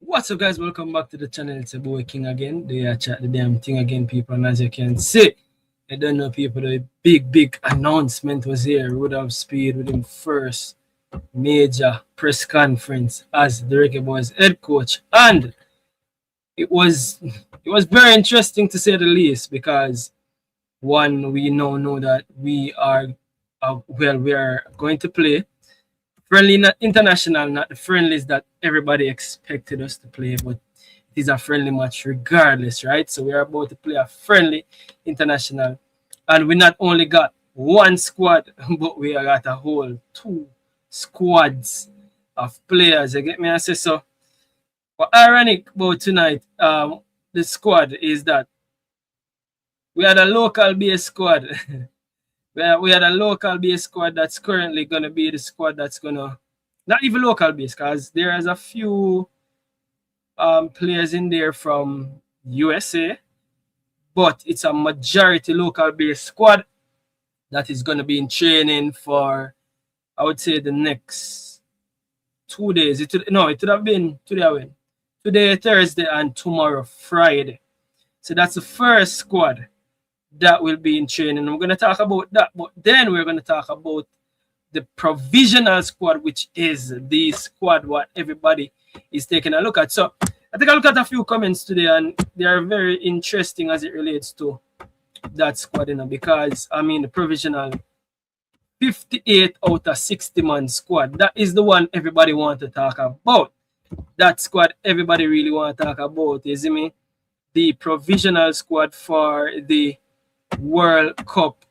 What's up, guys? Welcome back to the channel. It's your boy King again. They are chat the damn thing again, people. And as you can see, I don't know, people, the big announcement was here. Would have speed with him first major press conference as the Reggae Boyz head coach, and it was very interesting to say the least, because one, we now know that we are we are going to play friendly, not international, not the friendlies that everybody expected us to play, but it is a friendly match regardless, right? So we are about to play a friendly international, and we not only got one squad, but we got a whole two squads of players. You get me? I say so. What ironic about tonight, the squad is that we had a local base squad. we had a local base squad that's currently gonna be the squad that's gonna, not even local base, because there is a few players in there from USA, but it's a majority local base squad that is gonna be in training for, I would say, the next 2 days. It would have been today Thursday and tomorrow Friday. So that's the first squad that will be in training. I'm going to talk about that, but then we're going to talk about the provisional squad, which is the squad what everybody is taking a look at. So I take a look at a few comments today, and they are very interesting as it relates to that squad, because I mean the provisional 58 out of 60 man squad, that is the one everybody want to talk about. That squad everybody really want to talk about, you see me? The provisional squad for the World Cup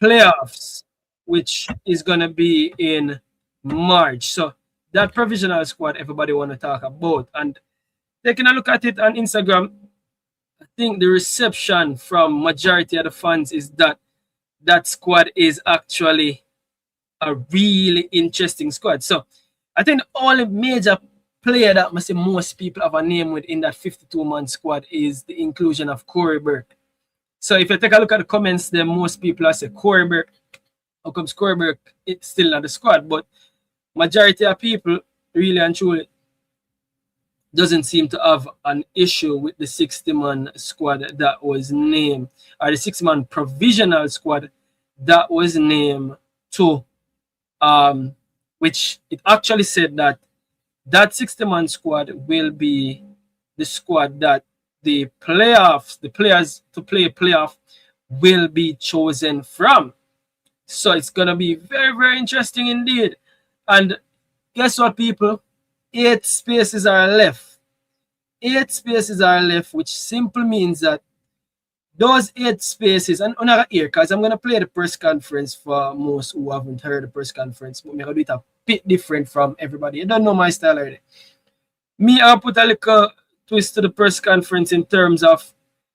playoffs, which is going to be in March. So that provisional squad everybody want to talk about. And taking a look at it on Instagram, I think the reception from majority of the fans is that that squad is actually a really interesting squad. So I think the only major player that must say most people have a name with in that 52-man squad is the inclusion of Corey Burke. So if you take a look at the comments, then most people are say Corey Burke. How comes Corey Burke it's still not the squad? But majority of people really and truly doesn't seem to have an issue with the 60-man squad that was named, or the 60-man provisional squad that was named to, which it actually said that 60-man squad will be the squad that the players to play playoff will be chosen from. So it's gonna be very interesting indeed. And guess what, people? 8 spaces are left. 8 spaces are left, which simply means that those 8 spaces, and I'm not here because I'm gonna play the press conference for most who haven't heard the press conference, but I'm gonna do it a bit different from everybody. You don't know my style already. Me, I'll put a little twist to the press conference in terms of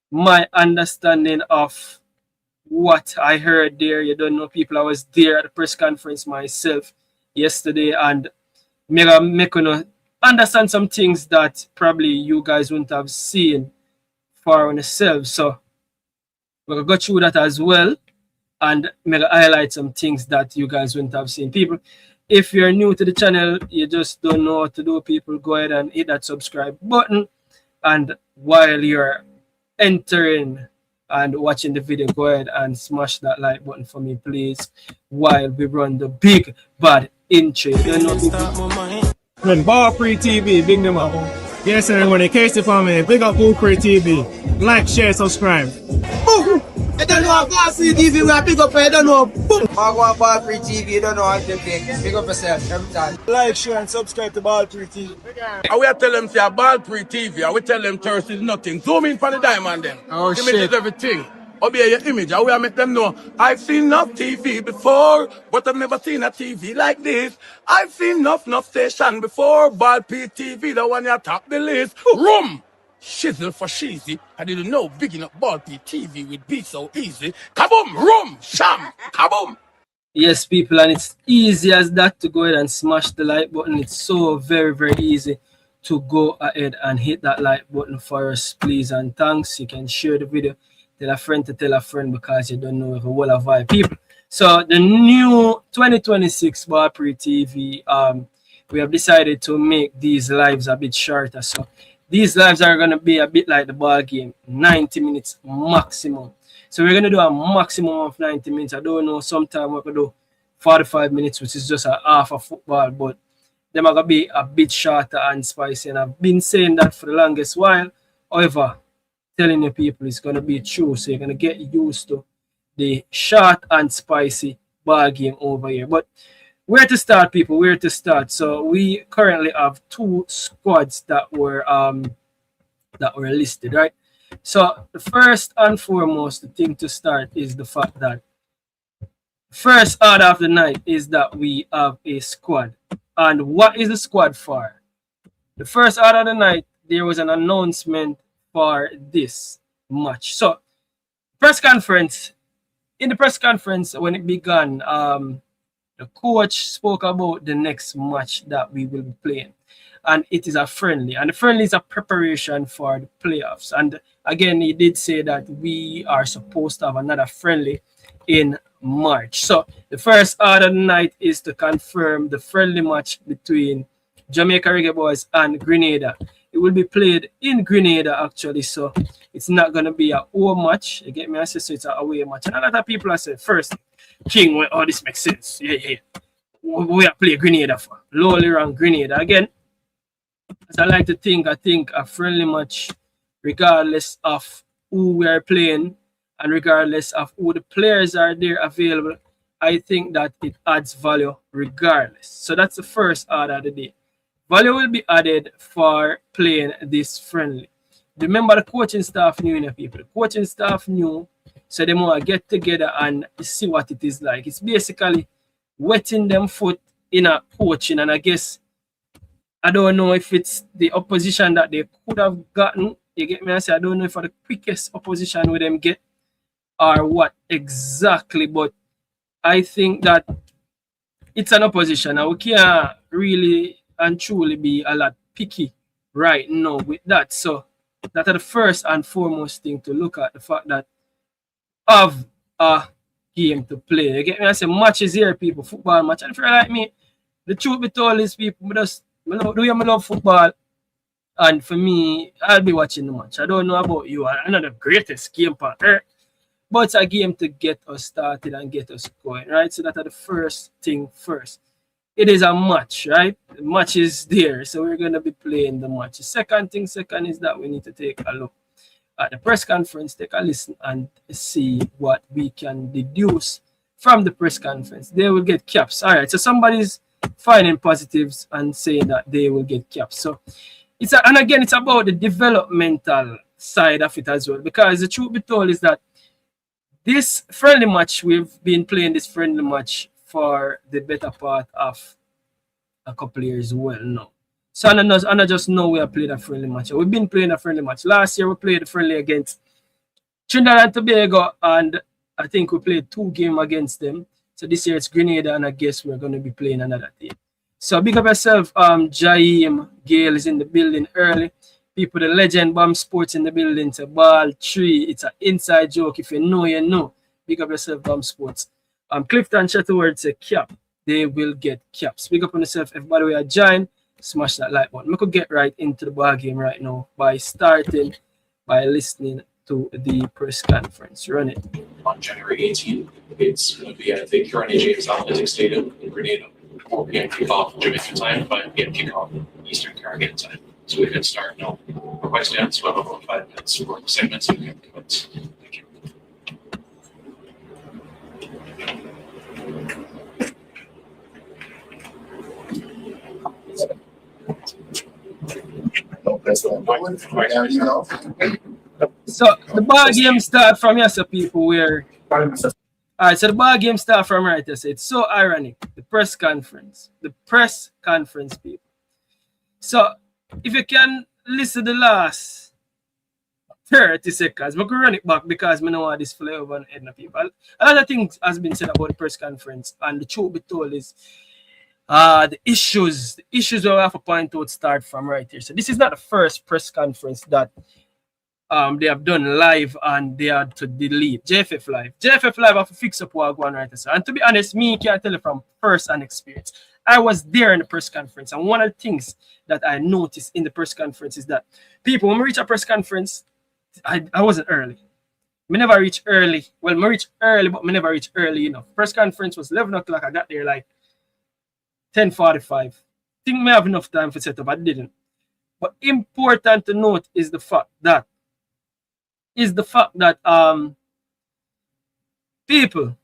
my understanding of what I heard there. You don't know, people, I was there at the press conference myself yesterday, and make you understand some things that probably you guys wouldn't have seen for yourselves. So we're gonna go through that as well, and make highlight some things that you guys wouldn't have seen. People, if you're new to the channel, you just don't know what to do, people, go ahead and hit that subscribe button. And while you're entering and watching the video, go ahead and smash that like button for me, please, while we run the big bad intro. You know, When ballpreetv, big them up. Yes, everyone, in case the family, big up ballpreetv. Like, share, subscribe. Boom! I don't know about ballpreetv, we are big up, I don't know. Boom! I go on ballpreetv, you don't know how to think. Big up yourself every time. Like, share, and subscribe to ballpreetv. I will tell them, say, ballpreetv. I will tell them, thirst is nothing. Zoom in for the diamond, then. Oh, Image shit. is everything. Obey your image. I will make them know. I've seen enough TV before, but I've never seen a TV like this. I've seen enough station before. ballpreetv, the one you top the list. Room! Shizzle for cheesy. I didn't know big enough ballpreetv would be so easy. Kaboom! Room! Sham! Kaboom! yes, people, and it's easy as that to go ahead and smash the like button. It's so very easy to go ahead and hit that like button for us, please, and thanks. You can share the video, tell a friend to tell a friend, because you don't know if a whole of vibe, people. So the new 2026 ballpreetv we have decided to make these lives a bit shorter. So these lives are going to be a bit like the ball game, 90 minutes maximum. So we're going to do a maximum of 90 minutes. I don't know, sometime we're going to do 45 minutes, which is just a half of football, but them are going to be a bit shorter and spicy. And I've been saying that for the longest while. However, telling you people it's going to be true. So you're going to get used to the short and spicy ball game over here. But where to start, people? Where to start? So we currently have 2 squads that were listed, right? So the first and foremost, the thing to start is the fact that first order of the night is that we have a squad. And what is the squad for? The first order of the night, there was an announcement for this match. So press conference. In the press conference, when it began, the coach spoke about the next match that we will be playing. And it is a friendly. And the friendly is a preparation for the playoffs. And again, he did say that we are supposed to have another friendly in March. So the first order of the night is to confirm the friendly match between Jamaica Reggae Boyz and Grenada. It will be played in Grenada, actually. So it's not going to be a home match. You get me? I say, so it's an away match. And a lot of people are saying, first, King, well, oh, this makes sense. Yeah. We are playing Grenada for. Lowly around Grenada. Again, as I like to think, I think a friendly match, regardless of who we are playing and regardless of who the players are there available, I think that it adds value regardless. So that's the first order of the day. Value will be added for playing this friendly. Remember, the coaching staff knew, people. The coaching staff knew, so they want to get together and see what it is like. It's basically wetting them foot in a coaching, and I guess I don't know if it's the opposition that they could have gotten. You get me? I say I don't know if for the quickest opposition with them get or what exactly, but I think that it's an opposition, and we can't really and truly be a lot picky right now with that. So that's the first and foremost thing to look at, the fact that have a game to play. You get me? I say matches here, people, football match. And if you're like me, the truth be told is, people, I love football, and for me, I'll be watching the match. I don't know about you, I'm not the greatest game partner, but it's a game to get us started and get us going, right? So that's the first thing first. It is a match, right? The match is there, so we're going to be playing the match. The second is that we need to take a look at the press conference, take a listen, and see what we can deduce from the press conference. They will get caps. All right, so somebody's finding positives and saying that they will get caps. So and again, it's about the developmental side of it as well, because the truth be told is that this friendly match, we've been playing this friendly match for the better part of a couple of years well now. So I just know we have played a friendly match. We've been playing a friendly match. Last year we played a friendly against Trinidad and Tobago, and I think we played 2 games against them. So this year it's Grenada, and I guess we're going to be playing another team. So big up yourself, Jaim Gale is in the building early. People, the legend Bomb Sports in the building. It's a ball tree. It's an inside joke. If you know, you know. Big up yourself, Bomb Sports. Clifton Shuttleworth say cap. They will get caps. Big up on yourself. Everybody we are join, smash that like button. We could get right into the ball game right now by starting by listening to the press conference. Run it. On January 18th, it's going to be at the Current James Athletic Stadium in Grenada. 4 p.m. kickoff Jamaican time, 5 p.m. kickoff Eastern Caribbean time. So we can start now. We're quite dense. We'll have about 5 minutes for segments and we can commit. Thank you. So the ball game start from here, so people where. Alright, so the ball game start from right here. So it's so ironic. The press conference, people. So if you can listen to the last 30 seconds, we can run it back because we know how this fly over and head of people. A lot of things has been said about the press conference, and the truth be told is the issues that we have to point out start from right here. So this is not the first press conference that they have done live and they had to delete JFF Live. JFF Live have to fix up what going right there. And to be honest, me can't tell you from first-hand experience. I was there in the press conference, and one of the things that I noticed in the press conference is that people, when we reach a press conference, I wasn't early. Me never reach early. Well, me reach early, but me never reach early enough. Press conference was 11 o'clock. I got there like 10:45. Think me have enough time for set up. I didn't. But important to note is the fact that people,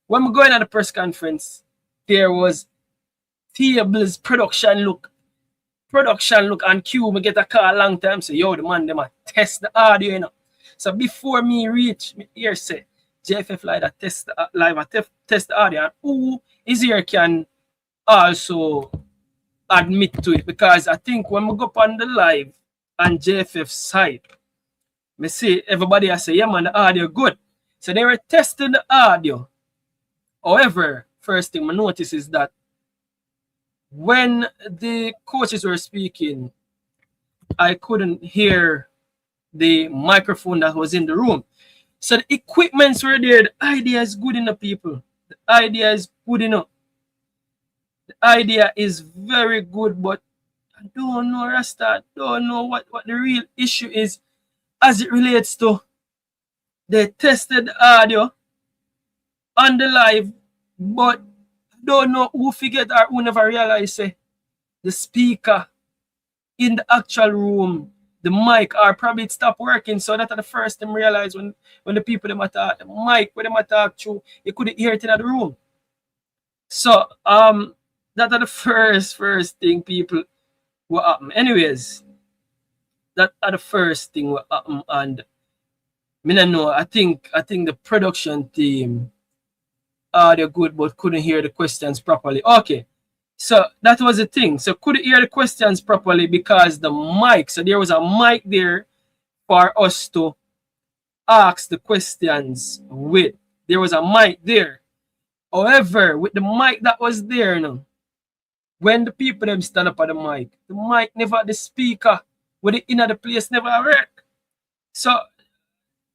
when we going at the press conference, there was tables, production look on cue. Me get a call a long time, say, yo, the man, them a test the audio, you know. So before me reach, me here say, JFF live test the audio, and who is here can also admit to it, because I think when we go up on the live on JFF side, me see everybody I say, yeah man, the audio good. So they were testing the audio. However, first thing I notice is that when the coaches were speaking, I couldn't hear the microphone that was in the room. So the equipments were there. The idea is good enough, people. The idea is good enough. The idea is very good, but I don't know, Rasta. I don't know what the real issue is as it relates to they tested the audio on the live, but I don't know who forget or who never realize the speaker in the actual room, the mic, or probably it stopped working. So that's the first time realize when the people them attack the mic, when them attack through, you couldn't hear it in the room. So that's the first thing people what happened. Anyways, that are the first thing what happened, and me don't know. I think the production team they're good but couldn't hear the questions properly. Okay. So that was the thing. So couldn't hear the questions properly because the mic. So there was a mic there for us to ask the questions with. There was a mic there. However, with the mic that was there now, when the people them stand up at the mic never, the speaker with it in the place never work. So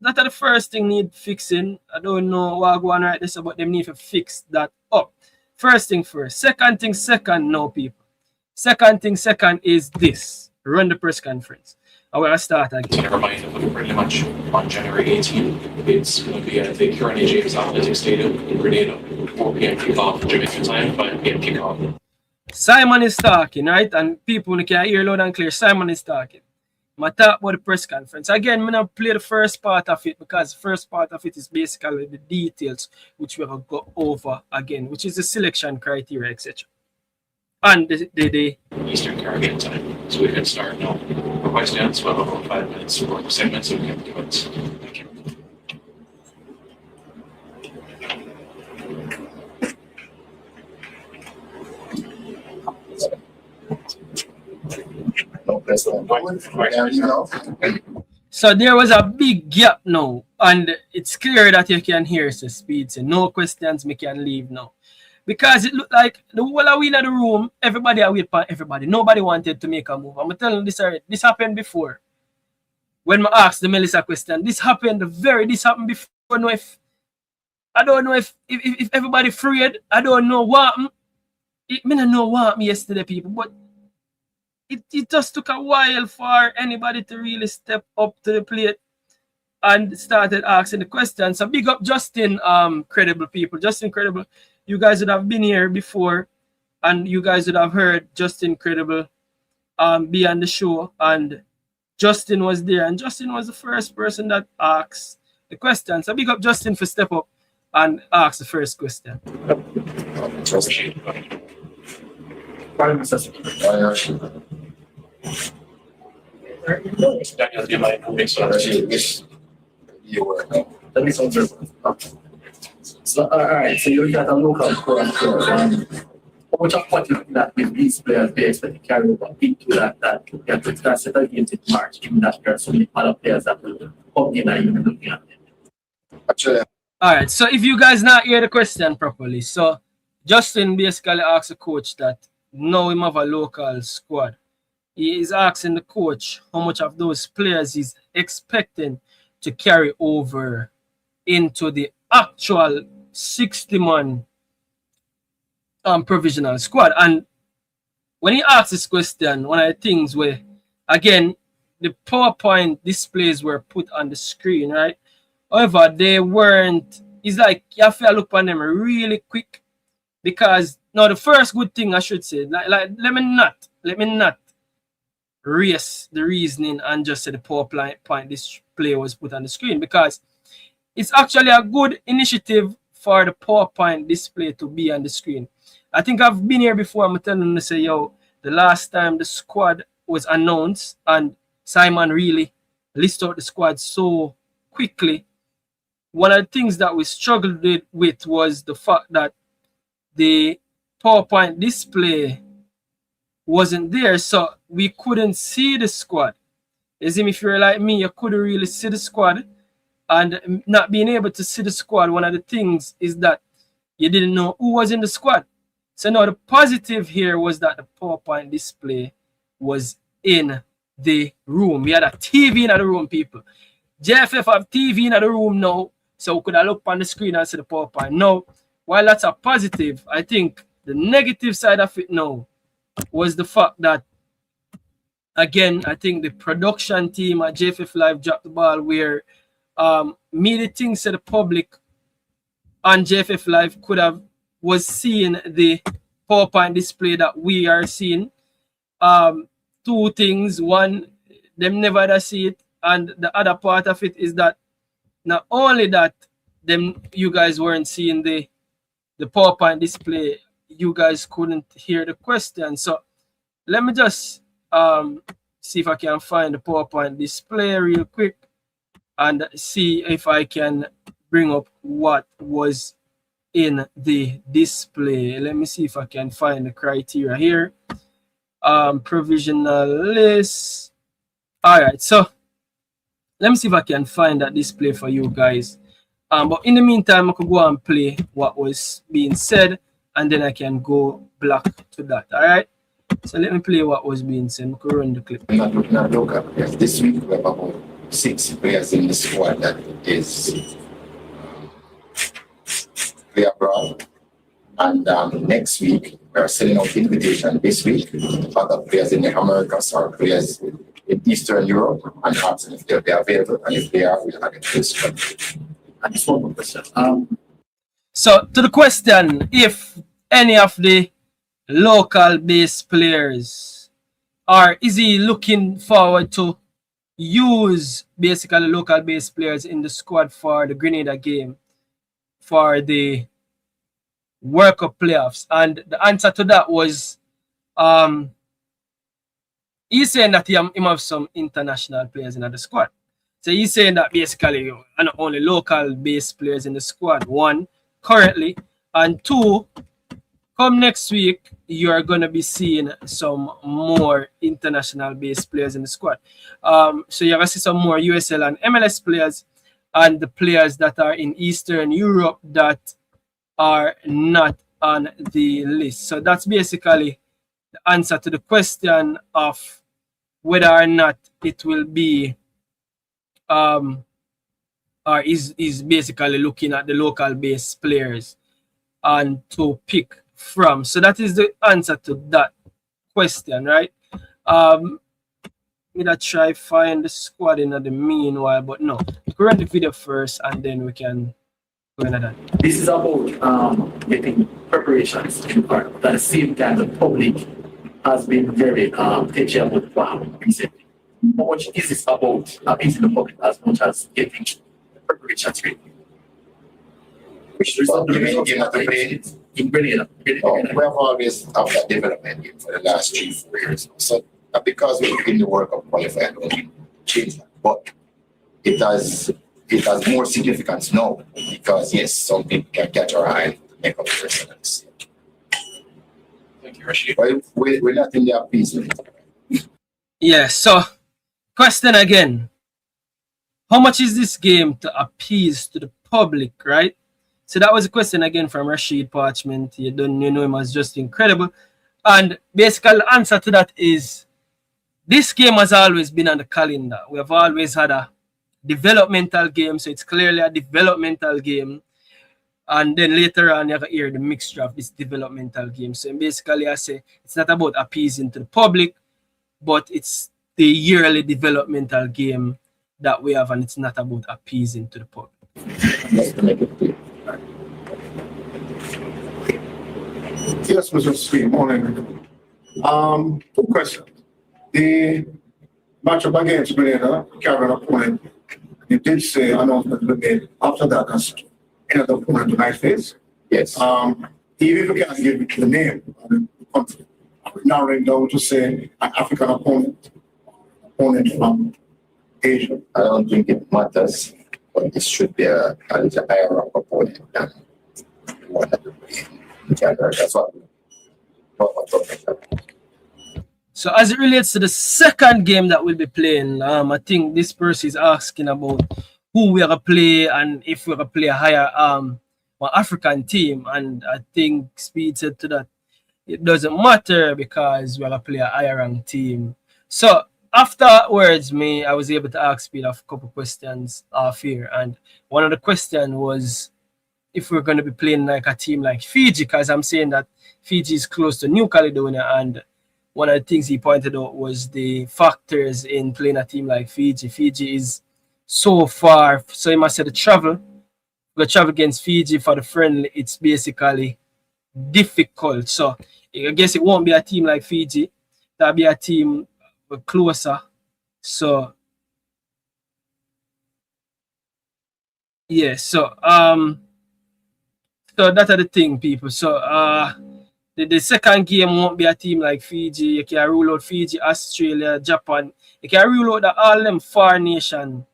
that's the first thing need fixing. I don't know what go on right this, but them need to fix that up. First thing first. Second thing second, no people. Second thing second is this. Run the press conference. I will start again. To remind you, pretty much on January 18th, it's going to be at the Caledonia James Athletic Stadium in Grenada, 4 p.m. kickoff Jamaica time, 5 p.m. kickoff. Simon is talking, right? And people can hear loud and clear. Simon is talking. I talk about the press conference. Again, I'm going to play the first part of it because the first part of it is basically the details which we will go over again, which is the selection criteria, etc. And the Eastern Caribbean time. So we can start now. We're quite down to about 5 minutes for segments, so we can do it. Thank you. So there was a big gap now, and it's clear that you can hear the speed. So no questions, me can leave now. Because it looked like the whole of we in the room, everybody are wait for everybody. Nobody wanted to make a move. I'm telling you this already. This happened before. When I asked the Melissa question, this happened before. I don't know if everybody afraid. I don't know what happened. I don't know what happened yesterday, people, but it just took a while for anybody to really step up to the plate and started asking the questions. So big up Justin, credible people. Justin Credible. You guys would have been here before and you guys would have heard Justin Credible be on the show, and Justin was there, and Justin was the first person that asked the question. So big up Justin for step up and ask the first question. Daniel, do you mind moving so So, all right, so you look at a local current how much of what you look at with these players they expect to carry over into that you have to start settle games in March, given that there are so many other players that will come in and you're looking at them. Actually, All right, so if you guys not hear the question properly, so Justin basically asked the coach that now we have a local squad. He is asking the coach how much of those players he's expecting to carry over into the actual 60-man provisional squad. And when he asked this question, one of the things where, again, the PowerPoint displays were put on the screen, right? However, they weren't, it's like you have to look on them really quick, because now the first good thing I should say, like let me not race the reasoning and just say the PowerPoint display was put on the screen, because it's actually a good initiative for the PowerPoint display to be on the screen. I think I've been here before. I'm telling them to say, yo, the last time the squad was announced and Simon really listed out the squad so quickly, one of the things that we struggled with was the fact that the PowerPoint display wasn't there, so we couldn't see the squad. As if you're like me, you couldn't really see the squad, and not being able to see the squad, one of the things is that you didn't know who was in the squad. So now the positive here was that the PowerPoint display was in the room. We had a TV in the room, people. JFF have TV in the room now, so we could have looked on the screen and see the PowerPoint. Now, while that's a positive, I think the negative side of it now was the fact that, again, I think the production team at JFF Live dropped the ball where media things to the public on JFF Live was seeing the PowerPoint display that we are seeing. Two things. One, them never had see it, and the other part of it is that not only that you guys weren't seeing the PowerPoint display, you guys couldn't hear the question. So let me just see if I can find the PowerPoint display real quick and see if I can bring up what was in the display. Let me see if I can find the criteria here. Provisional list. All right, so let me see if I can find that display for you guys. But in the meantime, I could go and play what was being said, and then I can go back to that. All right, so let me play what was being said. I could run the clip. I'm not looking at local players. This week we have about 6 players in the squad that is play abroad. And next week, we are sending out invitation this week. Other players in the Americas or players in Eastern Europe, and asking if they'll be available. And if they are, we'll have it to the squad. And just one more question. So to the question, if any of the local based players, or is he looking forward to use basically local based players in the squad for the Grenada game for the World Cup playoffs? And the answer to that was he's saying that he have some international players in the squad. So he's saying that basically not only local based players in the squad, one, currently, and two, come next week, you're going to be seeing some more international based players in the squad. So you're going to see some more USL and MLS players, and the players that are in Eastern Europe that are not on the list. So that's basically the answer to the question of whether or not it will be or is basically looking at the local based players and to pick from. So that is the answer to that question, right? Me that try find the squad in the meanwhile, but no, we can run the video first and then we can go into that. This is about getting preparations in part, but at the same time, the public has been very touchy about what happened recently. How much is this about appeasing the public as much as getting preparations ready? Which result do we have to play in Grenada? We have always had that development game for the last 3-4 years. So because we're in the World Cup qualifier, I don't change that. But it has more significance now because yes, some people can catch our eye and make up the results. Thank you, Rashid. But we're not in the appeasement. Yeah, so question again. How much is this game to appease to the public, right? So that was a question again from Rashid Parchment. You know him as just incredible. And basically the answer to that is this game has always been on the calendar. We have always had a developmental game, so it's clearly a developmental game. And then later on, you can hear the mixture of this developmental game. So basically, I say it's not about appeasing to the public, but it's the yearly developmental game that we have, and it's not about appeasing to the public. Yes, Mr. Sweet, morning. Two questions. The matchup against Grenada, carrying a point, you did say announcement was made after that as another opponent tonight face. Yes. Even if you can't give it the name of the country, narrowing down to say an African opponent from Asia. I don't think it matters, but it should be a little higher rank opponent than one that we play in Canada. That's what we're talking about. So as it relates to the second game that we'll be playing, I think this person is asking about who we're gonna play and if we're gonna play a higher one African team. And I think Speed said to that it doesn't matter because we're gonna play a higher ranked team. So afterwards, I was able to ask Speed a couple questions off here, and one of the questions was if we're gonna be playing like a team like Fiji, because I'm saying that Fiji is close to New Caledonia, and one of the things he pointed out was the factors in playing a team like Fiji. Fiji is so far, so you must say the travel. We travel against Fiji for the friendly, it's basically difficult. So I guess it won't be a team like Fiji. That'll be a team closer. So yeah, so that are the thing, people. So the second game won't be a team like Fiji. You can rule out Fiji, Australia, Japan. You can rule out all them far nation.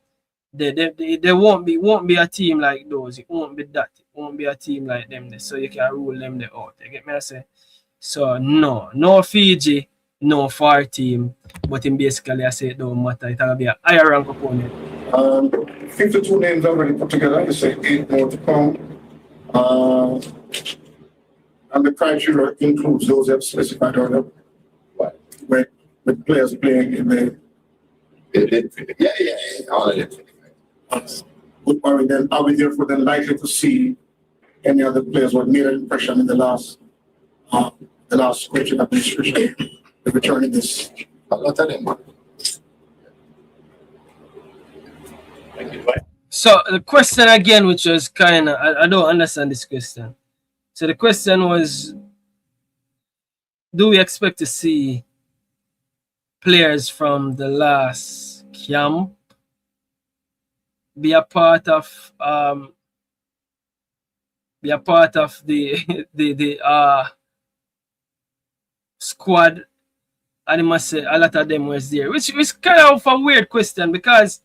They won't be a team like those. It won't be that. It won't be a team like them. So you can rule them out. You get me? I say. So no Fiji, no far team. But in basically I say it don't matter. It'll be a higher rank opponent. 52 names already put together. You say 8 more to come. And the criteria includes those that have specified earlier, with players playing in the. Yeah, all of it. Are we therefore then likely to see any other players who have made an impression in the last coaching administration returning this? A lot of them. So the question again, which was kind of, I don't understand this question. So the question was, do we expect to see players from the last camp be a part of the squad? And I must say a lot of them was there, which is kind of a weird question, because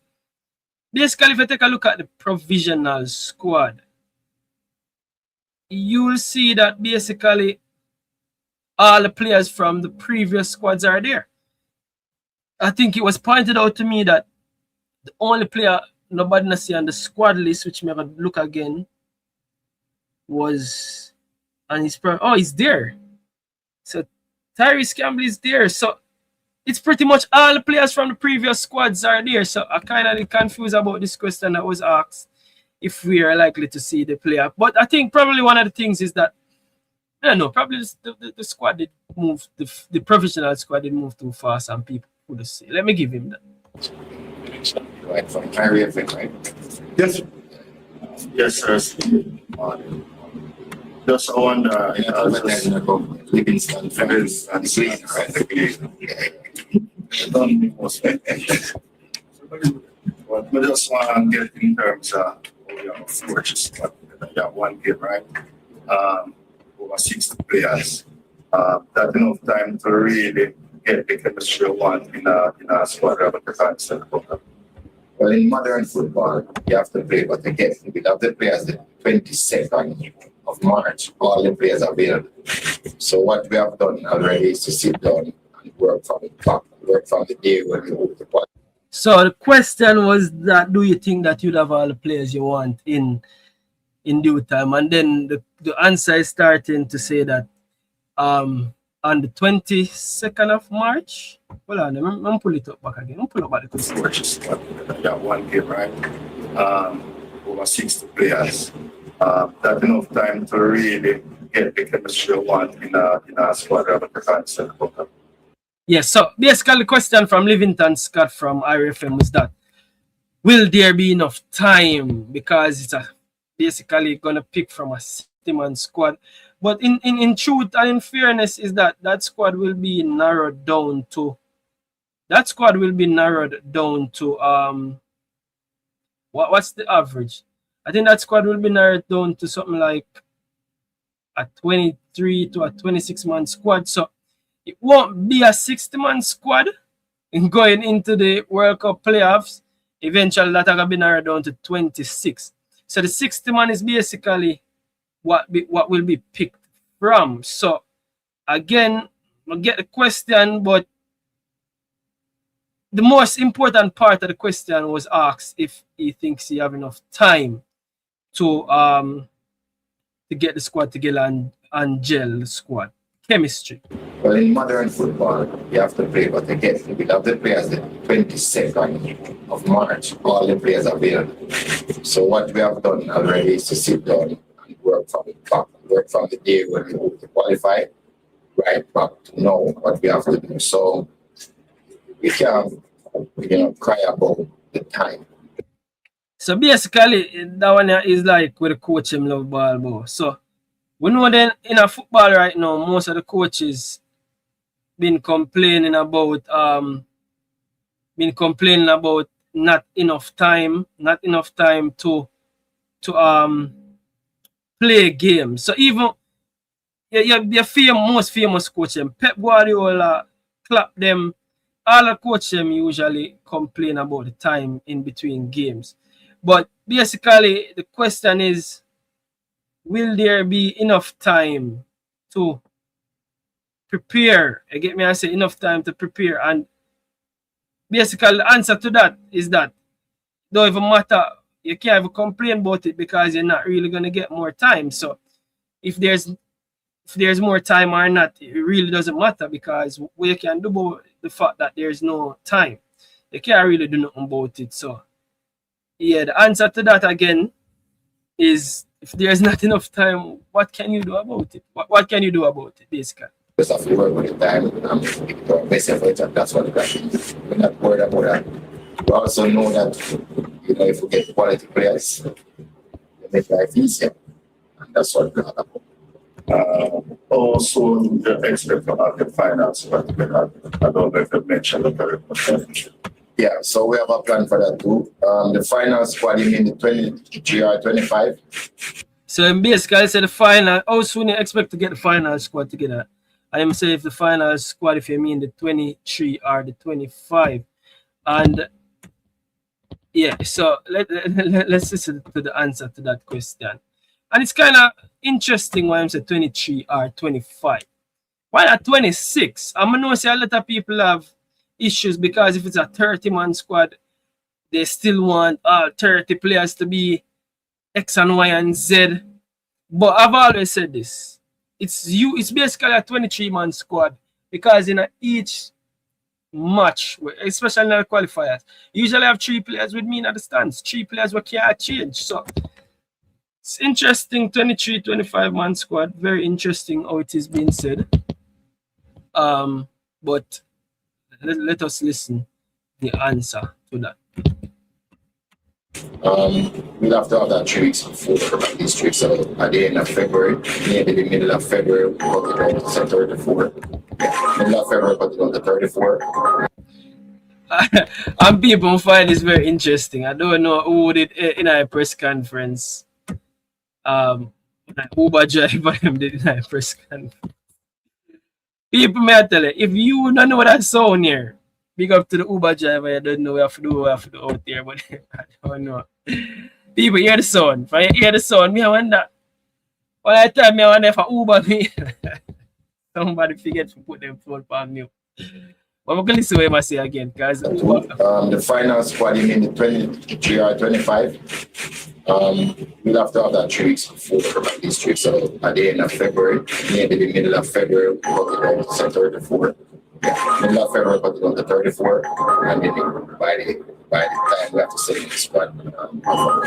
basically if you take a look at the provisional squad, you will see that basically all the players from the previous squads are there. I think it was pointed out to me that the only player nobody not see on the squad list, which me look again, was, and he's there. So Tyrese Campbell is there. So it's pretty much all the players from the previous squads are there. So I kind of confused about this question that was asked, if we are likely to see the player. But I think probably one of the things is that, I don't know, probably the squad did move, the provisional squad did move too fast and people couldn't see. Let me give him that. Right, from area thing, right? Yes. Yes, sir. Just I wonder, Livingston, Femmings, and Sleep, But I just want to get in terms of forces. You have one game, right? Over 60 players. That enough time to really get the chemistry one in a squad. Well, in modern football, you have to play, but again, we have the players the 22nd of March, all the players are available. So what we have done already is to sit down and work from the clock, work from the day when we move the ball. So the question was that, do you think that you'd have all the players you want in due time? And then the answer is starting to say that on the 22nd of March, hold on, I'm pull it up back again. I'm pull up back the question. You have one game, right? Over 60 players. That enough time to really get the chemistry one in a squad of the concept. Yes, so basically the question from Livington Scott from IRFM was that will there be enough time, because it's basically gonna pick from a 60-man squad. But in truth and in fairness is that squad will be narrowed down to what's the average? I think that squad will be narrowed down to something like a 23 to a 26-man squad. So it won't be a 60-man squad in going into the World Cup playoffs. Eventually, that will be narrowed down to 26. So the 60-man is basically what will be picked from. So again, I get the question, but the most important part of the question was asked if he thinks he have enough time to get the squad together and gel the squad. Chemistry. Well, in modern football, you have to play, but again, we have the players the 22nd of March, all the players are available. So what we have done already is to sit down and work from the day when we hope to qualify, right back to now what we have to do. So we can, cry about the time. So basically, that one is like with the coach him love ball, bro. So we know that in a football right now, most of the coaches been complaining about not enough time to play games. So even most famous coach them, Pep Guardiola, Klopp them, all the coach them usually complain about the time in between games. But basically the question is, will there be enough time to prepare? You get me? I say enough time to prepare. And basically the answer to that is that don't even matter. You can't even complain about it because you're not really going to get more time. So if there's more time or not, it really doesn't matter, because what you can do about the fact that there's no time, you can't really do nothing about it. So yeah, the answer to that again is, if there's not enough time, what can you do about it? What can you do about it, basically? Just have to work with the time and give our best effort, and that's what we got. We're not worried about that. We also know that, if we get quality players, we make life easier. And that's what we're about. Also, the expect about the finance, but I don't know if you mentioned the Yeah, so we have a plan for that too. The final squad, you mean the 23 or 25? So basically, I said the final. How soon you expect to get the final squad together? I am saying if the final squad, if you mean the 23 or the 25. And yeah, so let's listen to the answer to that question. And it's kind of interesting why I'm saying 23 or 25. Why not 26? I'm going to say a lot of people have issues, because if it's a 30-man squad, they still want 30 players to be X and Y and Z. But I've always said this. It's basically a 23-man squad, because in each match, especially in the qualifiers, you usually have 3 players with me in the stands, 3 players who can't change. So it's interesting, 23, 25-man squad. Very interesting how it is being said. But let us listen the answer to that. We'll have to have that 3 weeks before these trips. So at the end of February, maybe the middle of February, we'll put it on to 34. Middle of February, put it on to 34. And people find this very interesting. I don't know who did in a press conference. Uber driver did in a press conference. People may tell you, if you don't know that sound here, big up to the Uber driver, you don't know what you have to do out there, but I don't know. People hear the sound. If I hear the sound, me I wonder. All the time I wonder if I Uber me. Somebody forget to put them phone on mute. But I'm going to listen to what I say again, because the final squad, you mean the 23 or 25? We'll have to have that 3 weeks before these trips. So at the end of February, maybe the middle of February, we'll put it on to 34. Middle of February, but on the 34, and then by the time we have to set the squad,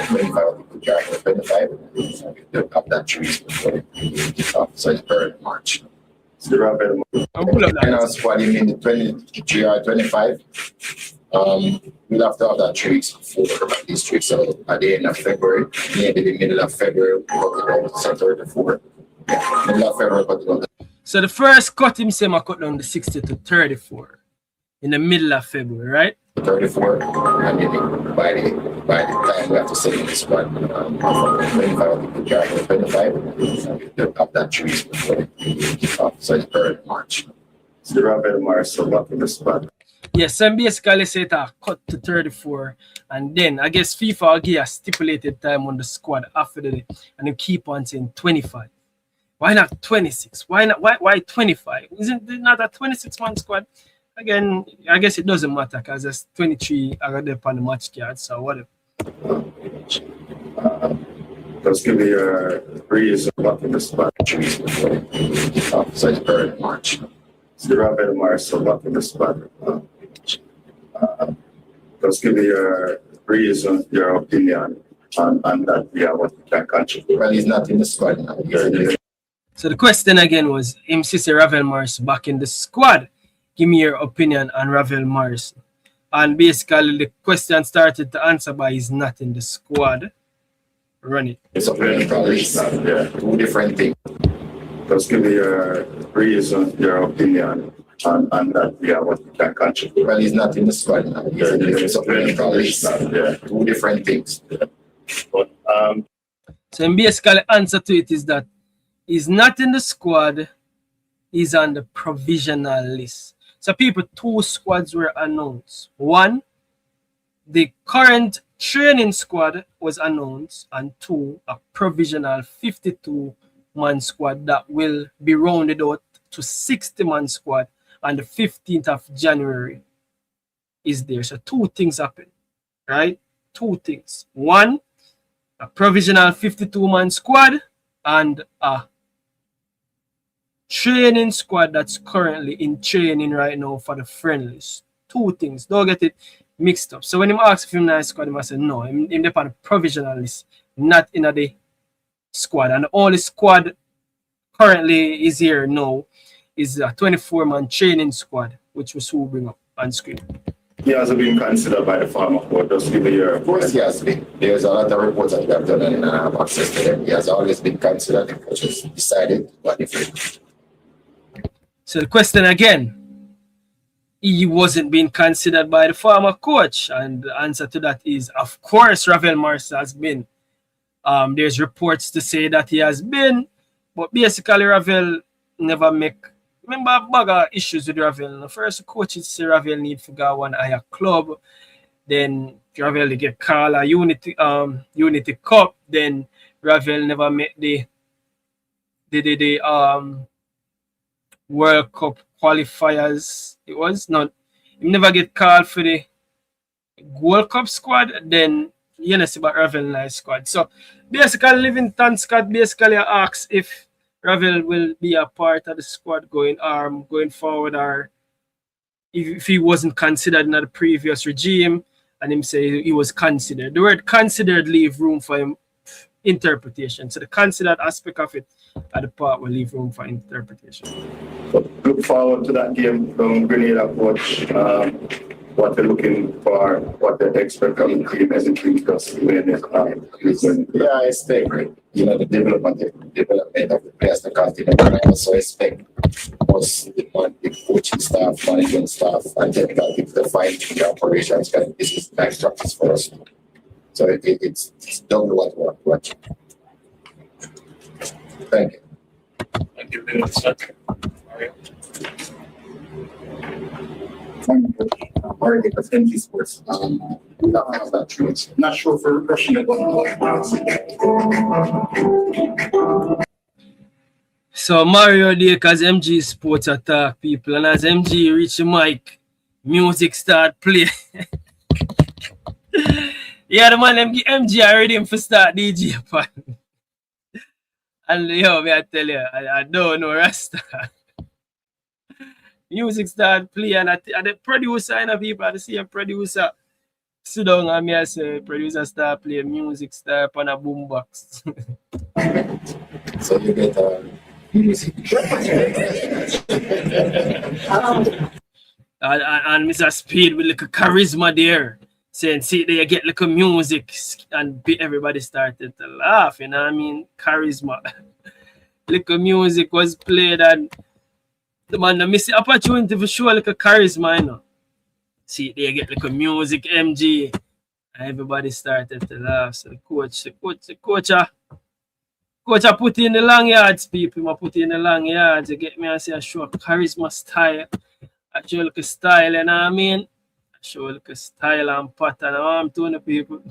25 people carry 25, so we build up that 3 weeks before the kickoff. So it's early March. So the Ravel Morrison squad, you mean the 23 or 25? We'll have to have that 3 weeks before these 3 weeks. So at the end of February, maybe the middle of February, we'll go to 34. Middle of February, but on the So the first cut him say I cut down the 60 to 34 in the middle of February, right? 34, and then by the time we have to set the squad, 25 people carry 25, so we build up that 3 weeks before the kickoff. So it's early March. So the Ravel Morrison back in the squad. Yes, and basically say it cut to 34, and then I guess FIFA will give a stipulated time on the squad after the day, and then keep on saying 25. Why not 26? Why not? Why 25? Isn't it not a 26-man squad? Again, I guess it doesn't matter because there's 23 already on the match card, so whatever. Just give me your reason what in the spot trees before the kickoff. So it's early March. So the Ravel Morrison what in the spot. Just give me your reason, your opinion on that. Yeah, what you can contribute. Well, he's not in the squad now. So the question again was, MC Ravel Morrison back in the squad. Give me your opinion on Ravel Morrison. And basically the question started to answer by he's not in the squad. Run it. It's a very yeah. 2 different things. Just give me your reason, your opinion on that. Yeah, what you can contribute. Well, he's not in the squad now. It's a very yeah. 2 different things. But so basically answer to it is that he's not in the squad, he's on the provisional list. So people, 2 squads were announced. 1, the current training squad was announced, and 2, a provisional 52-man squad that will be rounded out to 60-man squad on the 15th of January is there. So 2 things happen, right? 2 things. 1, a provisional 52-man squad, and a training squad that's currently in training right now for the friendlies. 2 things. Don't get it mixed up. So when him ask if him in the squad, him I say no. Him on the provisional list, not in the squad. And the only squad currently is here now is a 24-man training squad, which was who bring up on screen. he hasn't been considered by the farmer court. Just give me your. Of course, he has been. There's a lot of reports that we have done and I have access to them. He has always been considered. The coach has decided what if. So the question again, he wasn't being considered by the former coach, and the answer to that is, of course, Ravel Morrison has been. There's reports to say that he has been, but basically Ravel never make. Remember a bag of issues with Ravel. The first coaches say Ravel need to go one higher club, then Ravel get called a Unity Cup, then Ravel never met the World Cup qualifiers. It was not, he never get called for the Gold Cup squad, then you know see about Ravel nice squad. So basically Livingston Scott basically asks if Ravel will be a part of the squad going forward, or if he wasn't considered in the previous regime, and him say he was considered. The word considered leave room for him interpretation. So the considered aspect of it at the part will leave room for interpretation. Look forward to that game from Grenada, coach. What they're looking for, what they expect from the team as a team, because yeah, I expect, the development of the players to continue. And I also expect us, the coaching staff, management staff, and technical people to find the operations. This is nice practice for us. So it's done what we want. Thank you. Thank you very much, Mario. Already with MG Sports. Not sure for Russian. So Mario there, because MG Sports attack people, and as MG reach the mic, music start play. Yeah, the man MG already him for start DJ pan. And yo, me I tell you, I don't know Rasta. music start playing, and the producer and the people, the same producer, sit down and me I say, producer start playing music, start on a boombox. So you get music. and Mr. Speed with like a charisma there, saying, see, there you get like a music, and everybody started to laugh, you know what I mean? Charisma. Little music was played, and the man miss the opportunity for sure like a charisma, you know. See, there you get like a music, MG, and everybody started to laugh. So the coach I put in the long yards, people. I put in the long yards to get me and say, I show charisma style. I show like a style, you know what I mean? I show like a style and pattern. I'm doing the people.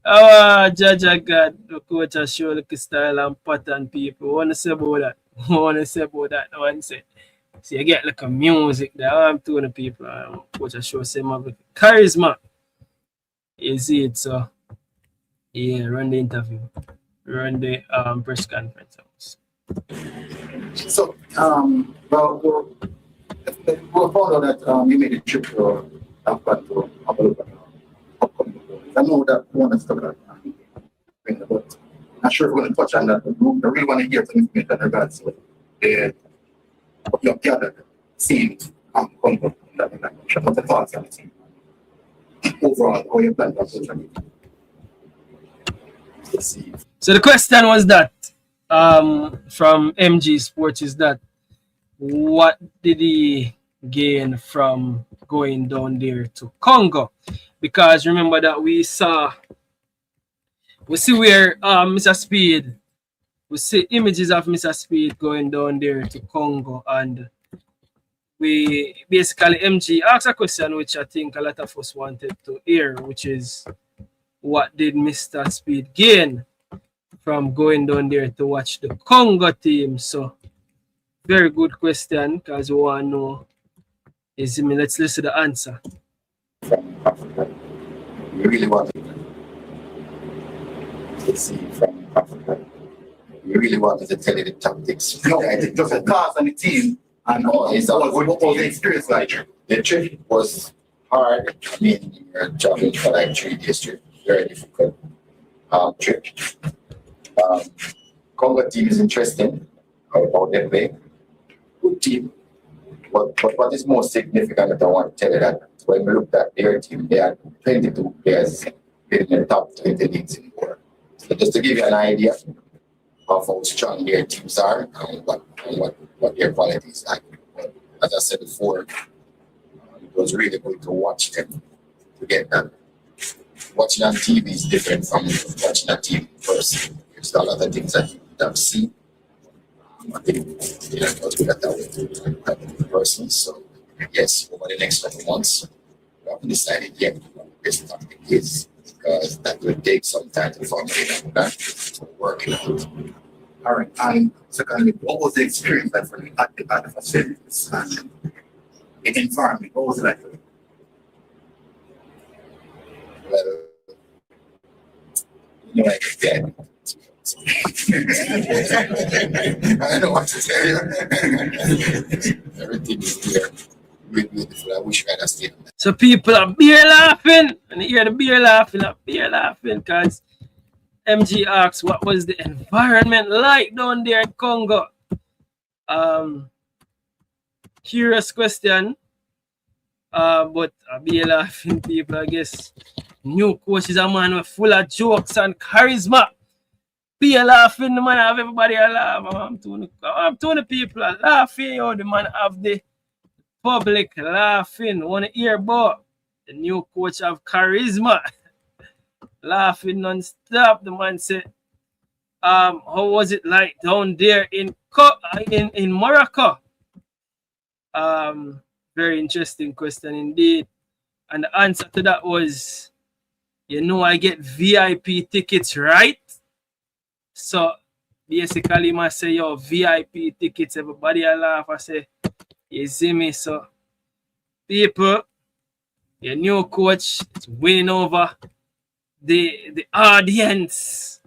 Oh, Judge I got the coach I show like a style and pattern, people. What want to say about that? What want to say about that? I want to say. So you get like a music there. I'm doing the people. Coach I show some of the charisma. You see it, so. Yeah, run the interview, run the press conference. So, we'll follow that you made a trip to Afghan to have a look at upcoming movies. I know that one is stuff that but not sure if we're going to touch on that. But I really want to hear some information in regards to what you have gathered, seen, Congo, that what the thoughts on the team. Overall, how you plan that social media. So the question was that from MG Sports is that what did he gain from going down there to Congo? Because remember that we see where Mr. Speed, we see images of Mr. Speed going down there to Congo, and we basically MG asked a question which I think a lot of us wanted to hear, which is, what did Mr. Speed gain from going down there to watch the Congo team? So, very good question, because we want to know. Let's listen to the answer. From Africa, we really wanted to see from Africa. We really wanted to tell you the tactics. No, it just a task on the team, and what was the experience like? The trip was hard. I mean, you're traveling for like 3 days trip. Very difficult trip. Congo team is interesting. How they play. Good team. But what is more significant that I want to tell you that when we looked at their team, they had 22 players in the top 20 leagues in the world. So just to give you an idea of how strong their teams are and what their quality is like. But as I said before, it was really good to watch them to get that. Watching on TV is different from watching on TV in person. There's a lot of things that you have seen. I think it was good at that way in person. So, yes, over the next couple of months, we haven't decided yet what the best tactic is, because that will take some time to formulate that to work it out. All right. And secondly, what was the experience like for you at the facilities and the environment? What was it like for you? Well, you know, like that. I don't know what to tell you. Everything is there. Really beautiful. I wish I had stayed. So people are beer laughing, and you hear the beer laughing, because MG asks what was the environment like down there in Congo. Curious question. But be laughing people, I guess. New coach is a man with full of jokes and charisma. Be laughing, the man have everybody laugh. I'm doing the people are laughing. Oh, the man have the public laughing. Want to hear about the new coach have charisma. Laughing non-stop. The man said, how was it like down there in Morocco? Very interesting question indeed. And the answer to that was, I get VIP tickets, right? So basically, I say, yo, VIP tickets, everybody laugh. I say, you see me? So people, your new coach is winning over the audience.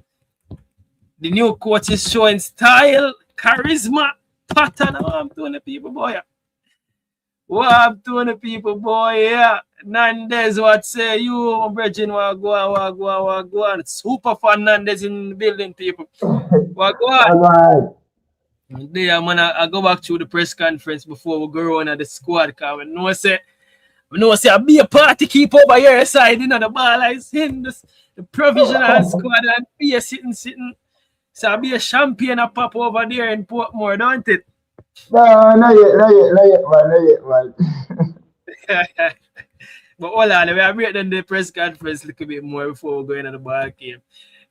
The new coach is showing style, charisma, pattern. I'm doing the people, boy. What up to the people, boy? Yeah. Nandez, what say you, Bridging? What go on. Super fun Nandez in the building, people. What go on? There, man, I go back to the press conference before we go on at the squad. Because we know say, I'll be a party keep over your side, you know, the ball is in the provisional squad and be a sitting. So I'll be a champion a pop over there in Portmore, don't it? No, not yet, man. But hold on, we are breaking the press conference a little bit more before we go into the ball game.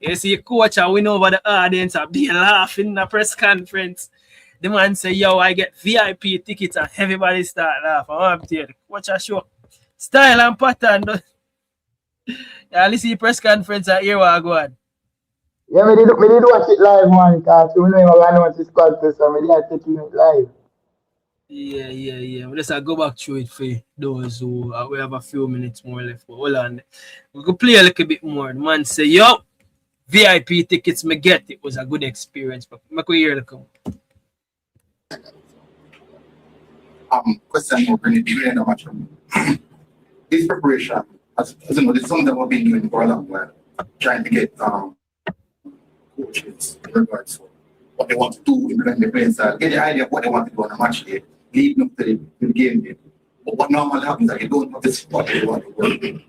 You see, coach, I win over the audience, I'll be laughing in the press conference. The man say, yo, I get VIP tickets and everybody start laughing. I'm telling you, watch a show. Style and pattern. Yeah, listen to the press conference and hear what I go on. Yeah, me did watch it live, man, because we know I'm going to watch the squad too, so I did taking it live. Yeah. Let's go back through it for those who we have a few minutes more left. But hold on. We could play a little bit more. The man say, yo, VIP tickets, me get it. Was a good experience. But I could hear it come. Question more when you end much this preparation, as you know, this is something that we've been doing for a long while, trying to get coaches in regards to what they want to do, implement the playing style, get the idea of what they want to do on a match day, leading up to the game day. But what normally happens is that you don't have this what they want to work with.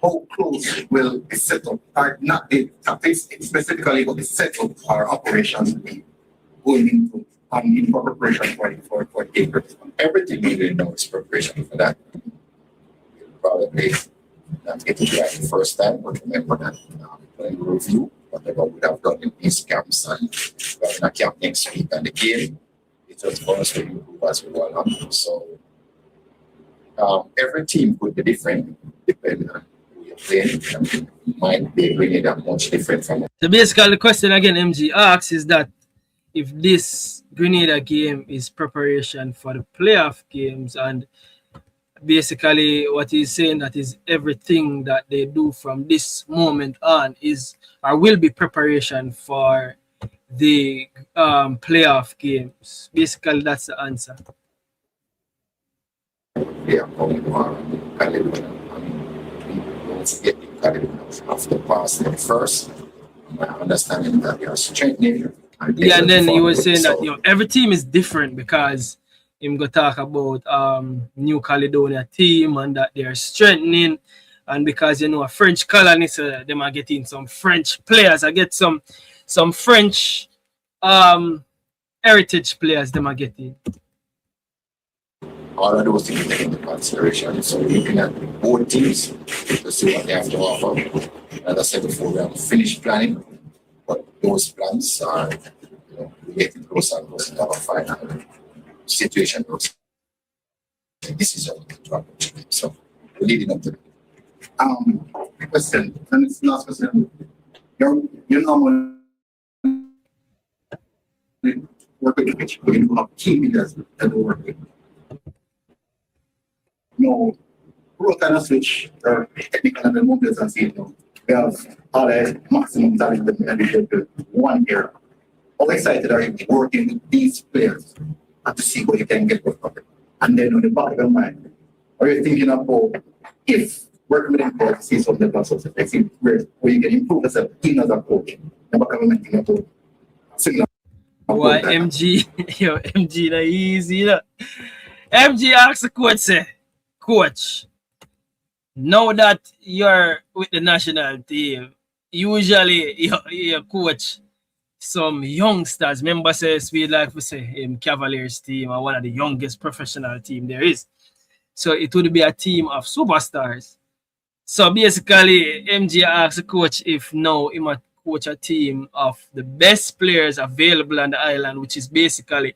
How close will the setup, or not the tactics specifically, but the setup or operations be going into in preparation for the game? Everything we do now is preparation for that. Probably not get it right the first time, but remember that when we review whatever we have done in these camps and we're in a camp next week and the game, it was for us to improve as we go along. So every team could be different depending on who you're playing. And might be really that much different from it. So basically the question again MG asks is that if this Grenada game is preparation for the playoff games, and basically what he's saying that is everything that they do from this moment on is or will be preparation for the playoff games. Basically that's the answer. Yeah, Caledonia. I mean, don't forget the Caledonia after passing first. My understanding that they are strengthening. Yeah, and then he was saying that every team is different because him go talk about New Caledonia team and that they're strengthening, and because a French colony, so they might get in some French players. I get some French heritage players they might get in. All of those things taken into consideration. So looking at both teams to see what they have to offer. As I said before, we have finished planning, but those plans are getting closer and closer to our final situation. This is our so we're leading up to it. Question, and it's last question. You normally work with the pitch, but you have key leaders that you work with. No, we're kind of switch technical and the movements and see, we have all the maximum talent that we get to 1 year. How excited are you working with these players and to see what you can get with them? And then on the back of your mind, are you thinking about if working with them to see something that's also effective, where you can improve yourself even as a coach? The back of your mind thinking about similar. Why MG? Yo, MG na easy. MG asks the coach, say, Coach, now that you're with the national team, usually you coach some youngsters. Remember, says we like to say Cavaliers team are one of the youngest professional team there is. So it would be a team of superstars. So basically, MG asks the coach if now he might coach a team of the best players available on the island, which is basically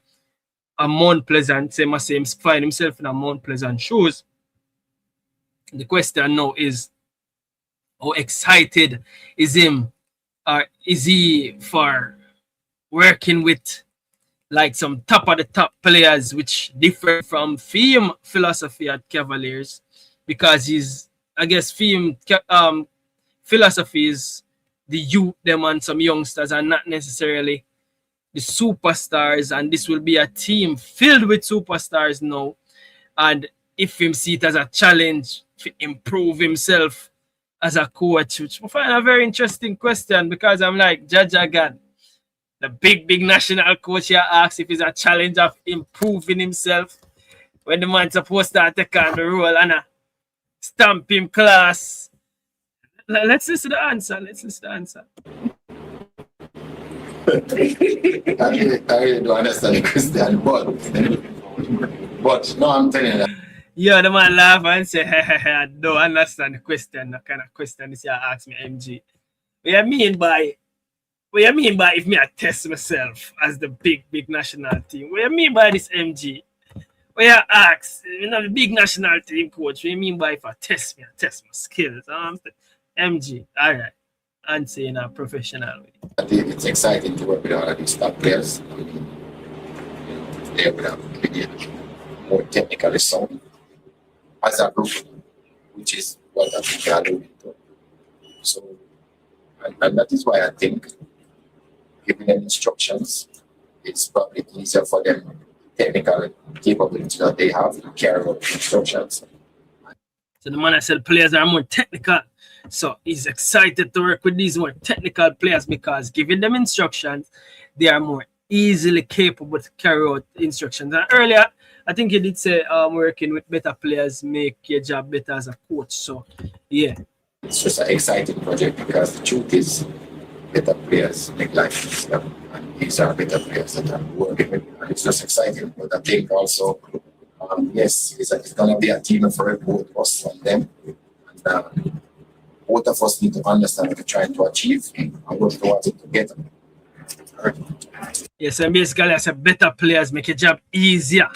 a Mount Pleasant. Say must find himself in a Mount Pleasant shoes. The question now is, how excited is him, or is he for working with like some top of the top players, which differ from theme philosophy at Cavaliers, because I guess theme philosophy is the youth them and some youngsters, and not necessarily the superstars, and this will be a team filled with superstars now. And if him see it as a challenge to improve himself as a coach, which I find a very interesting question, because I'm like, Jaja God, the big national coach here asks if it's a challenge of improving himself when the man's supposed to take on the role and stamp him class. Let's listen to the answer. I really don't understand the question, but no, I'm telling you that. Yeah, the man laugh and say, I don't understand the question. The kind of question this you ask me, MG. What you mean by if me I test myself as the big national team? What you mean by this, MG? What you ask, the big national team coach, what you mean by if I test my skills? MG, all right. And say in a professional way. I think it's exciting to work with all of these top players. I mean, they would have been more technically sound as a group, which is what I think they are doing. So, and that is why I think giving them instructions, it's probably easier for them, technical capability that they have to carry out instructions. So the man I said players are more technical. So he's excited to work with these more technical players because giving them instructions, they are more easily capable to carry out instructions. And earlier, I think he did say working with better players make your job better as a coach. So yeah. It's just an exciting project because the truth is better players make life easier. And these are better players that I'm working with. And it's just exciting. But I think also, yes, it's going to be a team effort, both us and them. And both of us need to understand what we're trying to achieve and work towards it together. Yes, and basically I said better players make your job easier.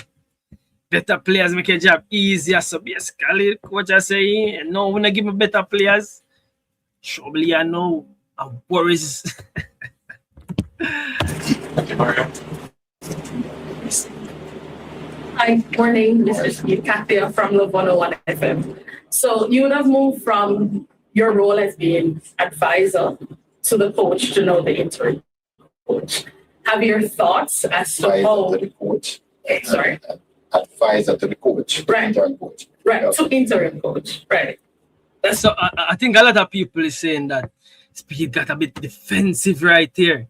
Better players make your job easier. So basically, coach I say, no, when I give me better players, surely I know worries. Hi, morning. This is Katia from Love 101 FM. So you would have moved from your role as being advisor to the coach to know the interim coach. Have your thoughts as to how to the coach. Sorry. Advisor to the coach. Right. Interim coach. Right. To interim coach. Right. That's so I think a lot of people is saying that Speed got a bit defensive right here.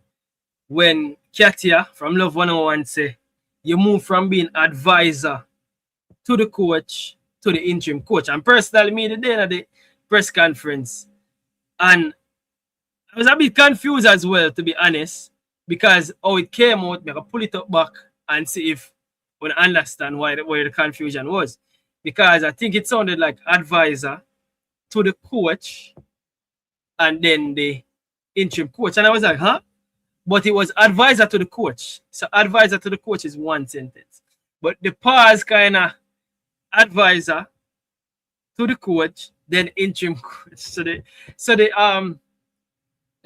When Katia from Love 101 say you move from being advisor to the coach to the interim coach. And personally, me the day of the press conference, and I was a bit confused as well, to be honest, because how it came out, I can pull it up back and see if we understand where the confusion was. Because I think it sounded like advisor to the coach and then the interim coach. And I was like, huh? But it was advisor to the coach. So advisor to the coach is one sentence. But the pause kind of advisor to the coach, then interim coach. So the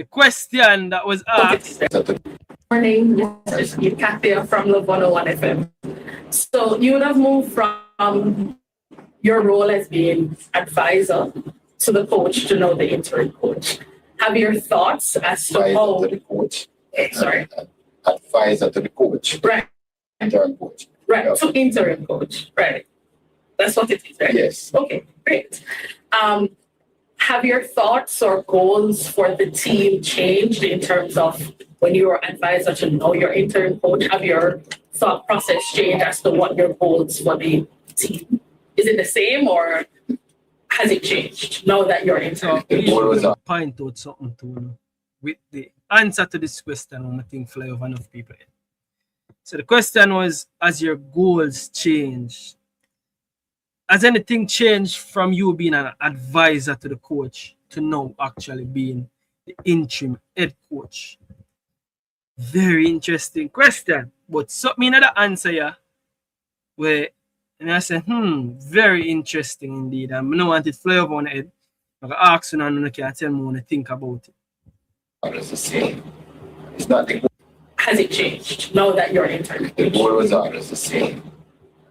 question that was asked. Morning, this is Katia from Love 101 FM. So you would have moved from your role as being advisor to the coach to know the interim coach. Have your thoughts as to how to the coach. Sorry. Advisor to the coach. Right. Interim coach. Right. Yeah. To interim coach. Right. That's what it is, right? Yes. Okay, great. Have your thoughts or goals for the team changed in terms of when you were advisor to know your interim coach? Have your thought process changed as to what your goals for the team? Is it the same or has it changed now that you're interim? Point out something to with the answer to this question. I think fly over enough people. So the question was, as your goals change, has anything changed from you being an advisor to the coach to now actually being the interim head coach? Very interesting question. But something in the answer here where and I said, very interesting indeed. And I don't want it to fly over on the head. I can ask you and you can tell me when I think about it. It's the same. It's not the goal. Has it changed now that you're interim? The goal was always the same.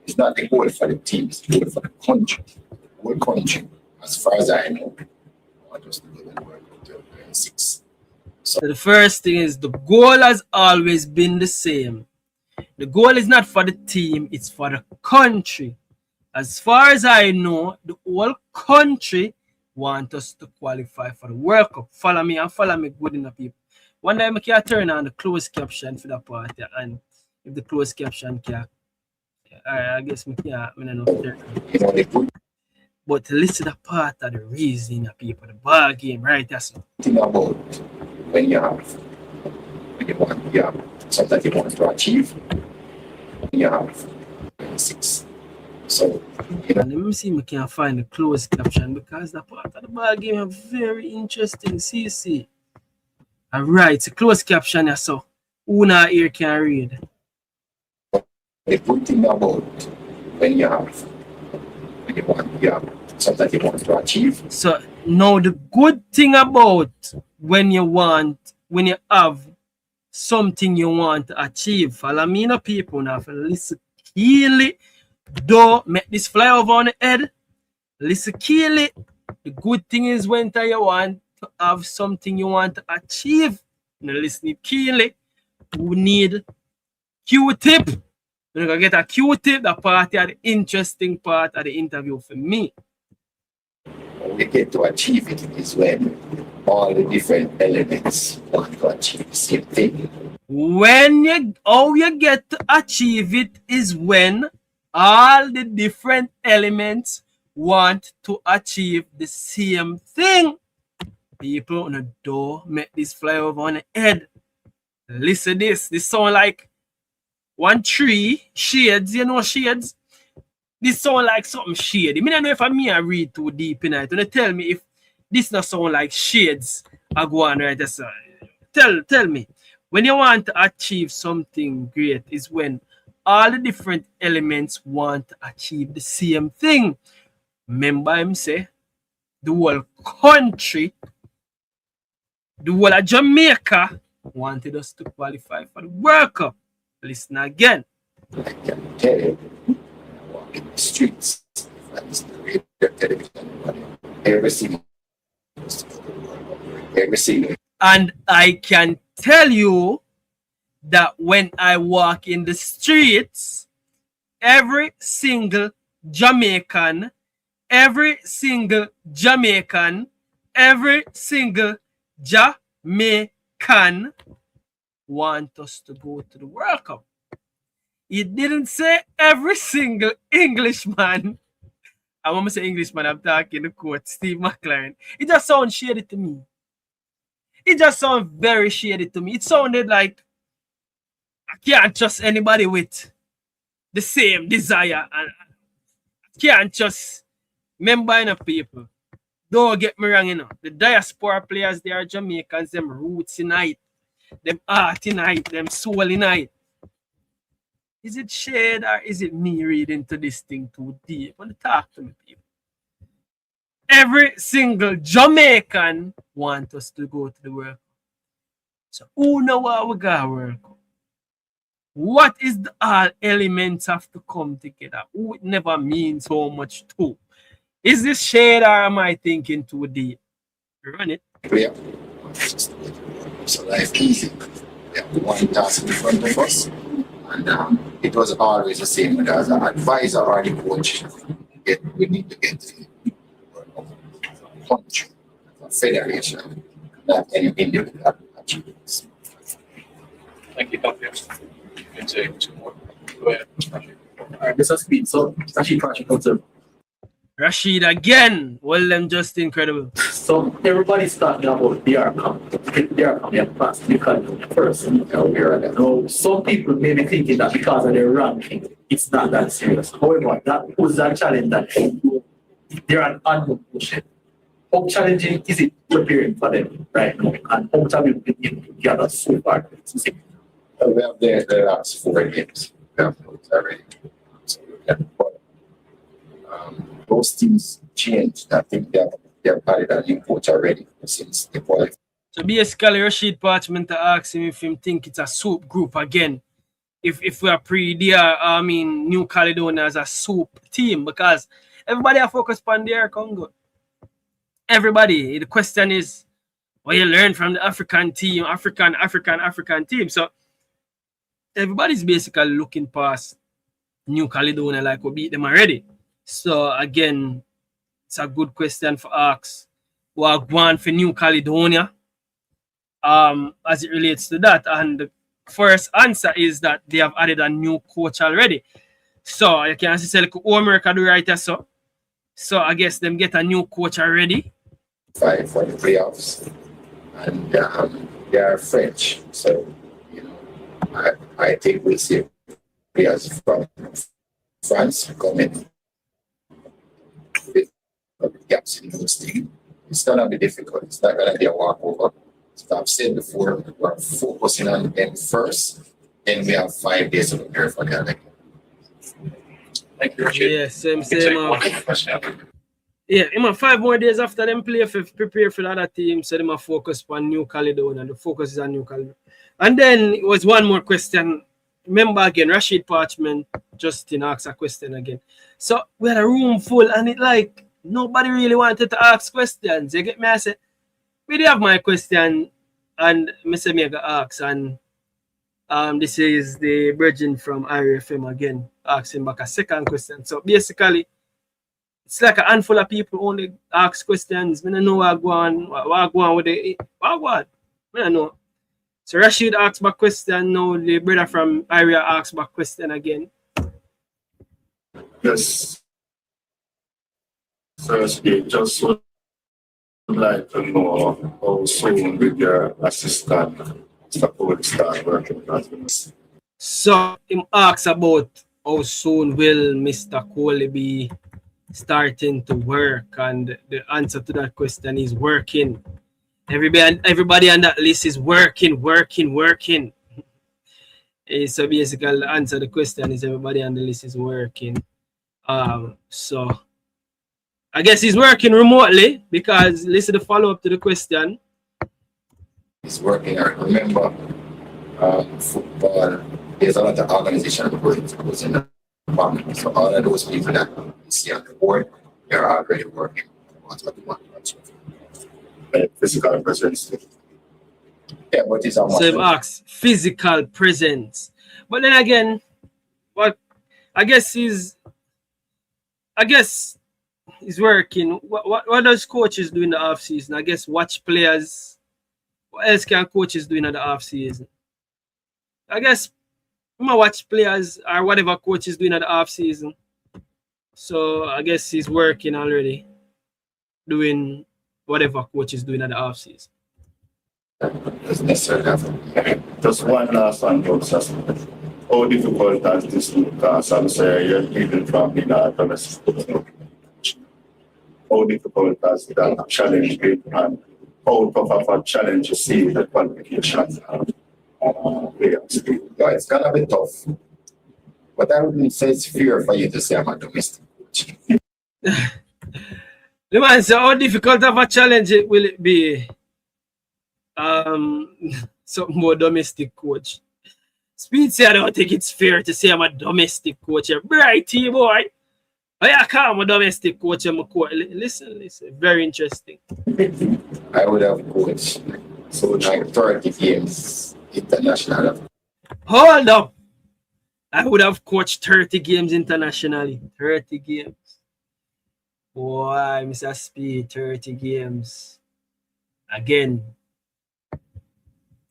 It's not the goal for the team, it's the goal for the country. The whole country, as far as I know, I just know that we're 6 So the first thing is the goal has always been the same. The goal is not for the team, it's for the country. As far as I know, the whole country want us to qualify for the World Cup. Follow me and follow me good enough, people. One day I can turn on the closed caption for that part, and if the closed caption can, I guess I don't know. But to listen to the part of the reason, people, the ball game, right? That's Think about when you have, when you want, you have something you want to achieve. You have 6. So, you know. And let me see if I can find the closed caption because the part of the ball game are very interesting. See. Alright, it's a closed caption, so who not here can read. The good thing about when you have, when you want, you have something you want to achieve. So now the good thing about when you have something you want to achieve, follow me now, people, now listen keenly. Don't make this fly over on the head. Listen keenly. The good thing is when you want to have something you want to achieve. Now listen keenly. We need Q-tip. We're gonna get a Q-tip. The part of the interesting part of the interview for me. When you get to achieve it is when all the different elements want to achieve the same thing. How you get to achieve it is when all the different elements want to achieve the same thing. People on the door make this fly over on the head. Listen this. This sound like one tree, shades, you know shades? This sound like something shady. I don't know if I read too deep in it. Don't tell me if this not sound like shades. I go on right there. Tell me. When you want to achieve something great is when all the different elements want to achieve the same thing. Remember him say the whole country, the whole of Jamaica wanted us to qualify for the World Cup. Listen again. I can tell you, I walk in the streets, that's the radio, television, every single. And I can tell you that when I walk in the streets, every single Jamaican, every single Jamaican want us to go to the World Cup. It didn't say every single Englishman. I want to say Englishman, I'm talking the quote, Steve McLaren. It just sounds shady to me. It just sounds very shady to me. It sounded like I can't trust anybody with the same desire. And I can't just remember enough people. Don't get me wrong, you know. The diaspora players, they are Jamaicans, them roots in it, them art in it, them soul in it. Is it shade or is it me reading to this thing too deep? I want to talk to me, people. Every single Jamaican want us to go to the World Cup. So who know what we got World Cup? What is the all elements have to come together? Who it never means so much to? Is this shade or am I thinking too deep? Run it. Yeah. So life easy. We have one task in front of us. And it was always the same as an advisor or the coach. We need to get to the country, a federation, not any individual achievements. Thank you, Dr. You can say 2 more. Go ahead. All right, this is speed. So, Rashid Patrick comes up. Rashid again. Well, them just incredible. So, everybody's talking about the outcome. The outcome, yeah, fast because first. Now, some people may be thinking that because of their ranking, it's not that serious. However, that was a challenge that they're an unknown position. How challenging is it preparing for them right now? And how have you been together so far? We have the last 4 games. We have those already. So those teams changed. I think they've added a new coach already since the qualification. So basically, Rashid Parchment to ask him if him think it's a soup group again. If we are New Caledonia as a soup team, because everybody are focused on their Congo. Everybody. The question is, what you learn from the African team, African team. So everybody's basically looking past New Caledonia like we beat them already. So again, it's a good question for ask. What going for New Caledonia? As it relates to that. And the first answer is that they have added a new coach already. So you can see like homework do right there. So I guess them get a new coach already. Fight for the playoffs. And they are French. So, you know, I think we'll see players from France coming with gaps in those teams. It's gonna be difficult. It's not gonna be a walkover. So I've said before, we're focusing on them first, then we have 5 days to prepare for that. Thank you, Richard. Yeah, same. One more question after. Yeah, in 5 more days after them play for prepare for the other team, so them focus on New Caledonia. The focus is on New Caledonia. And then it was one more question. Remember again, Rashid Parchment, Justin asked a question again. So we had a room full and it like nobody really wanted to ask questions. You get me? I said, we did have my question and Mr. Mega asks, and this is the virgin from IRFM again, asking back a second question. So basically, it's like a handful of people only ask questions. I don't know what go on with the what. I don't know. So Rashid asks back question. Now the brother from Area asks back question again. Yes. Firstly, just would like to know how soon with your assistant will start working as this. So him asks about how soon will Mr. Coley be starting to work, and the answer to that question is working. Everybody on that list is working. So basically the answer to the question is everybody on the list is working. So I guess he's working remotely because listen to the follow-up to the question. He's working. I remember football, there's a lot of organization that goes in the department. So all of those people that you see on the board, they're already working. Physical presence. Yeah, but it's a Same acts, physical presence. But then again, what I guess he's working. What does coaches do in the off season? I guess watch players. What else can coaches do in the off season? I guess I'm gonna watch players or whatever coaches doing in the off season. So I guess he's working already, doing whatever coach is doing in the off season. Just one last one, folks. How difficult has this task? I'm saying you're even from the domestic. How difficult has that challenge been, and how tough of a challenge you see the qualification players? Yeah, it's gonna be tough. But I wouldn't say it's fair for you to say I'm a domestic coach. The man said, how difficult of a challenge will it be? Something more domestic coach. Speed said, I don't think it's fair to say I'm a domestic coach. Bright boy. I can't a domestic coach. Listen. Very interesting. I would have coached so like 30 games international. Hold up. I would have coached 30 games internationally. 30 games. Why, Mr. Speed, 30 games. Again,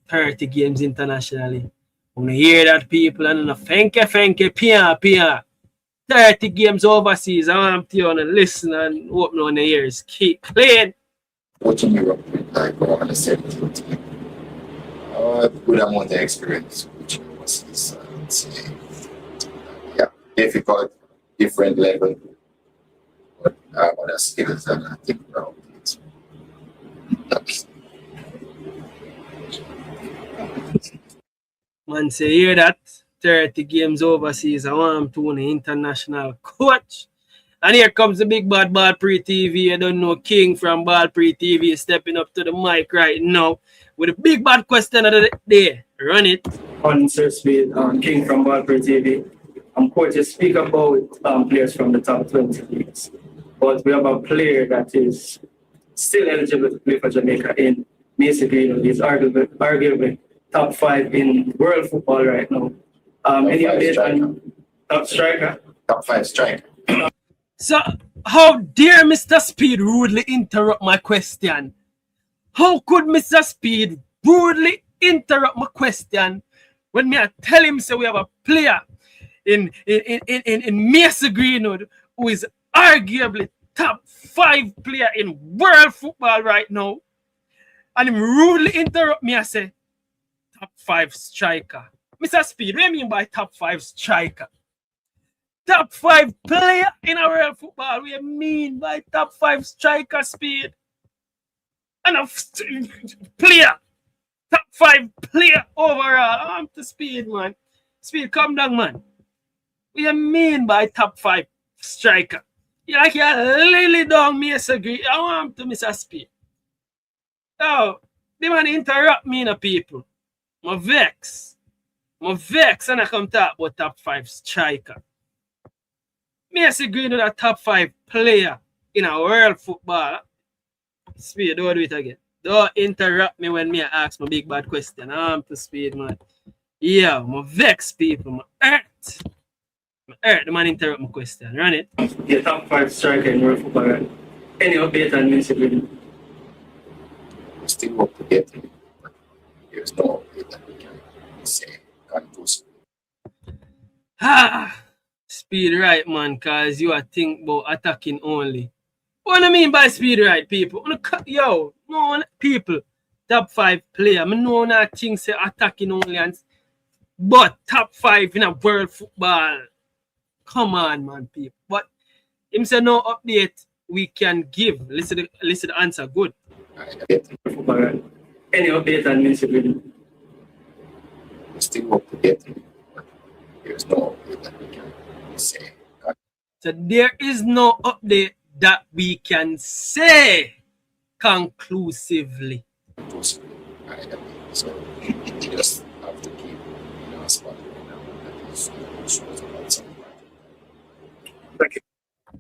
30 games internationally. When you hear that people and fenke, pia. 30 games overseas. I want you to listen and open on the ears. Keep clean. Watching Europe with like on the 17 team. Good amount of experience coaching overseas. Yeah, difficult, different level. But other skills and I think around it. Man say hear that 30 games overseas. I want him to an international coach. And here comes the big bad ballpreetv. You don't know King from ballpreetv stepping up to the mic right now with a big bad question of the day. Run it. On Sir Speed, King from ballpreetv. Coaches speak about players from the top 20 leagues. But we have a player that is still eligible to play for Jamaica in basically, he's arguably top 5 in world football right now. Any update on top striker? Top 5 striker. So, how dare Mr. Speed rudely interrupt my question? How could Mr. Speed rudely interrupt my question when me I tell him so we have a player in Mason Greenwood who is arguably top 5 player in world football right now, and him rudely interrupt me and say top 5 striker. Mr. Speed, what do you mean by top 5 striker? Top 5 player in our world football. What do you mean by top 5 striker, Speed? And a player. Top 5 player overall. I'm to Speed, man. Speed, come down, man. What do you mean by top 5 striker? You like you're lily down me agree. I want to Mr. Speed. Oh, the man interrupt me, no people. I'm vex and I come talk about top 5 striker. Me agree with a top 5 player in a world football. Speed, don't do it again. Don't interrupt me when me ask my big bad question. I'm to Speed, man. Yeah, I'm vex people. I'm hurt. The man interrupt my question. Run it. Yeah, top 5 striker in world football. Right? Any update on Midfield? Still hope to get him. There's no update that we can say conclusively. Speed right, man, cause you are think about attacking only. What do I mean by speed right, people? Yo, no people, top 5 player. I know not things say attacking only, but top 5 in a world football. Come on, man, people. But him say no update we can give. Listen the answer. Good. Any update on Midfield? Still hope to get him. There's no update that we can say. So there is no update that we can say conclusively. So you just have to keep a spot that is shows about something.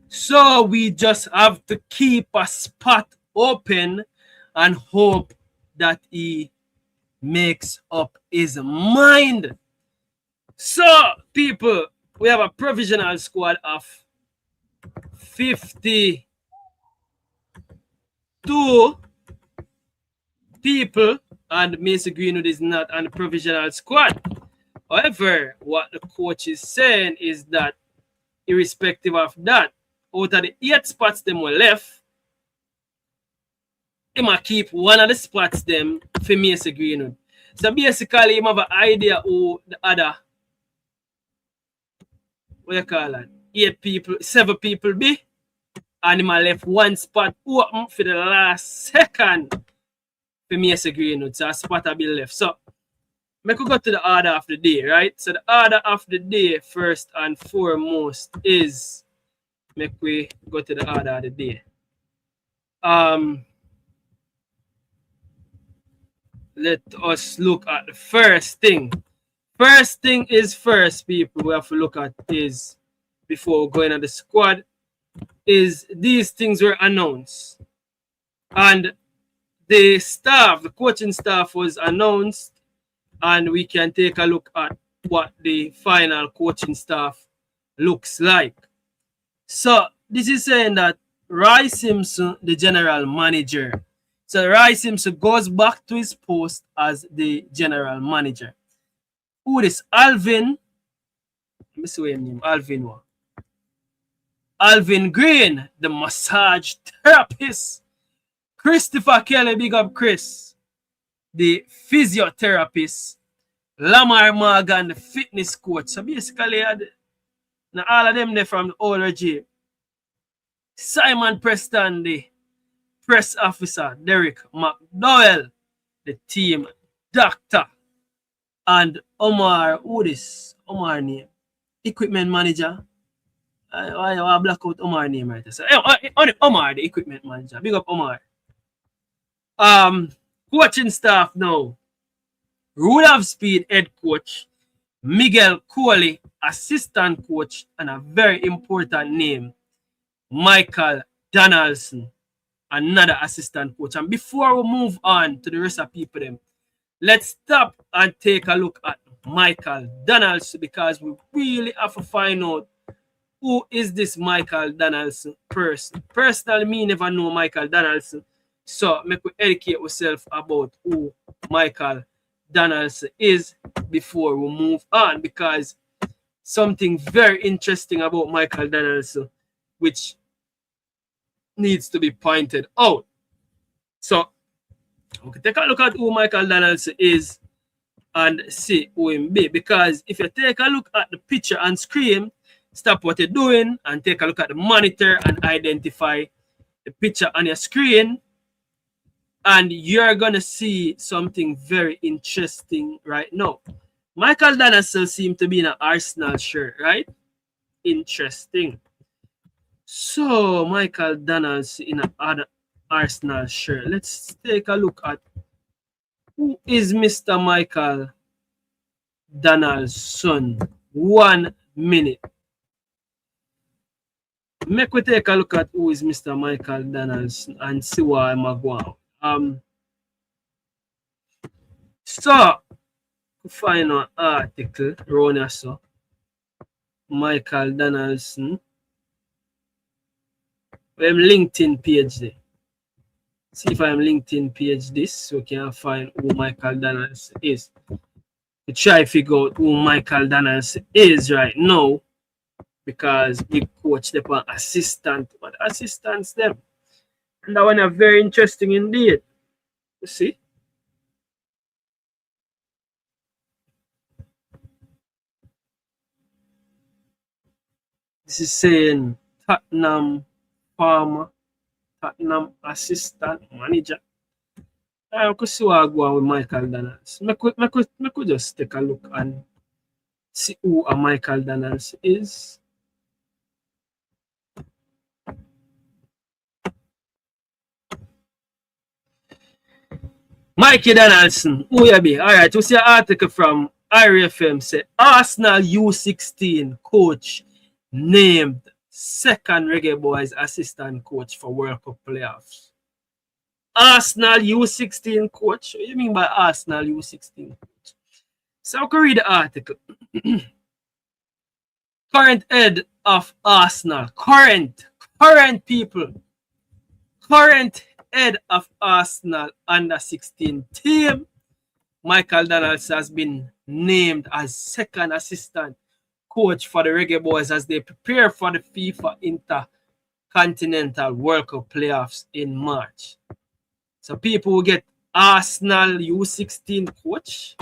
So we just have to keep a spot open and hope that he makes up his mind. So, people, we have a provisional squad of 52 people, and Mason Greenwood is not on the provisional squad. However, what the coach is saying is that irrespective of that, out of the 8 spots them were left, he might keep one of the spots them for Mason Greenwood. So basically, he have an idea who the other, what you call that, 7 people be, and he might left 1 spot open for the last second for Mason Greenwood. So a spot will be left. So, I could go to the order of the day, right? So the order of the day, first and foremost, is make we go to the order of the day. Let us look at the first thing. First thing is first, people. We have to look at is before going at the squad. Is these things were announced, and the staff, the coaching staff, was announced. And we can take a look at what the final coaching staff looks like. So this is saying that Roy Simpson, the general manager. So Roy Simpson goes back to his post as the general manager. Who is Alvin? Let me see what his name. Alvin what? Alvin Green, the massage therapist. Christopher Kelly, big up Chris, the physiotherapist. Lamar Morgan, the fitness coach. So basically, all of them there from the older gym. Simon Preston, the press officer. Derek McDowell, the team doctor. And Omar, who this? Omar name? Equipment manager. I black out Omar name right there. So Omar, the equipment manager. Big up Omar. Coaching staff now. Rule of Speed head coach, Miguel Coley, assistant coach, and a very important name, Michael Donaldson, another assistant coach. And before we move on to the rest of people, them, let's stop and take a look at Michael Donaldson, because we really have to find out who is this Michael Donaldson person. Personally, me never know Michael Donaldson, so make we educate ourselves about who Michael Donaldson is before we move on, because something very interesting about Michael Donaldson which needs to be pointed out. So we can take a look at who Michael Donaldson is and see who him be, because if you take a look at the picture on screen, stop what you're doing and take a look at the monitor and identify the picture on your screen, and you're gonna see something very interesting right now. Michael Donaldson seems to be in an Arsenal shirt, right? Interesting. So Michael Donaldson in an Arsenal shirt. Let's take a look at who is Mr. Michael Donaldson. 1 minute. Make we take a look at who is Mr. Michael Donaldson and see why I'm going. So find an article around here, so Michael Donaldson. I'm LinkedIn page there. See if I'm LinkedIn page this, so we can find who Michael Donaldson is. We try to figure out who Michael Donaldson is right now, because we coach them on assistant, but assistants them. And that one are very interesting indeed. You see? This is saying Tottenham farmer, Tottenham assistant manager. I could see what I go on with Michael Donaldson. I could just take a look and see who a Michael Donaldson is. Mikey Donaldson, who you be? All right, we see an article from IRFM say Arsenal U16 coach named second Reggae Boyz assistant coach for World Cup playoffs. Arsenal U16 coach? What do you mean by Arsenal U16 coach? So I can read the article. Current head of Arsenal. Current people. Current head of Arsenal under 16 team. Michael Donaldson has been named as second assistant coach for the Reggae Boyz as they prepare for the FIFA Intercontinental World Cup playoffs in March. So people will get Arsenal U16 coach.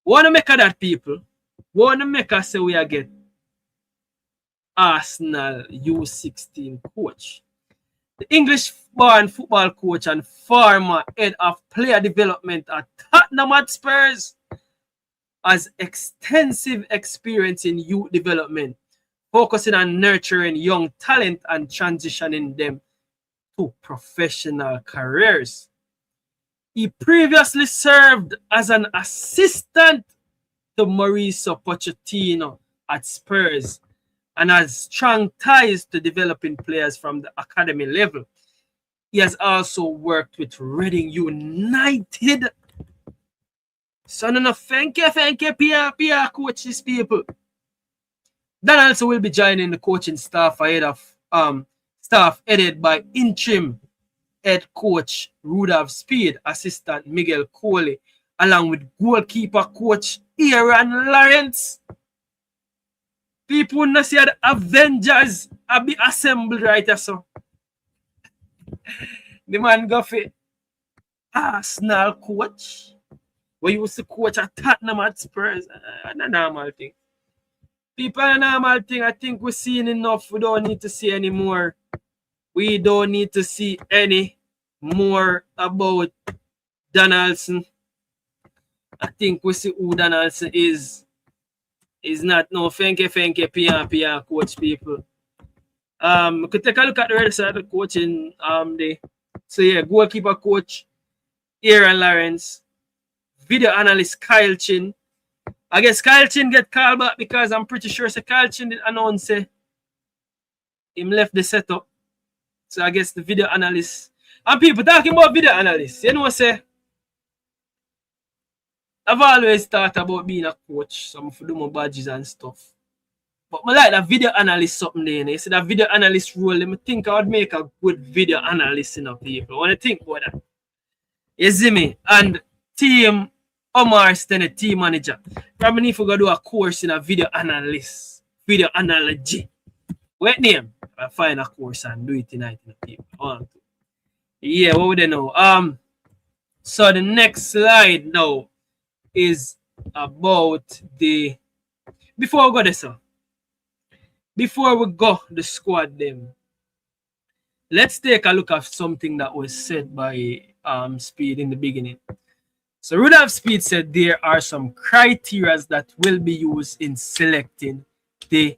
Want to make that people? Want to make us say we are get Arsenal U16 coach? The English-born football coach and former head of player development at Tottenham Hotspurs has extensive experience in youth development, focusing on nurturing young talent and transitioning them to professional careers. He previously served as an assistant to Mauricio Pochettino at Spurs and has strong ties to developing players from the academy level. He has also worked with Reading United. So no, thank you, PR coach these people. Donaldson will be joining the coaching staff ahead of staff headed by interim head coach Rudolph Speed, assistant Miguel Coley, along with goalkeeper coach Aaron Lawrence. People not see the Avengers are be assembled right here, so. The man go for Arsenal coach. We used to coach at Tottenham at Spurs. A normal thing. People, a normal thing. I think we're seeing enough. We don't need to see any more. We don't need to see any more about Donaldson. I think we see who Donaldson is. Is not no thank you, PR coach people. We could take a look at the rest of the coaching day. So yeah, goalkeeper coach Aaron Lawrence, video analyst Kyle Chin. I guess Kyle Chin get called back because I'm pretty sure Kyle Chin did announce him left the setup. So I guess the video analysts and people talking about video analysts, you know what say? I've always thought about being a coach, some for do my badges and stuff. But I like that video analyst something there. You see that video analyst role, let me think I would make a good video analyst in people. When I think about that. You see me? And team Omar Stene, team manager. Probably need to go do a course in a video analyst, video analogy. What name? I find a course and do it tonight in the people. Yeah, what would they know? So the next slide now is about the before we go there, sir. Before we go the squad them, let's take a look at something that was said by Speed in the beginning. So Rudolph Speed said there are some criteria that will be used in selecting the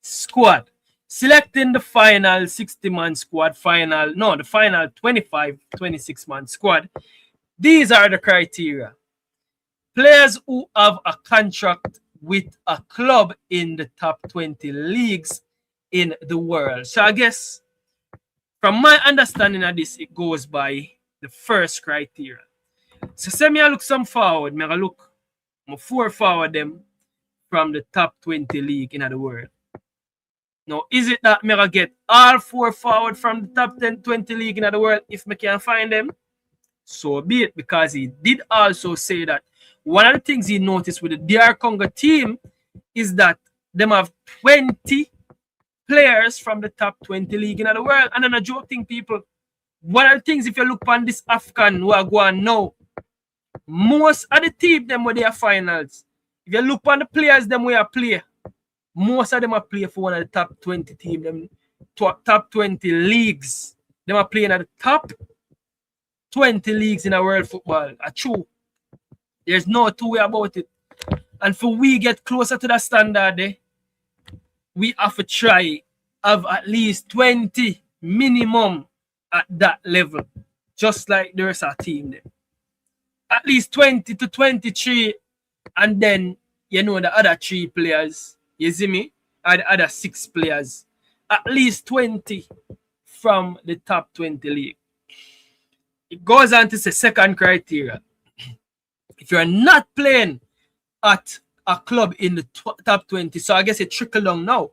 squad. Selecting the final 60-man squad, the final 26-man squad. These are the criteria. Players who have a contract with a club in the top 20 leagues in the world. So I guess from my understanding of this, it goes by the first criteria. So say me I look some forward, me I look 4 forward them from the top 20 league in the world. Now, is it that me I get all 4 forward from the top 20 league in the world if me can find them? So be it, because he did also say that one of the things he noticed with the DR Congo team is that them have 20 players from the top 20 league in the world. And then a joking people, one of the things if you look on this Afghan who are going now, most of the team them where they are finals. If you look on the players them where play, most of them are play for one of the top 20 team, them top 20 leagues. Them are playing at the top 20 leagues in the world football. True. There's no two way about it. And for we get closer to that standard, we have to try have at least 20 minimum at that level. Just like the rest of our team there. At least 20 to 23. And then, you know, the other 3 players, you see me? Or the other 6 players. At least 20 from the top 20 league. It goes on to say second criteria. If you're not playing at a club in the top 20, so I guess it trickle down now.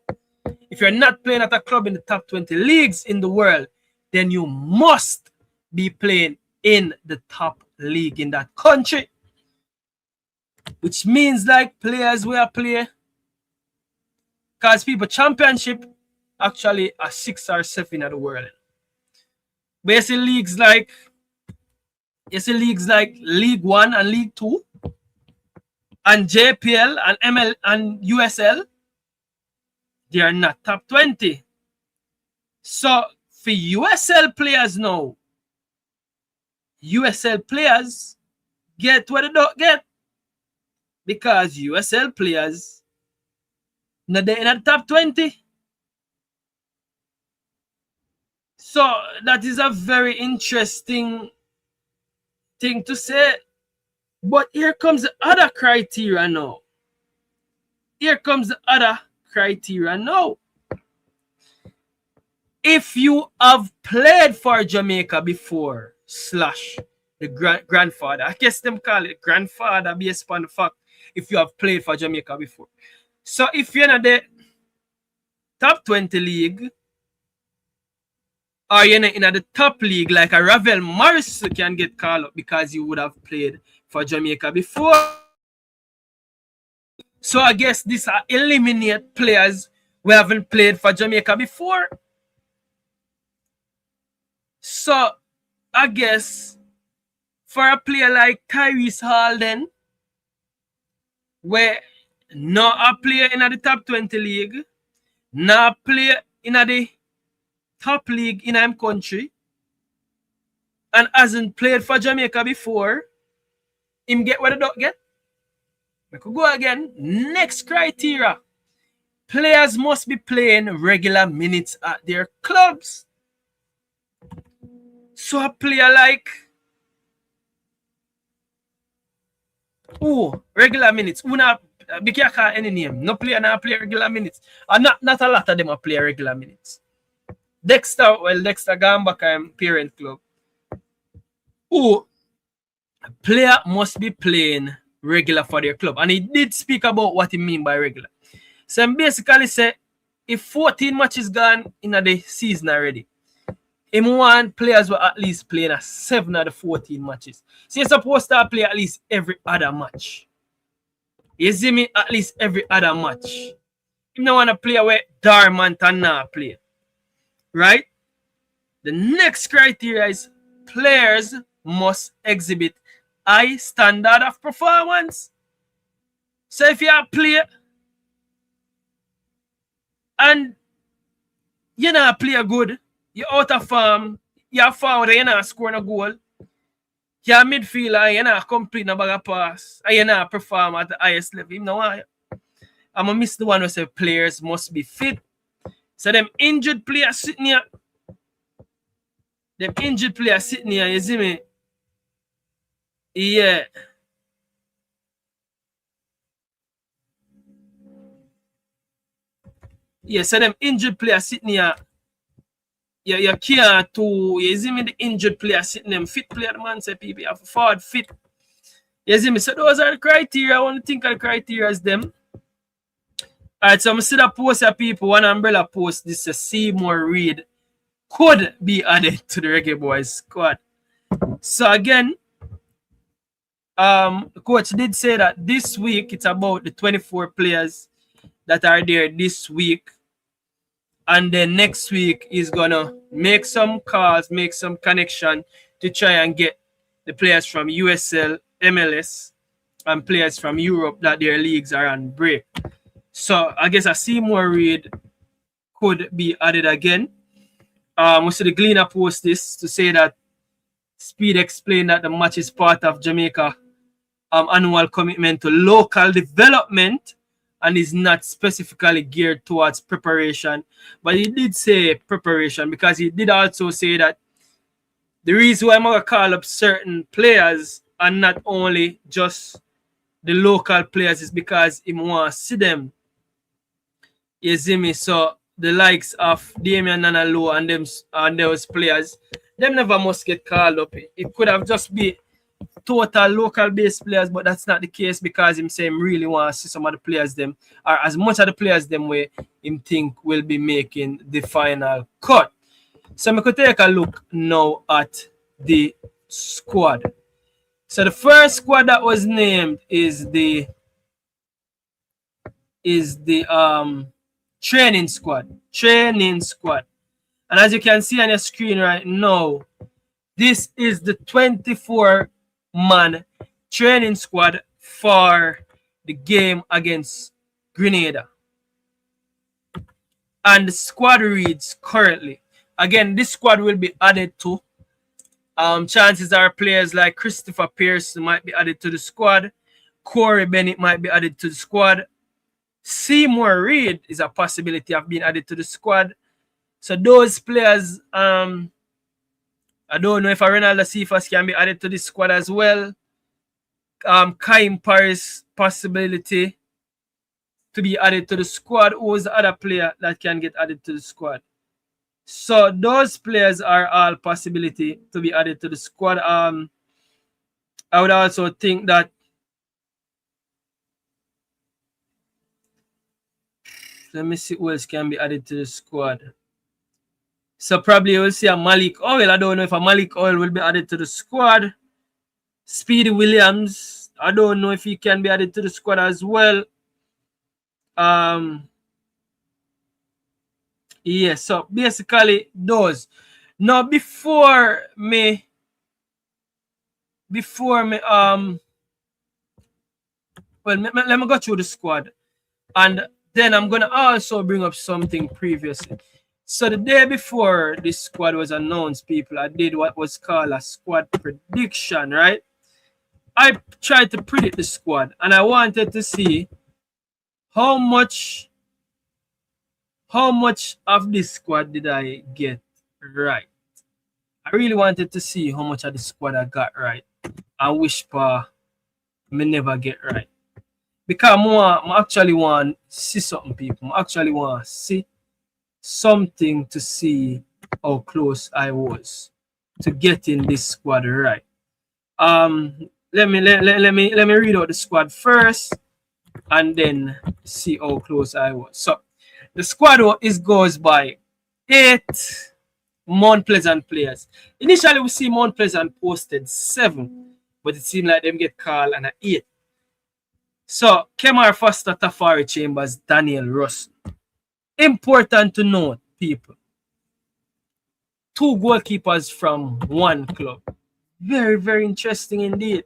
If you're not playing at a club in the top 20 leagues in the world, then you must be playing in the top league in that country. Which means like players will play, because people championship actually are 6 or 7 in the world. But you see leagues like League 1 and League 2 and JPL and ML and USL, they are not top 20. So for USL players now, USL players get what they don't get, because USL players not in the top 20. So that is a very interesting thing to say. But here comes the other criteria now. Here comes the other criteria now. If you have played for Jamaica before, the grandfather, I guess them call it grandfather based upon the fact if you have played for Jamaica before. So if you're not the top 20 league, or you're in the top league, like a Ravel Morrison can get called up because you would have played for Jamaica before. So I guess this eliminate players who haven't played for Jamaica before. So I guess for a player like Tyrese Hall then, where not a player in the top 20 league, not a player in the top league in our country, and hasn't played for Jamaica before, him get what I don't get? We could go again. Next criteria. Players must be playing regular minutes at their clubs. So a player like regular minutes. Who not be careful any name. No player not play regular minutes. And not a lot of them are play regular minutes. Dexter gone back parent club. Who player must be playing regular for their club. And he did speak about what he mean by regular. So he basically say if 14 matches gone in the season already, him want players will at least play in 7 of the 14 matches. So you're supposed to play at least every other match. You see me? At least every other match. You don't want to play where Darman and not play. Right? The next criteria is players must exhibit high standard of performance. So if you are a player and you're not play good, you're out of form, you're forward, you're not scoring a goal, you're a midfielder, you're not complete a bag of pass, and you're not perform at the highest level. You know why? I'm going to miss the one who says players must be fit. So them injured players sitting here, you see me? Yeah. Yeah, so them injured players sitting here. You can't to, you see me, the injured players sitting them fit player, man, say people have forward fit. You see me? So those are the criteria. I want to think of the criteria as them. Alright, so I'm see that post of people, one umbrella post, this is Seymour Reid could be added to the Reggae Boyz squad. So again, the coach did say that this week it's about the 24 players that are there this week, and then next week he's gonna make some calls, make some connection to try and get the players from USL, MLS, and players from Europe that their leagues are on break. So I guess a Seymour Reid could be added again. We see the Gleaner post this to say that Speed explained that the match is part of Jamaica annual commitment to local development and is not specifically geared towards preparation. But he did say preparation because he did also say that the reason why I'm going to call up certain players and not only just the local players is because he want to see them. You see me? So the likes of Damian Nanalo and those players, them never must get called up. It could have just been total local based players, but that's not the case because him say him really want to see some of the players them, or as much of the players them where him think will be making the final cut. So we could take a look now at the squad. So the first squad that was named is the training squad. And as you can see on your screen right now, this is the 24-man training squad for the game against Grenada. And the squad reads currently. Again, this squad will be added to. Chances are players like Christopher Pierce might be added to the squad. Corey Bennett might be added to the squad. Seymour Reid is a possibility of being added to the squad. So those players, I don't know if Ronaldo Cephas can be added to this squad as well. Kaim Paris possibility to be added to the squad. Who's the other player that can get added to the squad? So those players are all possibility to be added to the squad. I would also think that let me see who else can be added to the squad. So probably we'll see a Malik Oil. I don't know if a Malik Oil will be added to the squad. Speedy Williams, I don't know if he can be added to the squad as well. Yeah, so basically those. Now before me well, let me go through the squad, and then I'm gonna also bring up something previously. So the day before this squad was announced, people, I did what was called a squad prediction, right? I tried to predict the squad, and I wanted to see how much of this squad did I get right. I really wanted to see how much of the squad I got right. I wish me never get right. Because I actually want to see something, people. I actually want to see something to see how close I was to getting this squad right. Let me read out the squad first and then see how close I was. So the squad goes by 8 Mount Pleasant players. Initially we see Mount Pleasant posted 7, but it seemed like them get called and 8. So Kemar Foster, Tafari Chambers, Daniel Ross. Important to note, people. 2 goalkeepers from 1 club. Very, very interesting indeed.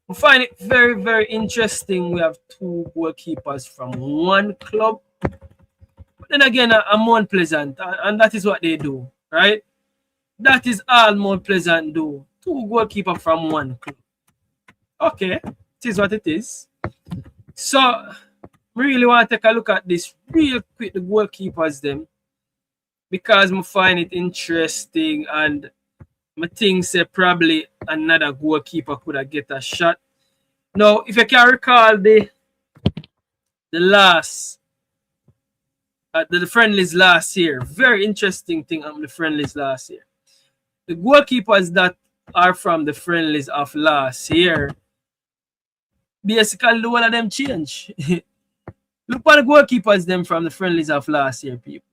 We find it very, very interesting. We have 2 goalkeepers from 1 club. But then again, a Mount Pleasant, and that is what they do, right? That is all Mount Pleasant do. 2 goalkeepers from 1 club. Okay, it is what it is. So, I really want to take a look at this real quick, the goalkeepers them, because I find it interesting and I think say probably another goalkeeper could have get a shot. Now, if you can recall the last the friendlies last year, very interesting thing on the friendlies last year. The goalkeepers that are from the friendlies of last year, basically the one of them change. Look at the goalkeepers them from the friendlies of last year, people.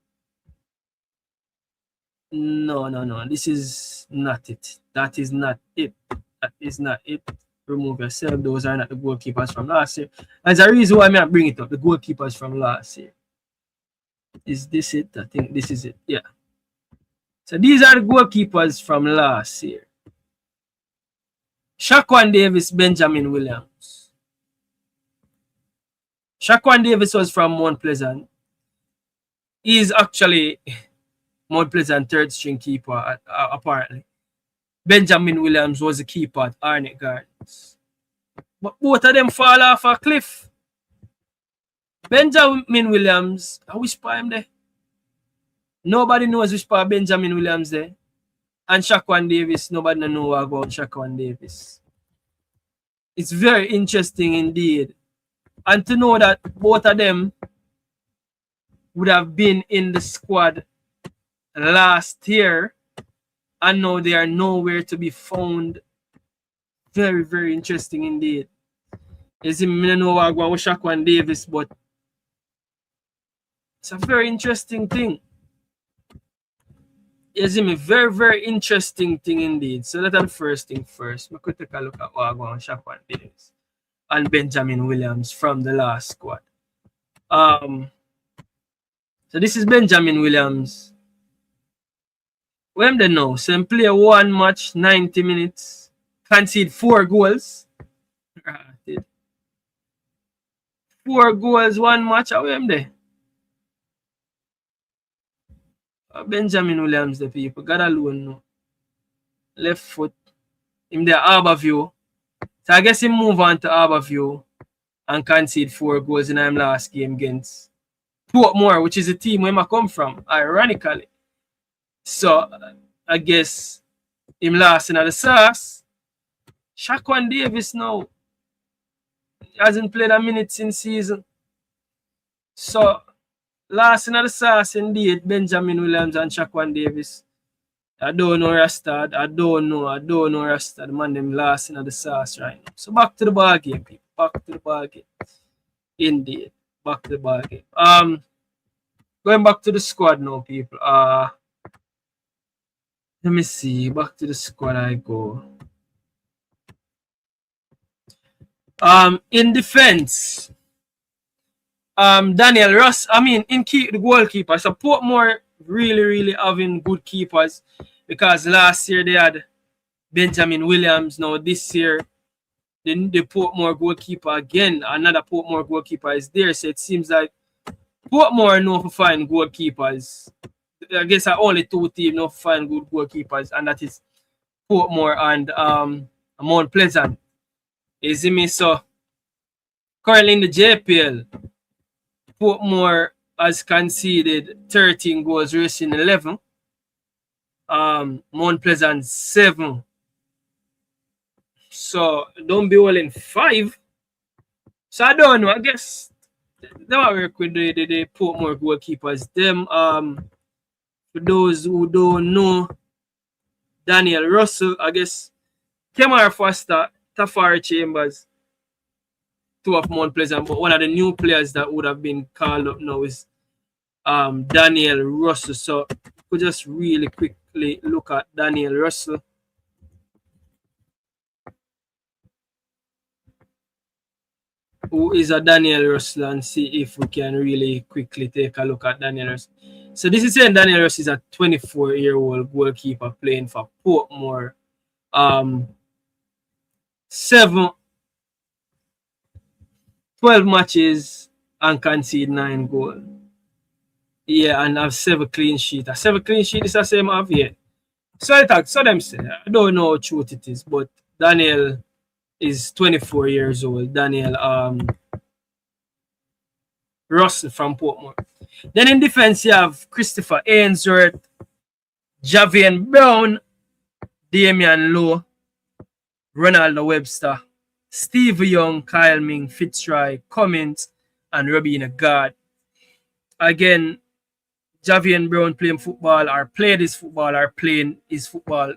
No. This is not it. That is not it. That is not it. Remove yourself. Those are not the goalkeepers from last year. There's a reason why I bring it up. The goalkeepers from last year. Is this it? I think this is it. Yeah. So these are the goalkeepers from last year. Shaquan Davis, Benjamin Williams. Shaquan Davis was from Mount Pleasant. He is actually Mount Pleasant 3rd string keeper, apparently. Benjamin Williams was a keeper at Arnett Gardens. But both of them fall off a cliff. Benjamin Williams, which part him there? Nobody knows which part Benjamin Williams there. And Shaquan Davis, nobody knows about Shaquan Davis. It's very interesting indeed. And to know that both of them would have been in the squad last year and now they are nowhere to be found. Very, very interesting indeed. As in, I don't know what with Shaquan Davis, but it's a very interesting thing. It's a very, very interesting thing indeed. So that's the first thing first. We could take a look at what going on Shaquan Davis and Benjamin Williams from the last squad. So this is Benjamin Williams. When they know, so him play 1 match, 90 minutes, concede 4 goals. 4 goals, 1 match. How am they? Benjamin Williams, the people. God alone know. Left foot. Him there, Harborview. So I guess he move on to Harborview and concede 4 goals in his last game against Portmore, which is a team where I come from, ironically. So I guess him last in the sauce. Shaquan Davis now hasn't played a minute since season. So last in the sauce indeed, Benjamin Williams and Shaquan Davis. I don't know Rasta. I don't know Rasta. The man them last in the sauce right now. So back to the ball game, people. Back to the ball game. Indeed. Back to the ball game. Going back to the squad now, people. Let me see. Back to the squad I go. In defense, Daniel Ross, the goalkeeper. So Portmore really having good keepers because last year they had Benjamin Williams. Now this year the Portmore goalkeeper again, another Portmore goalkeeper is there. So it seems like Portmore know to find goalkeepers. I guess only 2 teams know to find good goalkeepers, and that is Portmore and Mount Pleasant. You see me? So currently in the JPL, Portmore has conceded 13 goals, racing 11. Mount Pleasant 7. So don't be all in 5. So I don't know. I guess they work with the Portmore goalkeepers. Them For those who don't know, Daniel Russell, I guess, Kemar Foster, Tafari Chambers, two of Mount Pleasant, but one of the new players that would have been called up now is Daniel Russell. So we'll just really quickly look at Daniel Russell. Who is a Daniel Russell, and see if we can really quickly take a look at Daniel Russell. So this is saying Daniel Russell is a 24-year-old goalkeeper playing for Portmore. 12 matches and concede 9 goals. Yeah, and have 7 clean sheets. A 7 clean sheet is the same have yet. So them say, I don't know how true it is, but Daniel is 24 years old. Daniel Russell from Portmore. Then in defense, you have Christopher Ainsworth, Javian Brown, Damian Lowe, Ronaldo Webster, Steve Young, Kyle Ming, Fitzroy, Cummins, and Robina Gard. Again, Javian Brown playing his football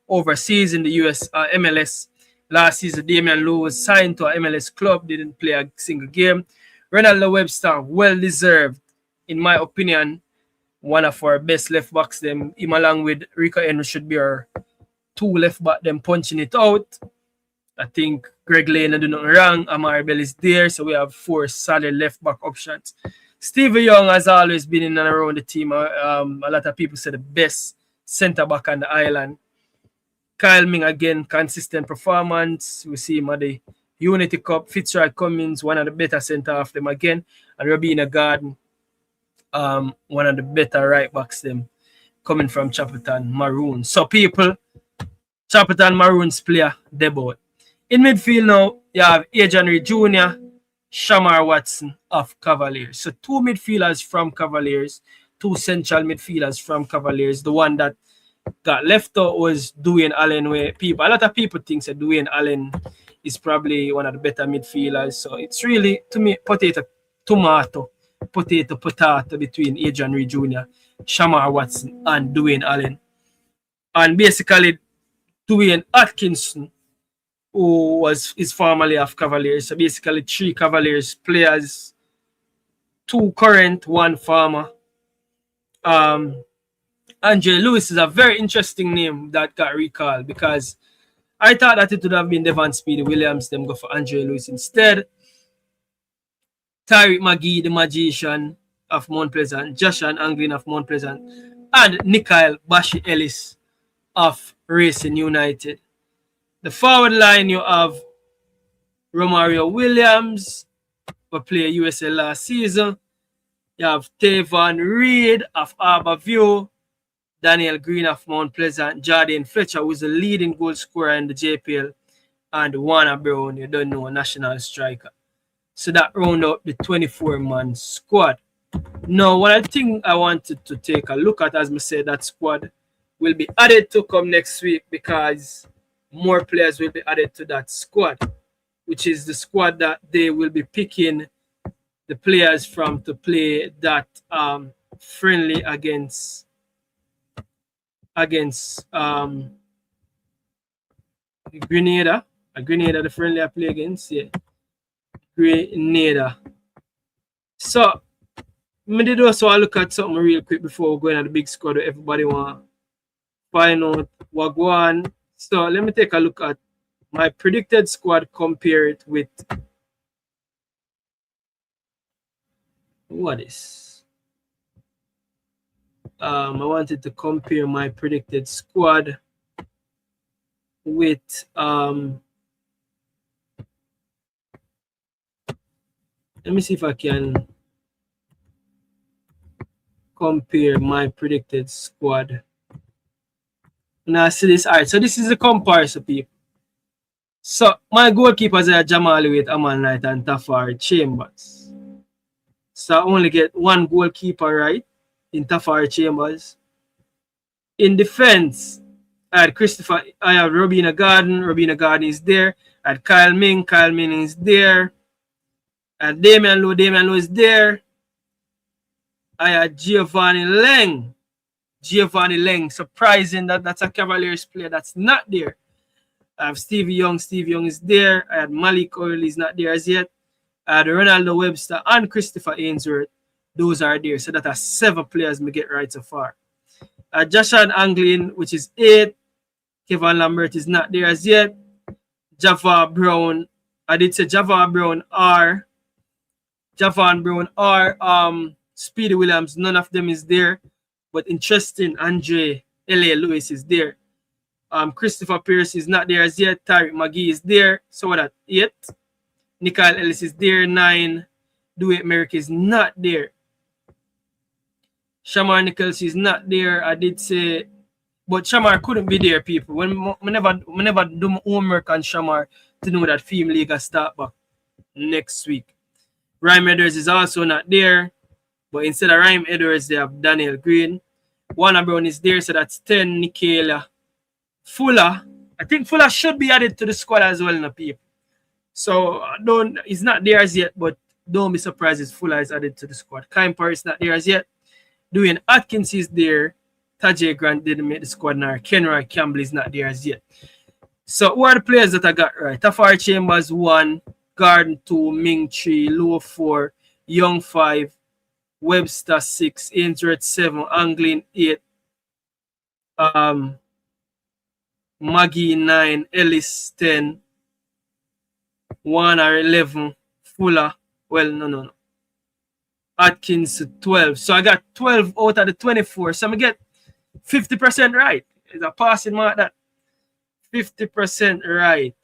overseas in the US MLS. Last season, Damian Lowe was signed to a MLS club, didn't play a single game. Ronaldo Webster, well deserved, in my opinion, one of our best left backs. Him along with Rico Henry should be our 2 left back, them punching it out. I think Greg Lane do nothing wrong. Amari Bell is there, so we have 4 solid left back options. Stevie Young has always been in and around the team. A lot of people say the best centre back on the island. Kyle Ming, again, consistent performance. We see him at the Unity Cup. Fitzroy Cummins, one of the better centre of them again. And Robina Garden, one of the better right backs them, coming from Chapelton Maroons. So people, Chapelton Maroons player debut. In midfield now, you have Adrian Reid Jr., Shamar Watson of Cavaliers. So 2 midfielders from Cavaliers, 2 central midfielders from Cavaliers. The one that got left out was Dwayne Allen, where a lot of people think that Dwayne Allen is probably one of the better midfielders. So it's really, to me, potato between Adrian Reid Jr., Shamar Watson, and Dwayne Allen. And basically, Dwayne Atkinson, who is formerly of Cavaliers. So basically 3 Cavaliers players, 2 current, 1 former. Andre Lewis is a very interesting name that got recalled, because I thought that it would have been Devon Speedy Williams, them go for Andre Lewis instead. Tyreek McGee, the magician of Mount Pleasant, Joshua Anglin of Mount Pleasant, and Nikhil Bashi Ellis of Racing United. The forward line, you have Romario Williams, who played USL last season. You have Tavon Reed of Harborview, Daniel Green of Mount Pleasant, Jordan Fletcher, who's the leading goal scorer in the JPL, and Warner Brown, you don't know, a national striker. So that round up the 24-man squad. Now, what I think I wanted to take a look at, as I said, that squad will be added to come next week, because more players will be added to that squad, which is the squad that they will be picking the players from to play that friendly against Grenada. Grenada, the friendly I play against, yeah. Grenada. So, I did also look at something real quick before we go into the big squad that everybody want to find out what go on. So, let me take a look at my predicted squad, compare it with what is. I wanted to compare my predicted squad with let me see if I can compare my predicted squad. Now see this. Alright, so this is a comparison, people. So my goalkeepers are Jamal Wade, Aman Knight, and Tafari Chambers. So I only get 1 goalkeeper right in Tafari Chambers. In defense, I have Robina Garden is there. I had Kyle Ming is there. I had Damian Lowe is there. I had Giovanni Leng Giovanni Leng, surprising that that's a Cavaliers player that's not there. I have Stevie Young is there. I had Malik Oil is not there as yet. I had Ronaldo Webster and Christopher Ainsworth. Those are there. So that are 7 players me get right so far. Joshua Anglin, which is 8. Kevin Lambert is not there as yet. Java Brown. I did say Java Brown R. Javan Brown R. Speedy Williams. None of them is there. But interesting, Andre L.A. Lewis is there. Christopher Pierce is not there as yet. Tariq McGee is there. So what that? 8. Nikhil Ellis is there. 9. Dwayne Merrick is not there. Shamar Nichols is not there. I did say, but Shamar couldn't be there, people. When we never do my homework on Shamar to know that Fame League will start back next week. Rhyme Edwards is also not there. But instead of Rhyme Edwards, they have Daniel Green. Warner Brown is there, so that's 10. Nikhila. Fuller. I think Fuller should be added to the squad as well, no people. So he's not there as yet, but don't be surprised if Fuller is added to the squad. Kymper is not there as yet. Dwayne Atkins is there. Tajay Grant didn't make the squad now. Kenroy Campbell is not there as yet. So who are the players that I got right? Tafari Chambers 1, Garden 2, Ming 3, Low 4, Young 5, Webster 6, Ainsworth 7, Anglin 8, Maggie 9, Ellis 10, Warner 11, Fuller, well, no. Atkins 12. So I got 12 out of the 24. So I'm going to get 50% right. It's a passing mark that 50% right.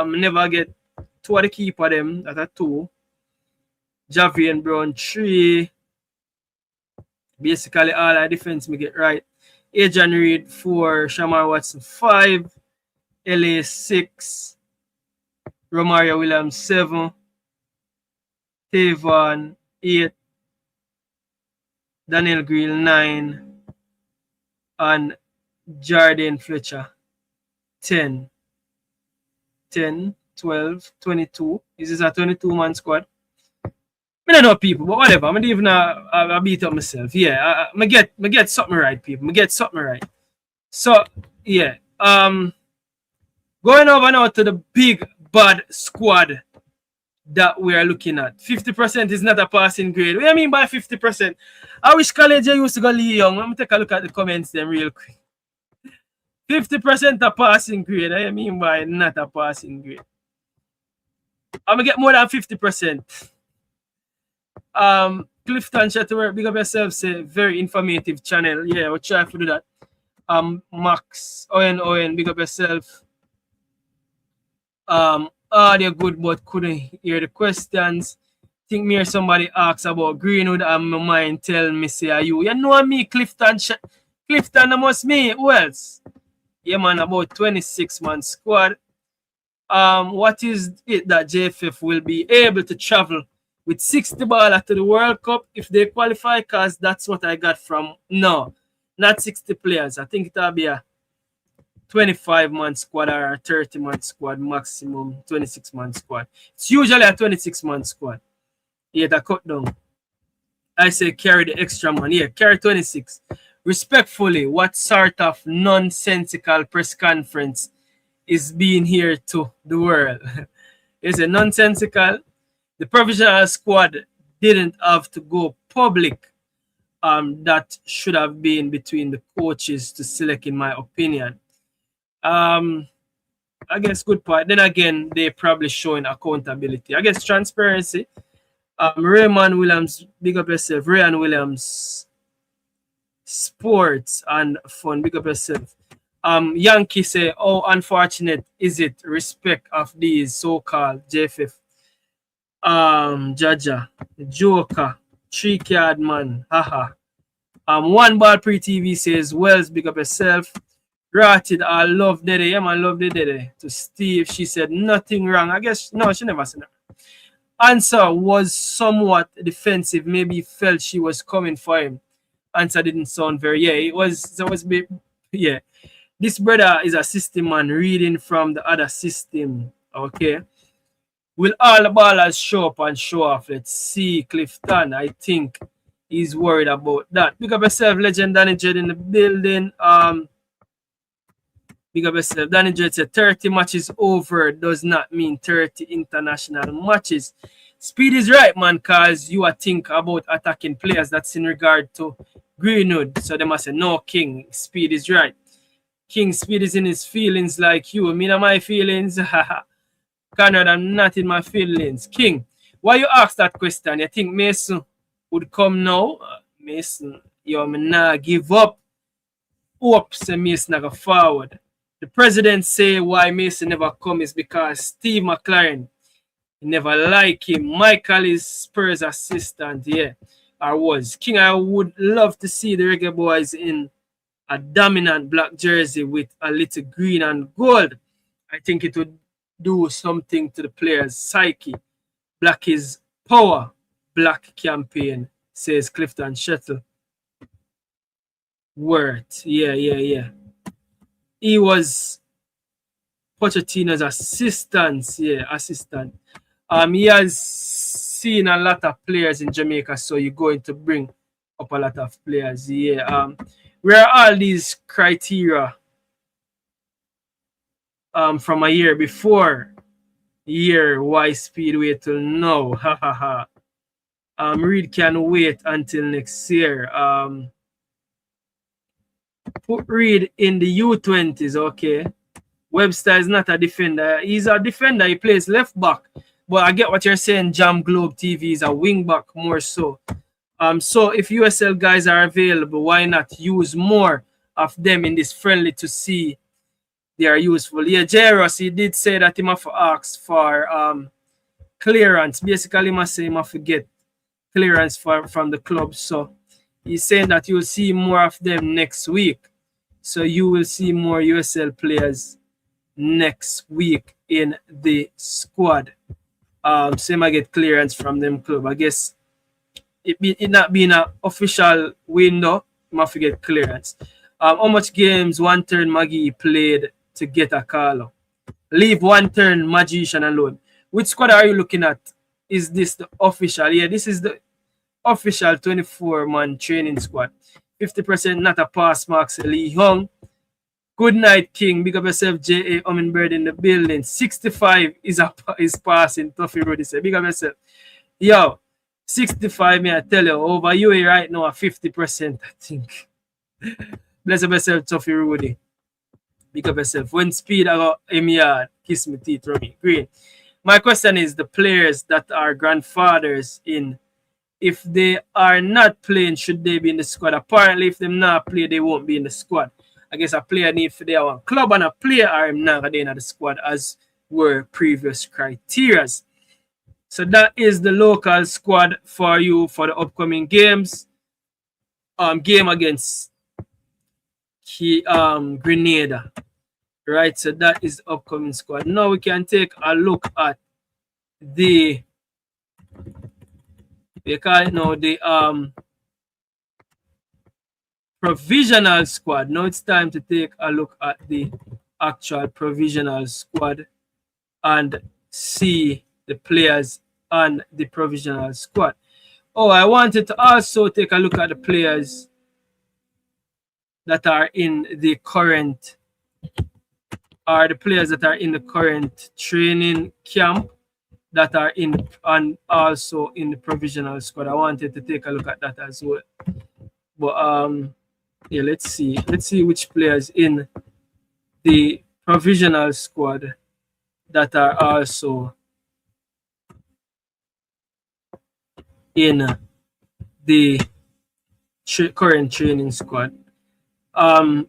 Never get 2 of the keeper them. That's a 2. Javian Brown 3. Basically all our defense me get right. Adrian Reed 4. Shamar Watson 5. LA 6. Romario Williams 7. Tavon 8. Daniel Green 9. And Jordan Fletcher 10. 10, 12, 22. This is a 22-man squad. I don't know people, but whatever. I'm not even I beat up myself. Yeah, I get something right, people. I get something right. So yeah. Going over now to the big bad squad that we are looking at. 50% is not a passing grade. What do you mean by 50%? I wish college used to go Lee Young. Let me take a look at the comments then real quick. 50% a passing grade. What do you mean by not a passing grade? I'm gonna get more than 50%. Clifton Shuttleworth, big up yourself, say very informative channel. Yeah, we'll try to do that. Max, Owen, big up yourself. They're good, but couldn't hear the questions. Think me or somebody asks about Greenwood and my mind tell me, say, are you? You know me, Clifton, that must me. Who else? Yeah, man, about 26-man squad. What is it that JFF will be able to travel with 60 baller to the World Cup if they qualify? Because that's what I got from, no, not 60 players. I think it'll be a 25-man squad or a 30-man squad, maximum 26-man squad. It's usually a 26-man squad. Yeah, that cut down. I say carry the extra man. Yeah, carry 26. Respectfully, what sort of nonsensical press conference is being here to the world? Is it nonsensical? The provisional squad didn't have to go public. That should have been between the coaches to select, in my opinion. I guess good part. Then again, they probably showing accountability. I guess transparency. Raymond Williams, big up yourself. Rayan Williams, sports and fun, big up yourself. Yankee say, how unfortunate is it? Respect of these so-called JFF. Jaja, Joker, 3-card man, haha. One ball pre-TV says, Wells, big up yourself. Rotted, I love Dede. Yeah, man, love the Dede. To Steve, she said nothing wrong. I guess, no, she never said that. Answer was somewhat defensive. Maybe he felt she was coming for him. Answer didn't sound very, yeah, it was yeah. This brother is a system man reading from the other system, okay? Will all the ballers show up and show off? Let's see, Clifton. I think he's worried about that. Big up yourself, legend Danny Jed in the building. Big up yourself. Danny Jed said 30 matches over does not mean 30 international matches. Speed is right, man, because you are think about attacking players. That's in regard to Greenwood. So they must say, no, King, Speed is right. King Speed is in his feelings like you. Me not my feelings. Conrad, I'm not in my feelings. King, why you ask that question? You think Mason would come now? Mason, yo, me nah give up. Hope say Mason not go forward. The president say why Mason never come is because Steve McLaren never like him. Michael is Spurs assistant, yeah, or was. King, I would love to see the Reggae Boyz in a dominant black jersey with a little green and gold. I think it would do something to the players' psyche. Black is power. Black campaign, says Clifton Shettle. Word. Yeah. He was Pochettino's assistant. He has seen a lot of players in Jamaica, so you're going to bring up a lot of players. Yeah. Where are all these criteria from a year before? Year why Speedway till now? Reed can wait until next year. Put Reed in the U20s, okay. Webster is not a defender. He's a defender. He plays left back. But I get what you're saying. Jam Globe TV is a wing back more so. So if USL guys are available, why not use more of them in this friendly to see they are useful? Yeah, Jairus, he did say that he must ask for clearance. Basically, he must say he must get clearance from the club. So he's saying that you'll see more of them next week. So you will see more USL players next week in the squad. Same I get clearance from them club. I guess it not being an official window, you must get clearance. How much games one turn Maggie played to get a call? Leave one turn Magician alone. Which squad are you looking at? Is this the official? Yeah, this is the official 24-man training squad. 50% not a pass marks. Lee Hung. Good night, King. Big up yourself, J.A. Hummingbird in the building. 65 is passing. Tuffy Rudy said. Big up yourself. Yo, 65, may I tell you, over UA right now at 50%, I think. Bless up yourself, Tuffy Rudy. Big up yourself. When Speed I got him yard, kiss me teeth, Robbie. Green. My question is the players that are grandfathers in, if they are not playing, should they be in the squad? Apparently, if they not play, they won't be in the squad. I guess a player need for their one club and a player are not going to be in the squad as were previous criteria. So that is the local squad for you for the upcoming games. Game against Grenada. Right, so that is the upcoming squad. Now we can take a look at the provisional squad. Now it's time to take a look at the actual provisional squad and see the players on the provisional squad. Oh, I wanted to also take a look at the players that are in the current training camp that are in and also in the provisional squad. I wanted to take a look at that as well. But yeah, let's see which players in the provisional squad that are also in the current training squad.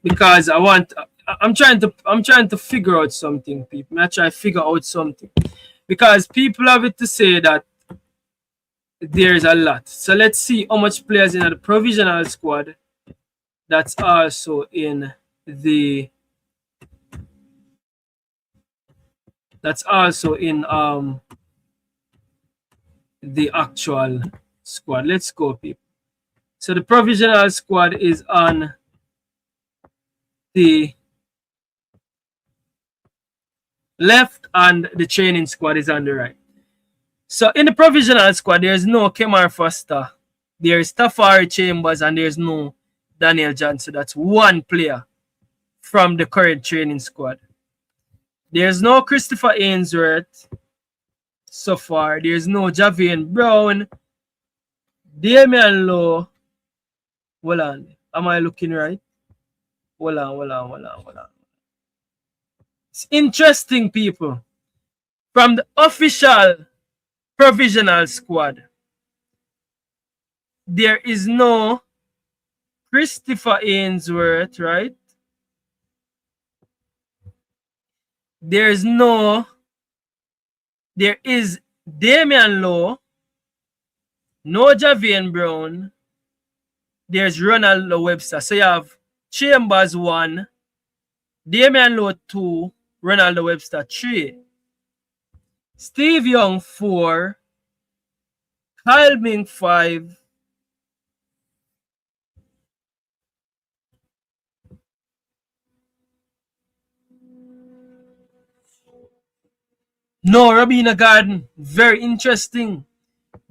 Because I'm trying to figure out something, people. I try to figure out something. Because people have it to say that there's a lot. So let's see how much players in the provisional squad that's also in the actual squad. Let's go, people. So the provisional squad is on the left and the training squad is on the right. So in the provisional squad, there's no Kemar Foster, There's Tafari Chambers and there's no Daniel Johnson. That's one player from the current training squad. There's no Christopher Ainsworth so far. There's no Javian Brown. Damian Lowe. Hold on. Am I looking right? Hold on. It's interesting, people. From the official provisional squad, there is no Christopher Ainsworth, right? There is Damian Lowe, no Javian Brown, there's Ronaldo Webster. So you have Chambers 1, Damian Lowe 2, Ronaldo Webster 3, Steve Young 4, Kyle Ming 5, no Rabina Garden. Very interesting.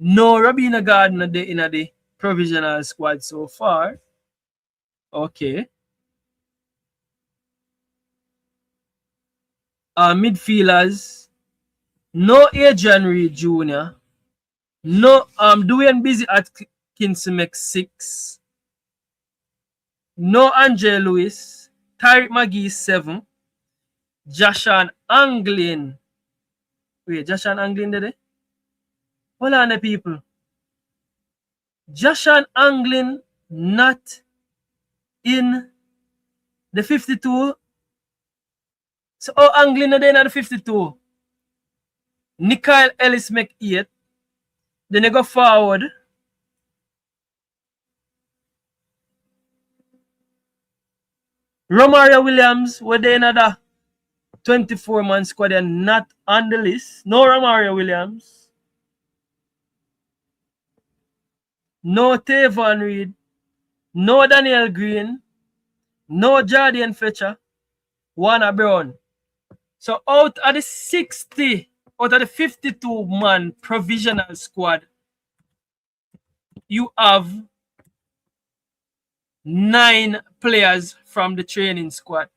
No Rabina Garden in the provisional squad so far. Okay. Midfielders. No Adrian Reed Jr. No Dwayne Busy at Kinsimek 6. No Andre Lewis. Tariq McGee 7. Jashan Anglin. Wait, Jashan Anglin did it? Hold on, the people. Jashan Anglin not in the 52. So, Anglin not in the 52. Nikhil Ellis make 8. Then they go forward. Romario Williams were there another 24-man squad and not on the list. No Romario Williams. No Tavon Reed. No Daniel Green. No Jardian Fletcher. Warner Brown. So out of the 60, out of the 52-man provisional squad, you have 9 players from the training squad.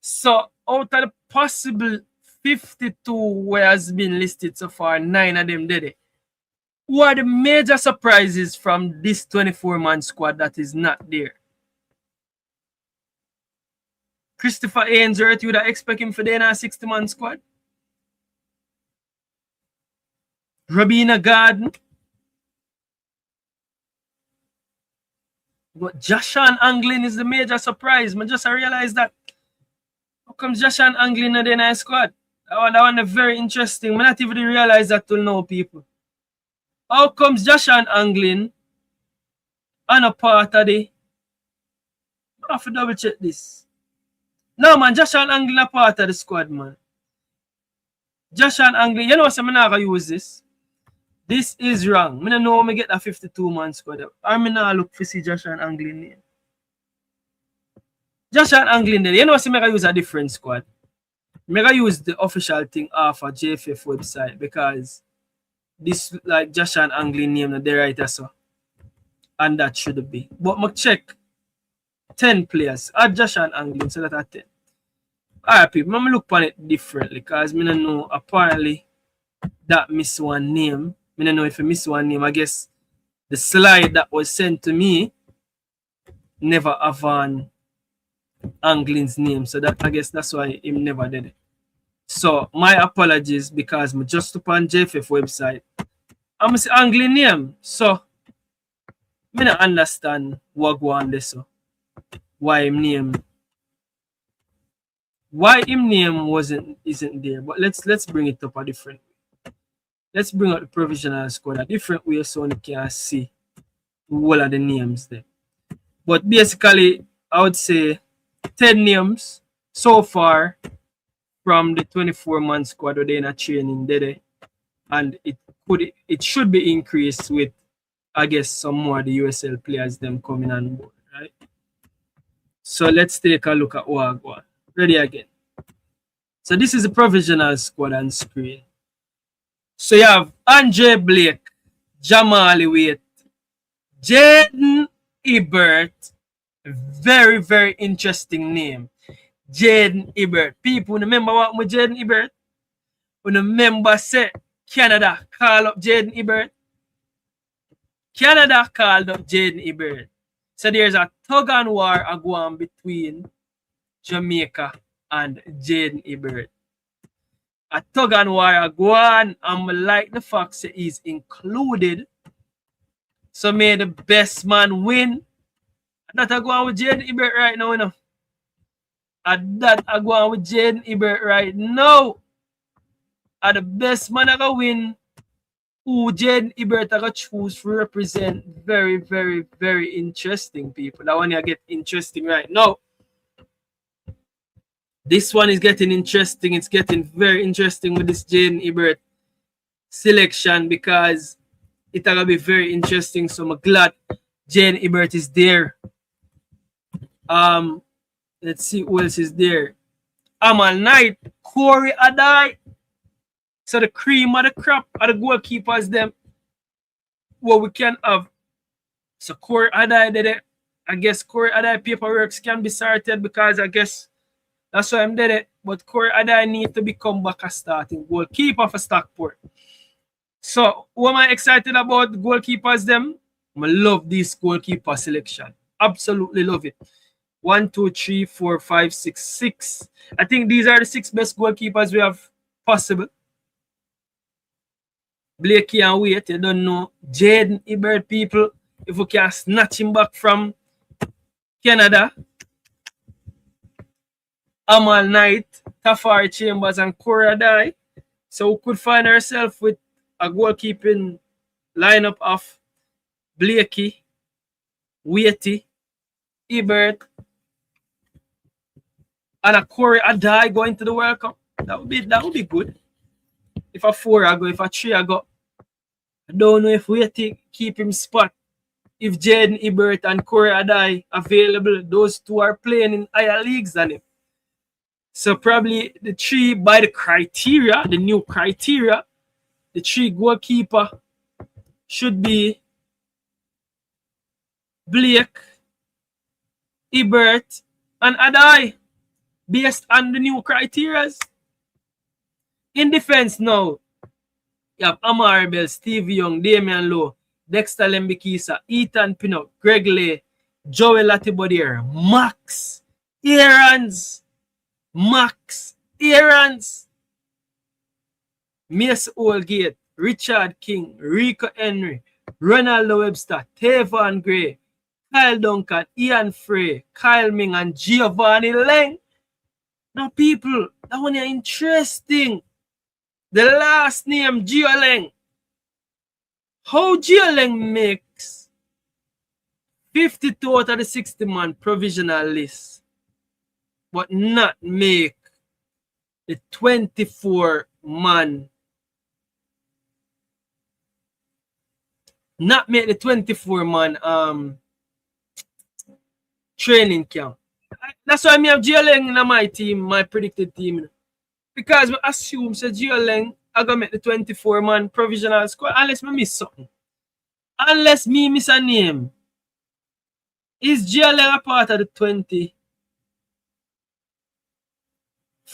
So out of the possible 52 who has been listed so far, 9 of them did it. Who are the major surprises from this 24-man squad that is not there? Christopher Ainsworth, you would expect him for the 60-man squad? Rabina Garden. But Jashan Anglin is the major surprise. I just realized that. How comes Jashan Anglin in the nice squad? That one is very interesting. I not even realize that till now, people. How comes Jashan Anglin on a part of the... I have to double check this. No, man, Jashan Anglin a part of the squad, man. Jashan Anglin, you know what I'm not going to use this? This is wrong. I don't know how I get a 52-man squad. I'm not look for see Jashan Anglin name. Jashan Anglin, you know what I'm going to use a different squad? I'm going to use the official thing off of JFF website because this like Jashan Anglin name the right so. And that should be. But I check 10 players. Add Jashan Anglin so that at 10. Alright, people, I'm look on it differently because I don't know apparently that miss one name. I don't know if I miss one name. I guess the slide that was sent to me never have an Anglin's name. So that I guess that's why him never did it. So my apologies because I just upon JFF website. I'm say Anglin name. So I don't understand what go on this. So why him name isn't there. But let's bring it up a different way. Let's bring out the provisional squad a different way so you can see all of the names there. But basically I would say 10 names so far from the 24-man squad where they're in a training today. And it should be increased with I guess some more of the USL players them coming on board, right? So let's take a look at Wagwan. Ready again. So this is the provisional squad on screen. So you have Andre Blake, Jamali Waite, Jaden Ebert, very, very interesting name. Jaden Ebert. People remember what with Jaden Ebert? When remember say Canada call up Jaden Ebert. Canada called up Jaden Ebert. So there's a tug and war going between Jamaica and Jaden Ebert. A tug and war going, and I like the fact that he's included. So may the best man win. That I go on with Jaden Ebert right now, you know. And that I go on with Jaden Ebert right now. And the best man I go win. Who Jaden Ebert I go choose to represent. Very, very, very interesting, people. That one I get interesting right now. This one is getting interesting. It's getting very interesting with this Jaden Ebert selection because it's gonna be very interesting. So I'm glad Jaden Ebert is there. Let's see who else is there. Amal Knight, Corey Adai. So the cream of the crop of the goalkeepers them. What we can have. So Corey Adai did it. I guess Corey Adai paperwork can be sorted because I guess that's why I'm did it. But Corey Adai need to become back a starting goalkeeper for Stockport. So who am I excited about? The goalkeepers them? I love this goalkeeper selection. Absolutely love it. 1, 2, 3, 4, 5, 6, 6. I think these are the 6 best goalkeepers we have possible. Blakey and Wait, you don't know. Jaden Ebert, people, if we can snatch him back from Canada. Amal Knight, Tafari Chambers, and Corey Adai. So we could find ourselves with a goalkeeping lineup of Blakey, Waity, Ebert, and a Corey Adai going to the World Cup. That would be good. If a 4 I go, if a 3 I go. I don't know if Waity keep him spot. If Jaden Ebert and Corey Adai available, those 2 are playing in higher leagues than him. So probably the 3 by the criteria, the new criteria, the 3 goalkeeper should be Blake, Ebert, and Adai based on the new criteria. In defense now, you have Amari Bell, Steve Young, Damian Lowe, Dexter Lembikisa, Ethan Pinnock, Greg Lay, Joel Latibodier, Max Aarons, Mace Oldgate, Richard King, Rico Henry, Ronaldo Webster, Tavon Gray, Kyle Duncan, Ian Frey, Kyle Ming, and Giovanni Leng. Now, people, that one is interesting. The last name, Gio Leng. How Gio Leng makes 52 out of the 60-man provisional list, but not make the 24-man. Not make the 24-man training camp. That's why I have Gio Leng in my team, my predicted team. Because I assume that Gio Leng I gonna make the 24-man provisional squad unless I miss something. Unless me miss a name. Is Gio Leng a part of the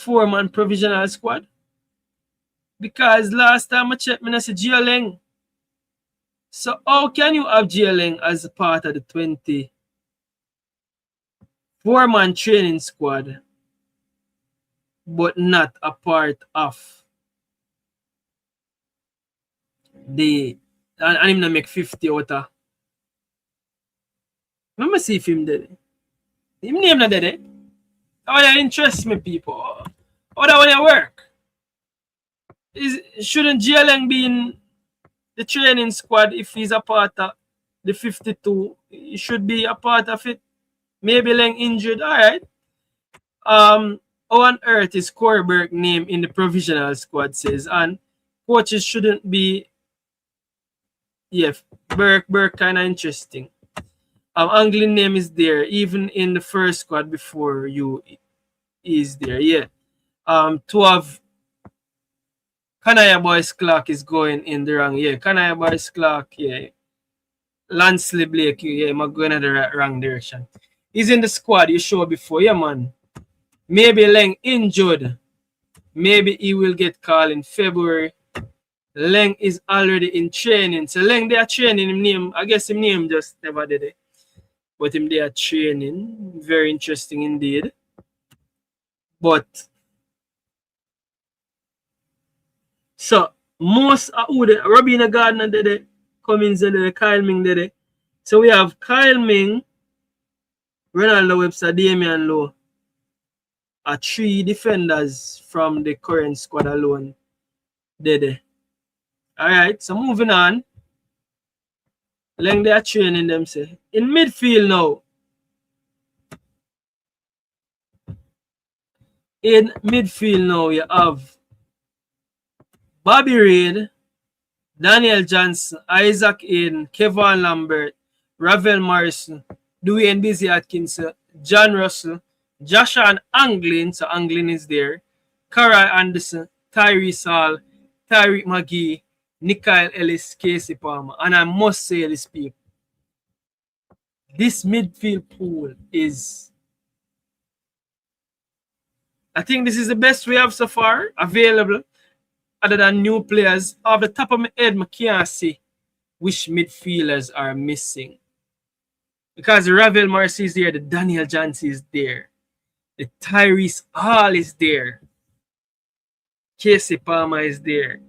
24-man provisional squad? Because last time I checked, I said Gio Leng. So how can you have Gio Leng as a part of the 24-man training squad, but not a part of the, and him not make 50 out of. Let me see if him did it. Him name not did it. How that interests me, people. How that one work? Shouldn't Gio Leng be in the training squad if he's a part of the 52? He should be a part of it. Maybe Leng injured. Alright. How on earth is Corberg name in the provisional squad says, and coaches shouldn't be. Yeah, Burke kind of interesting. Anglin name is there even in the first squad before you is there. Yeah. To have Kanaya Boys Clark is going in the wrong. Yeah, Kanaya Boys Clark. Yeah. Lansley Blake, yeah, I'm going in the wrong direction. He's in the squad you showed before, yeah, man. Maybe Leng injured. Maybe he will get called in February. Leng is already in training. So Leng, they are training him name. I guess him name just never did it. But him they are training. Very interesting indeed. But so most who the Robina Gardner did it, Cummins did it, Kyle Ming did it. So we have Kyle Ming, Ronaldo Webster, Damian Lowe. Are 3 defenders from the current squad alone. Did it. Alright, so moving on. Leng they are training them say. In midfield now. In midfield now you have Bobby Reid, Daniel Johnson, Isaac Aiden, Kevin Lambert, Ravel Morrison, Dwayne Busy Atkinson, John Russell, Joshua Anglin, so Anglin is there, Cara Anderson, Tyrese Hall, Tyreek McGee, Nikhil Ellis, Casey Palmer. And I must say this, people. This midfield pool is, I think this is the best we have so far available. Other than new players, off the top of my head, I can't see which midfielders are missing. Because the Ravel Morrison is there, the Daniel Johnson is there, the Tyrese Hall is there, Casey Palmer is there.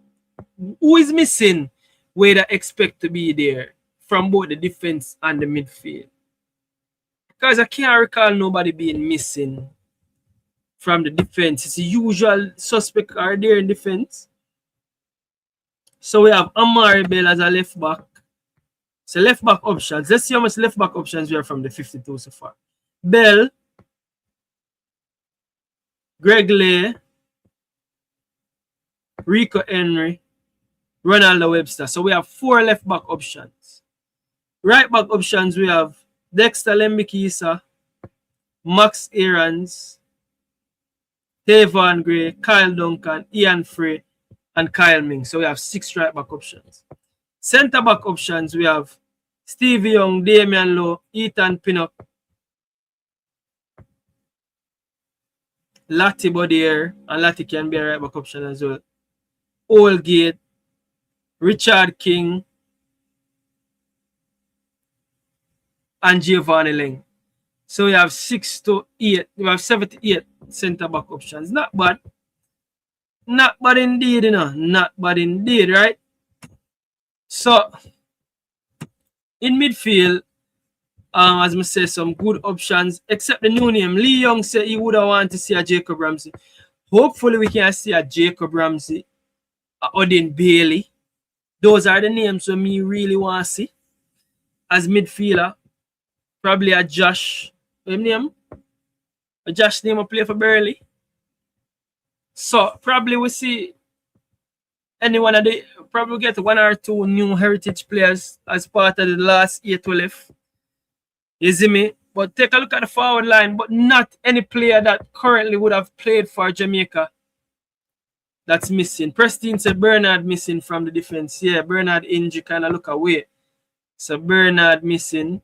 Who is missing where they expect to be there from both the defense and the midfield? Because I can't recall nobody being missing from the defense. It's the usual suspect are there in defense. So we have Amari Bell as a left back. So left back options. Let's see how much left back options we have from the 52 so far. Bell, Greg Lay, Rico Henry, Ronaldo Webster. So we have 4 left back options. Right back options we have Dexter Lembikisa, Max Aarons, Tavon Gray, Kyle Duncan, Ian Frey, and Kyle Ming. So we have 6 right back options. Centre back options, we have Stevie Young, Damian Lowe, Ethan Pinnock, Lati Bodier, and Lati can be a right back option as well. Oldgate, Richard King, and Giovanni Leng. So we have 6 to 8. We have 78 centre back options. Not bad. Not bad indeed, you know. Not bad indeed, right? So, in midfield, as I say, some good options, except the new name. Lee Young said he would have wanted to see a Jacob Ramsey. Hopefully, we can see a Jacob Ramsey, a Odin Bailey. Those are the names that me really want to see as midfielder. Probably a Josh. What name? A Josh name will play for Burley. So, probably we see anyone of the probably get 1 or 2 new heritage players as part of the last 8 left. You see me? But take a look at the forward line, but not any player that currently would have played for Jamaica that's missing. Preston said Bernard missing from the defense. Yeah, Bernard injury kind of look away. So Bernard missing.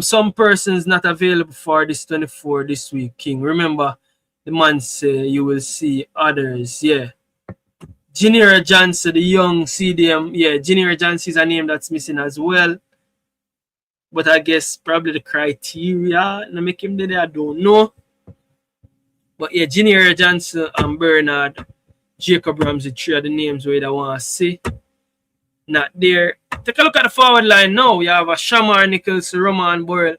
Some persons not available for this 24 this week, King. Remember, the man say you will see others. Yeah. Junior Johnson, the young CDM. Yeah, Junior Johnson is a name that's missing as well. But I guess probably the criteria to make him there, I don't know. But yeah, Junior Johnson and Bernard, Jacob Ramsey, 3 of the names where I want to see. Not there. Take a look at the forward line now. You have a Shamar Nichols, Roman Burrell,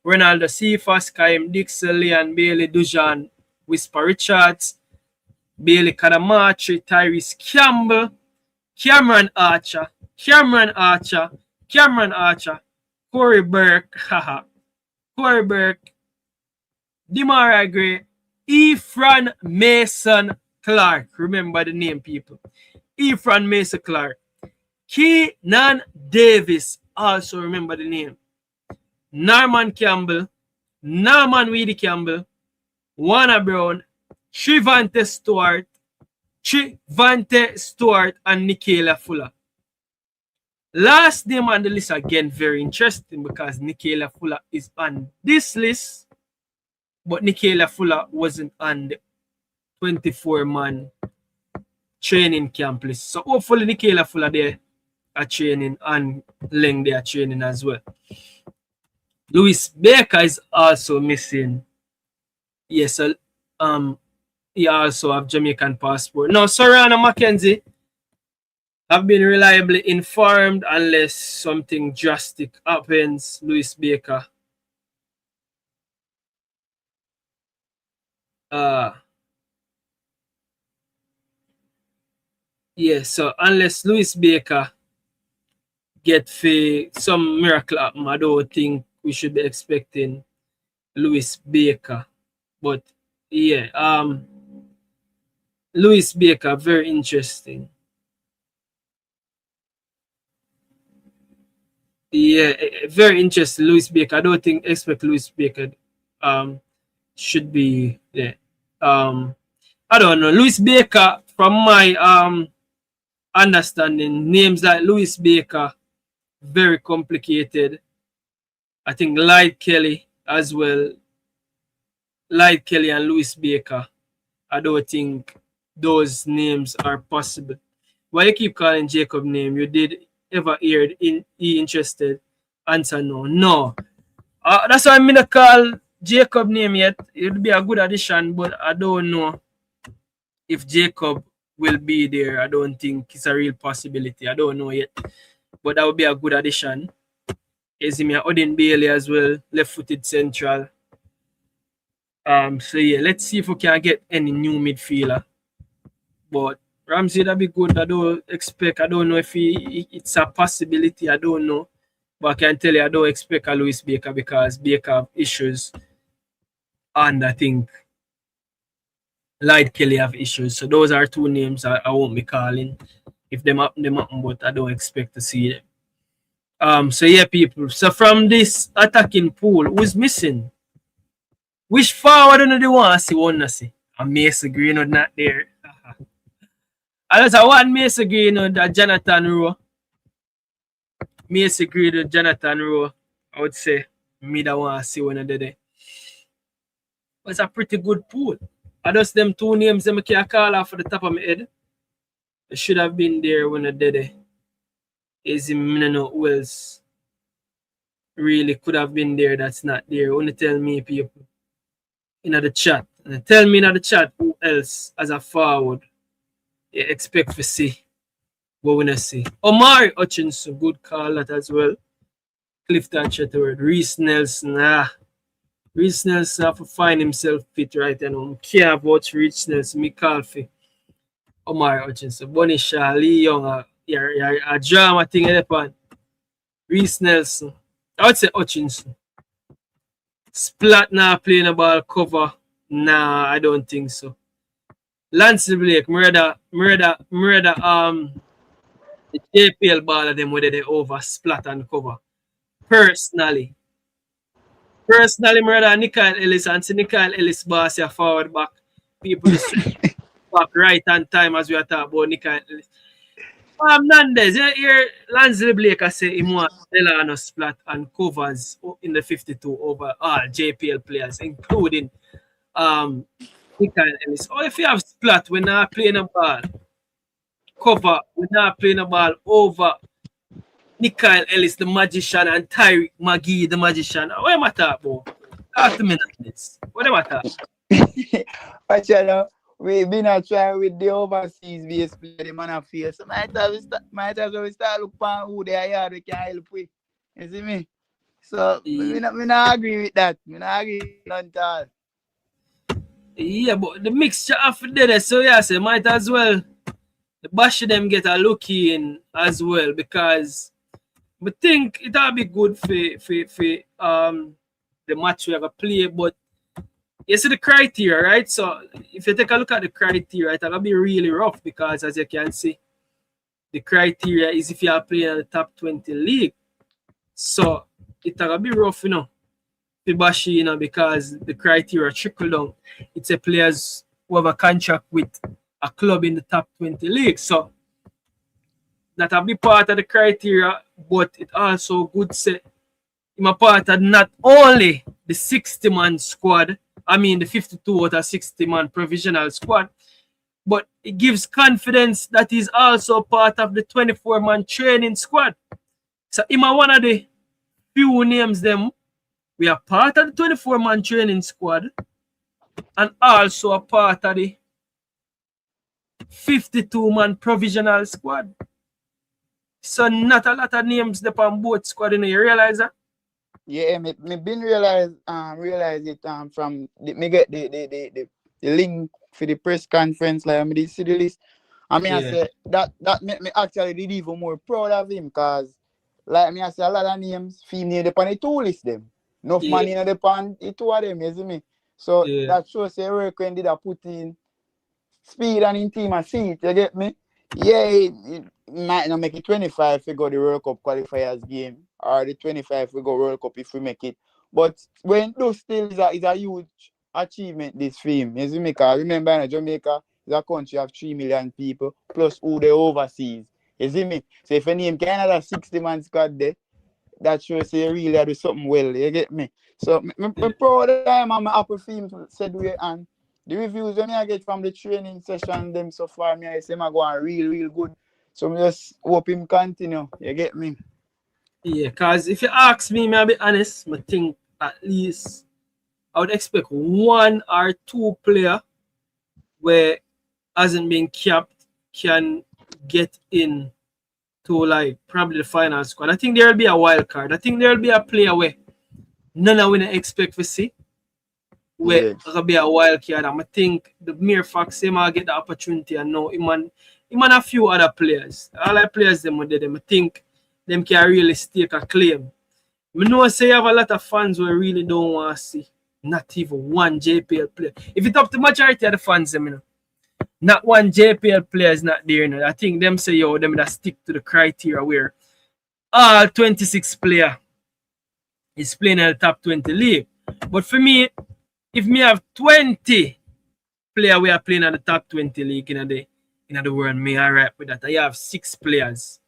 Ronaldo Cephas, Kaim Dixon, Leon Bailey, Dujan, Whisper Richards, Bailey Kadamachi, Tyrese Campbell, Cameron Archer, Corey Burke, Corey Burke, Demarai Gray, Ephron Mason Clark. Remember the name, people. Ephron Mason Clark. Keenan Davis. Also remember the name. Norman Campbell, Norman Weedy Campbell, Warner Brown, Trivante Stewart, and Nikhila Fuller. Last name on the list again, very interesting because Nicola Fuller is on this list, but Nicola Fuller wasn't on the 24-man training camp list. So hopefully Nicola Fuller there are training and Leng they are training as well. Louis Baker is also missing. Yes, so, he also have Jamaican passport. Now, Sorana Mackenzie have been reliably informed unless something drastic happens. Louis Baker. Yeah, so unless Louis Baker get some miracle happen, I don't think we should be expecting Louis Baker. But yeah, Louis Baker, very interesting. Yeah, very interesting. Louis Baker. I don't expect Louis Baker should be there. I don't know. Louis Baker, from my understanding, names like Louis Baker, very complicated. I think Light Kelly as well. Light Kelly and Louis Baker. I don't think those names are possible. Why you keep calling Jacob name? You did ever hear he interested? Answer no. No. That's why I'm gonna call Jacob name yet. It would be a good addition, but I don't know if Jacob will be there. I don't think it's a real possibility. I don't know yet. But that would be a good addition. Is him Odin Bailey as well, left-footed central. So yeah, let's see if we can get any new midfielder. But Ramsey, that'd be good. I don't know if it's a possibility. I don't know. But I can tell you, I don't expect a Louis Baker because Baker have issues. And I think Light Kelly have issues. So those are two names I won't be calling. If them happen, but I don't expect to see them. So yeah, people. So from this attacking pool, who's missing? Which forward do they want to see? One to see. And Mason Greenwood not there. I just want Mason Greenwood, Jonathan Rowe. Mason Greenwood, Jonathan Rowe. I would say me that want to see one of them there. But it's a pretty good pool. I just them two names that I can call off the top of my head. They should have been there when I did it. Is him, I don't know who else really could have been there that's not there. Only tell me, people, in the chat. And tell me in the chat who else as a forward you expect to see. What we not see. Omari Hutchinson, good call that as well. Clifton Shetterward, Reese Nelson. Reese Nelson have to find himself fit right now. Can't watch Reese Nelson. Me call for Omari Hutchinson. Bonnie Shaw, Lee Young, a drama thing upon Reese Nelson. I would say Hutchinson. Splat now playing a ball cover. Nah, I don't think so. Lance Blake, murder the JPL ball of them whether they over splat and cover. Personally, murder Nickel Ellis and see Nickel Ellis boss here forward back. People is back right hand time as we are talking about Nickel Ellis. Nandez, you hear Lance Blake say he want Delano splat and covers in the 52 over all JPL players, including Nickel Ellis. Or if you have splat when not playing a ball, cover when not playing a ball over Nickel Ellis, the magician, and Tyreek McGee, the magician. What am I talking about? Talk to me on this. What am I talking about? Actually, we've been trying with the overseas base player, the man of fear. So might as well we start looking for who they are here we can help with. You see me? So we not agree with that. We not agree on that. Yeah, but the mixture of there, so yeah, so might as well the bash them get a look in as well because I think it'll be good for the match we have a play, but you see the criteria, right? So if you take a look at the criteria, it'll be really rough because as you can see, the criteria is if you are playing in the top 20 league. So it'll be rough, Fibashi, because the criteria trickle down. It's a players who have a contract with a club in the top 20 league. So that'll be part of the criteria, but it also good say I'm a part of not only the 60-man squad, I mean the 52 out of 60-man provisional squad, but it gives confidence that he's also part of the 24-man training squad. So I'm one of the few names them. We are part of the 24-man training squad and also a part of the 52-man provisional squad. So not a lot of names there on both squad, you realize that? Yeah, me been realize it from me get the link for the press conference, like me see the list. I mean, I say that make me actually really even more proud of him, cause like me I say a lot of names female upon the two list them. Enough money in the pan the two of them, you see me. So that shows say work when did I put in speed and in team and seat, you get me? Yeah, it might not make it 25 if we go the World Cup qualifiers game, or the 25 if we go World Cup if we make it. But when those still is a huge achievement this film. You see me? Because remember in Jamaica is a country of 3 million people plus who they overseas. You see me? So if you name Canada 60-man squad there, that shows you really do something well. You get me? So I'm proud of them and my Apple film said we and the reviews when I get from the training session them so far, I say I go on real good. So I just hope him continue. You get me? Yeah, because if you ask me, I'll be honest, I think at least I would expect 1 or 2 player where hasn't been capped can get in to like probably the final squad. I think there will be a wild card. I think there will be a player where none of we expect to see. Where it'll be a wild card. I think the mere fact say I get the opportunity and know him and a few other players. All the players them with them, I think them can really stake a claim. I know say you have a lot of fans who really don't want to see not even one JPL player. If it's up to majority of the fans, them, you know, not one JPL player is not there. You know. I think them say yo, them that stick to the criteria where all 26 player is playing in the top 20 league. But for me, if me have 20 players we are playing at the top 20 league in the world, me alright with that. I have 6 players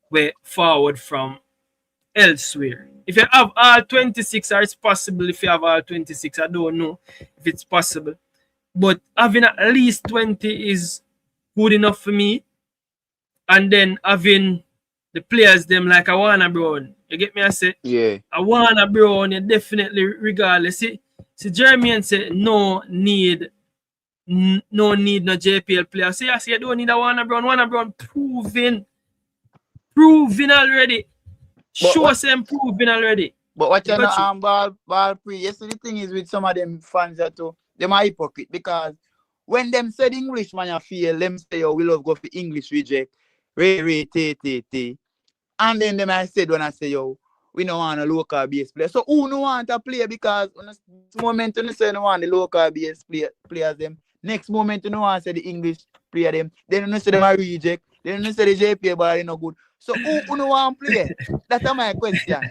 where forward from elsewhere. If you have all 26, or it's possible if you have all 26, I don't know if it's possible. But having at least 20 is good enough for me. And then having the players them like I wanna Brown. You get me? I say, I wanna Brown, you definitely regardless. See Jeremy and say no need no JPL player. See, I say you don't need a Warner Brown proven already. Show them proven already. But what you know, ball Pree. Yes, the thing is with some of them fans that too, them are hypocrite because when them said English man you feel, them say oh we love go for English reject, T. And then them I said when I say yo, we don't want a local base player. So who no want a player because on this moment you say no want the local base players them. Next moment you know want say the English player them. Then you say them a reject. Then you say the JPA ball no good. So who no want play? That's my question.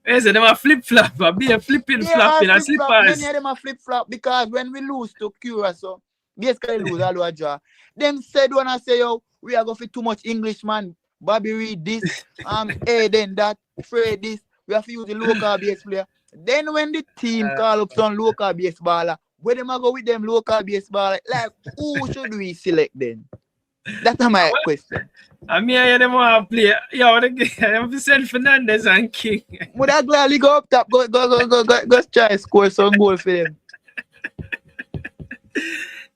Yes, them a flip-flop, be a flopping and slippers. Many of them a flip-flop because when we lose to Cura, so basically lose all our draw. Them said when I say yo, we are going for too much English man. Bobby read this, then that, Fred this, we have to use the local base player. Then when the team call up some local base baller, where them I go with them local base baller, like who should we select then? That's my question. I mean, I don't want to play. Yeah, I'm send Fernandez and King. Would I gladly go up top, go try to score some goal for them.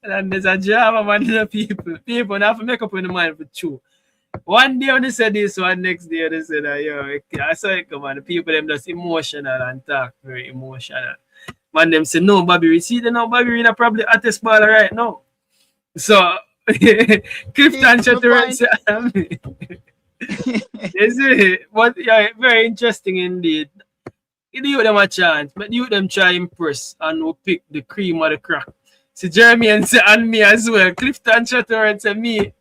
And there's a drama man, the people. People have to make up in the mind for two. One day when they said this, one next day they said that, yo, I saw it come on. The people them just emotional and talk very emotional. Man them say, no, Bobby Reed. See, they know Bobby Reed are probably hottest baller right now. So, Clifton Chatteran said, you see, but yeah, very interesting indeed. You give them a chance, but you them try impress and we'll pick the cream of the crop. See, Jeremy and say, and me as well. Clifton Chatteran say me.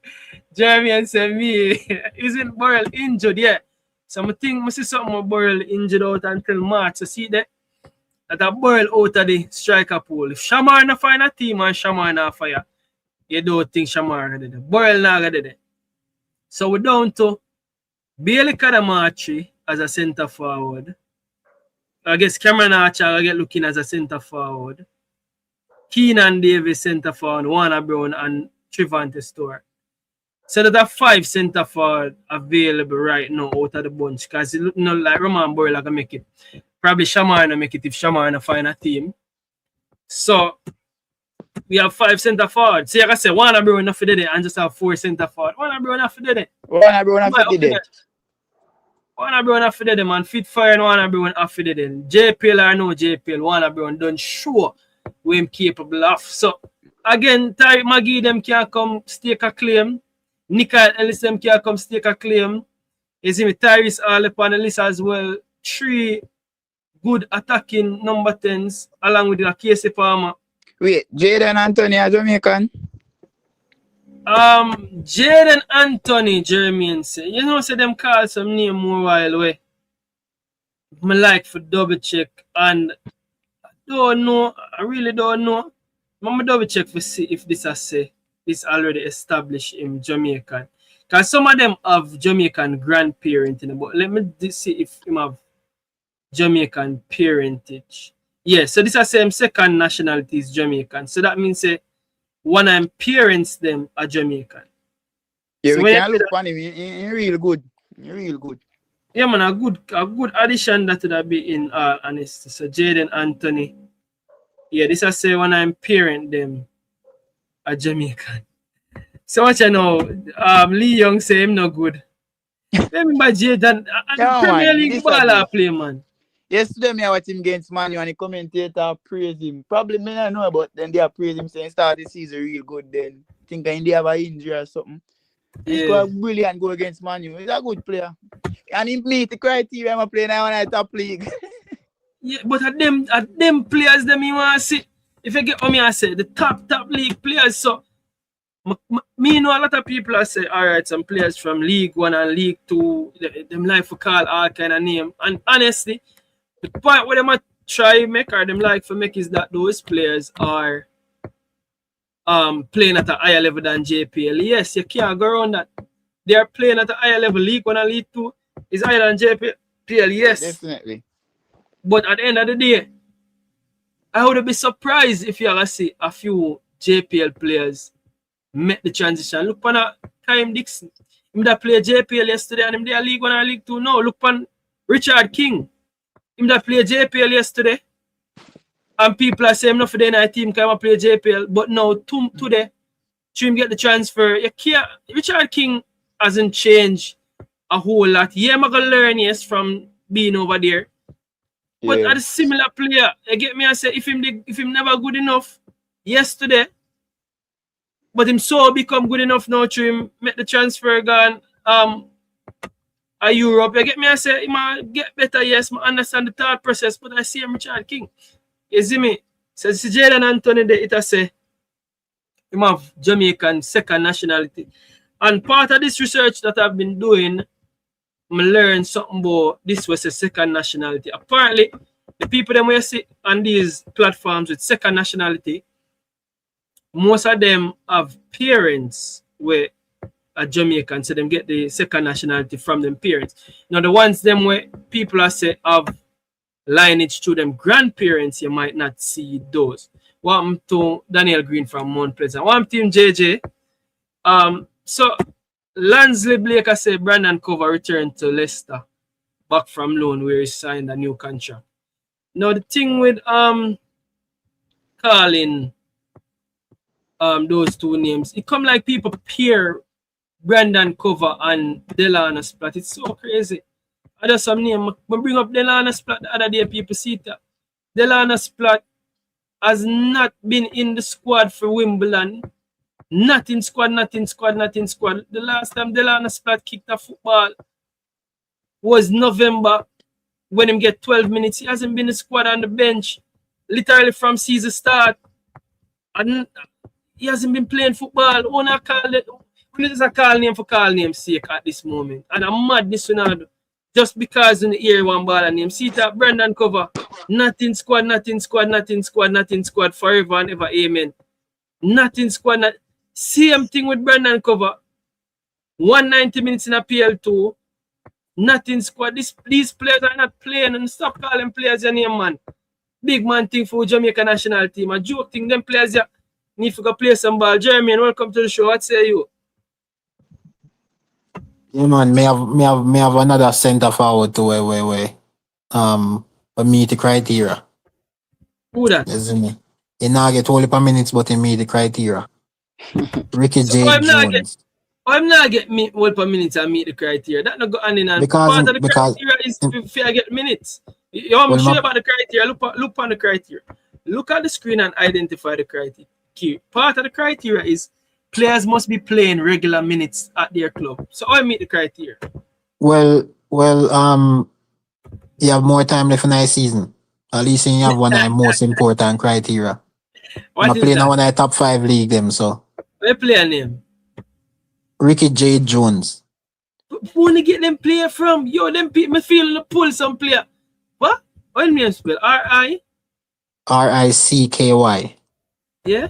Jeremy and say me, isn't Burrell injured yet? So I think I see something about Burrell injured out until March. So see that a Burrell out of the striker pool. If Shamar not find a team and Shamar not fire, you don't think Shamar gonna do that. Burrell not gonna do that. So we're down to Bailey Kadamachi as a centre forward. I guess Cameron Archer I get looking as a centre forward. Keenan Davis centre forward, Warner Brown and Trevante Stewart. So there are 5 centre forward available right now out of the bunch because it look like Roman Borla can make it. Probably Shamar make it if Shamar find a team. So we have 5 centre forward. So you can say Warner Brown not for it and just have 4 centre forward. Warner Brown not for it. Warner Brown not for it. Warner Brown not for it, man. Fit fire and Warner Brown not for it. JPL or no JPL, Warner Brown done show what him capable of. So again, Tariq Magee them can come stake a claim. Nikhil Ellis them can come stake a claim. You see me, Tyrese all up on the list as well. 3 good attacking number 10s along with the Casey Palmer. Wait, Jaden Anthony are Jamaican? Jaden Anthony, Jermaine say. You know, say them call some name more while away. I like for double check and I don't know. I really don't know. I'm double check for see if this I say is already established in Jamaican. Because some of them have Jamaican grandparent in it, but let me see if him have Jamaican parentage. Yeah, so this is same second nationality is Jamaican. So that means say one of them parents them are Jamaican. Yeah, so we can look on him. He's real good. He's real good. Yeah, man, a good addition that would be in all honesty. So Jaden Anthony. Yeah, this is say one of them parent them are Jamaican. So what you know, Lee Young say him no good. Remember Jaden, Premier League baller play, man. Yesterday, I watched him against Man U and the commentator praised him. Probably me not know, but then they praise him saying start the season real good. Then think they have an injury or something. He scored a brilliant goal against Man U. He's a good player. And he meet the criteria I'm playing now in the top league. Yeah, but at them players them you want to see. If you get what me I say, the top league players. So me know a lot of people I say, all right, some players from League 1 and League 2, them like to call all kind of name. And honestly, the point where them try make or them like to make is that those players are playing at a higher level than JPL. Yes, you can't go around that. They are playing at a higher level. League 1 and League 2 is higher than JPL, yes. Definitely. But at the end of the day, I would be surprised if you ever see a few JPL players make the transition. Look on Kyle Dixon. Him that played JPL yesterday and him there League 1 and League 2 now. Look on Richard King. Him that played JPL yesterday. And people are saying enough for the night team can play JPL. But now today, to him get the transfer. You can't, Richard King hasn't changed a whole lot. Yeah, I'm gonna learn yes from being over there. But as a similar player, you get me? I say if him never good enough yesterday, but him so become good enough now to him make the transfer gone a Europe. You get me? I say he might get better, yes, I understand the thought process, but I see him Richard King. You see me? So this is Jaden Anthony there, it I say him have Jamaican second nationality. And part of this research that I've been doing, I learned something about this was a second nationality. Apparently, the people that we see on these platforms with second nationality, most of them have parents where are Jamaican, so them get the second nationality from them parents. Now the ones them where people are say have lineage to them grandparents, you might not see those. Welcome to Daniel Green from Mount Pleasant. Welcome Team JJ. So Lansley Blake, I say Brandon Cover returned to Leicester back from loan where he signed a new contract. Now the thing with calling those two names, it come like people pair Brandon Cover and Delano Splat. It's so crazy. I just some name. I bring up Delano Splat the other day, people see that. Delano Splat has not been in the squad for Wimbledon. Not in squad. The last time Delano Splat kicked a football was November when him get 12 minutes. He hasn't been in the squad on the bench literally from season start. And he hasn't been playing football. Only a call name for call name sake at this moment. And I'm mad this one just because in the ear one ball and name. See that Brandon Cover. Nothing squad forever and ever. Amen. Nothing squad. Same thing with Brandon Cover. 190 minutes in a PL2, nothing squad. These players are not playing, and stop calling players your name, man. Big man thing for Jamaica national team. A joke thing, them players yeah, need to go play some ball. Jeremy, welcome to the show. What say you? Yeah, man, me have another center forward to where meet the criteria. Who that? You see me? He not get only per minutes, but he meet the criteria. Ricky So J. Jones. I'm not get me all per minutes and meet the criteria. That not go on in and part of the criteria is if I get minutes. You want me to show you about the criteria? Look on the criteria. Look at the screen and identify the criteria. Part of the criteria is players must be playing regular minutes at their club. So I meet the criteria. Well, you have more time left in the season. At least you have one of the most important criteria. I'm playing one of the top 5 league them, so. What player name? Ricky J. Jones. Who wanna get them player from? Yo, them midfield pull some player. What? What name spell? R-I? R-I-C-K-Y. Yeah?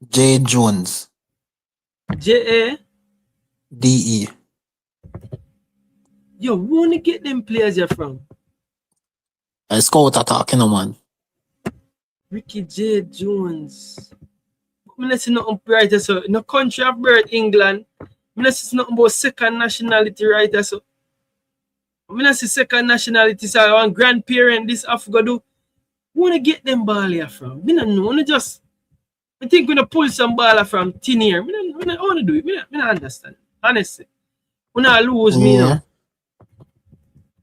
J. Jones. J-A? D-E. Yo, who wanna get them players here from? I scout attacking no man. Ricky J. Jones. I don't see nothing writer, so no country of birth, England. I don't see nothing about second nationality writer, so I don't see second nationality, so I want grandparent, this have to do. Who wanna get them ball here from? I don't know, I think we're gonna pull some ball from thin here. I don't want to do it. I don't understand. Honestly. We're not lose me now.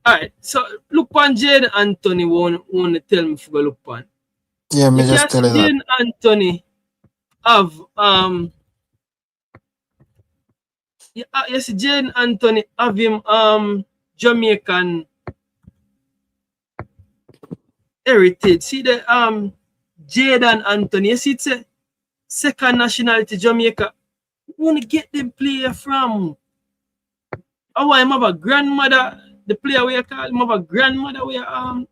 Alright, so look on Jaden Anthony want to tell me if you look on. Yeah, me just tell you that. Jaden Anthony have yes, Jaden Anthony have him Jamaican heritage. See the Jaden Anthony, you see it's a second nationality Jamaica. We want to get them player from. I want him have a grandmother. The player we call him have a grandmother. We I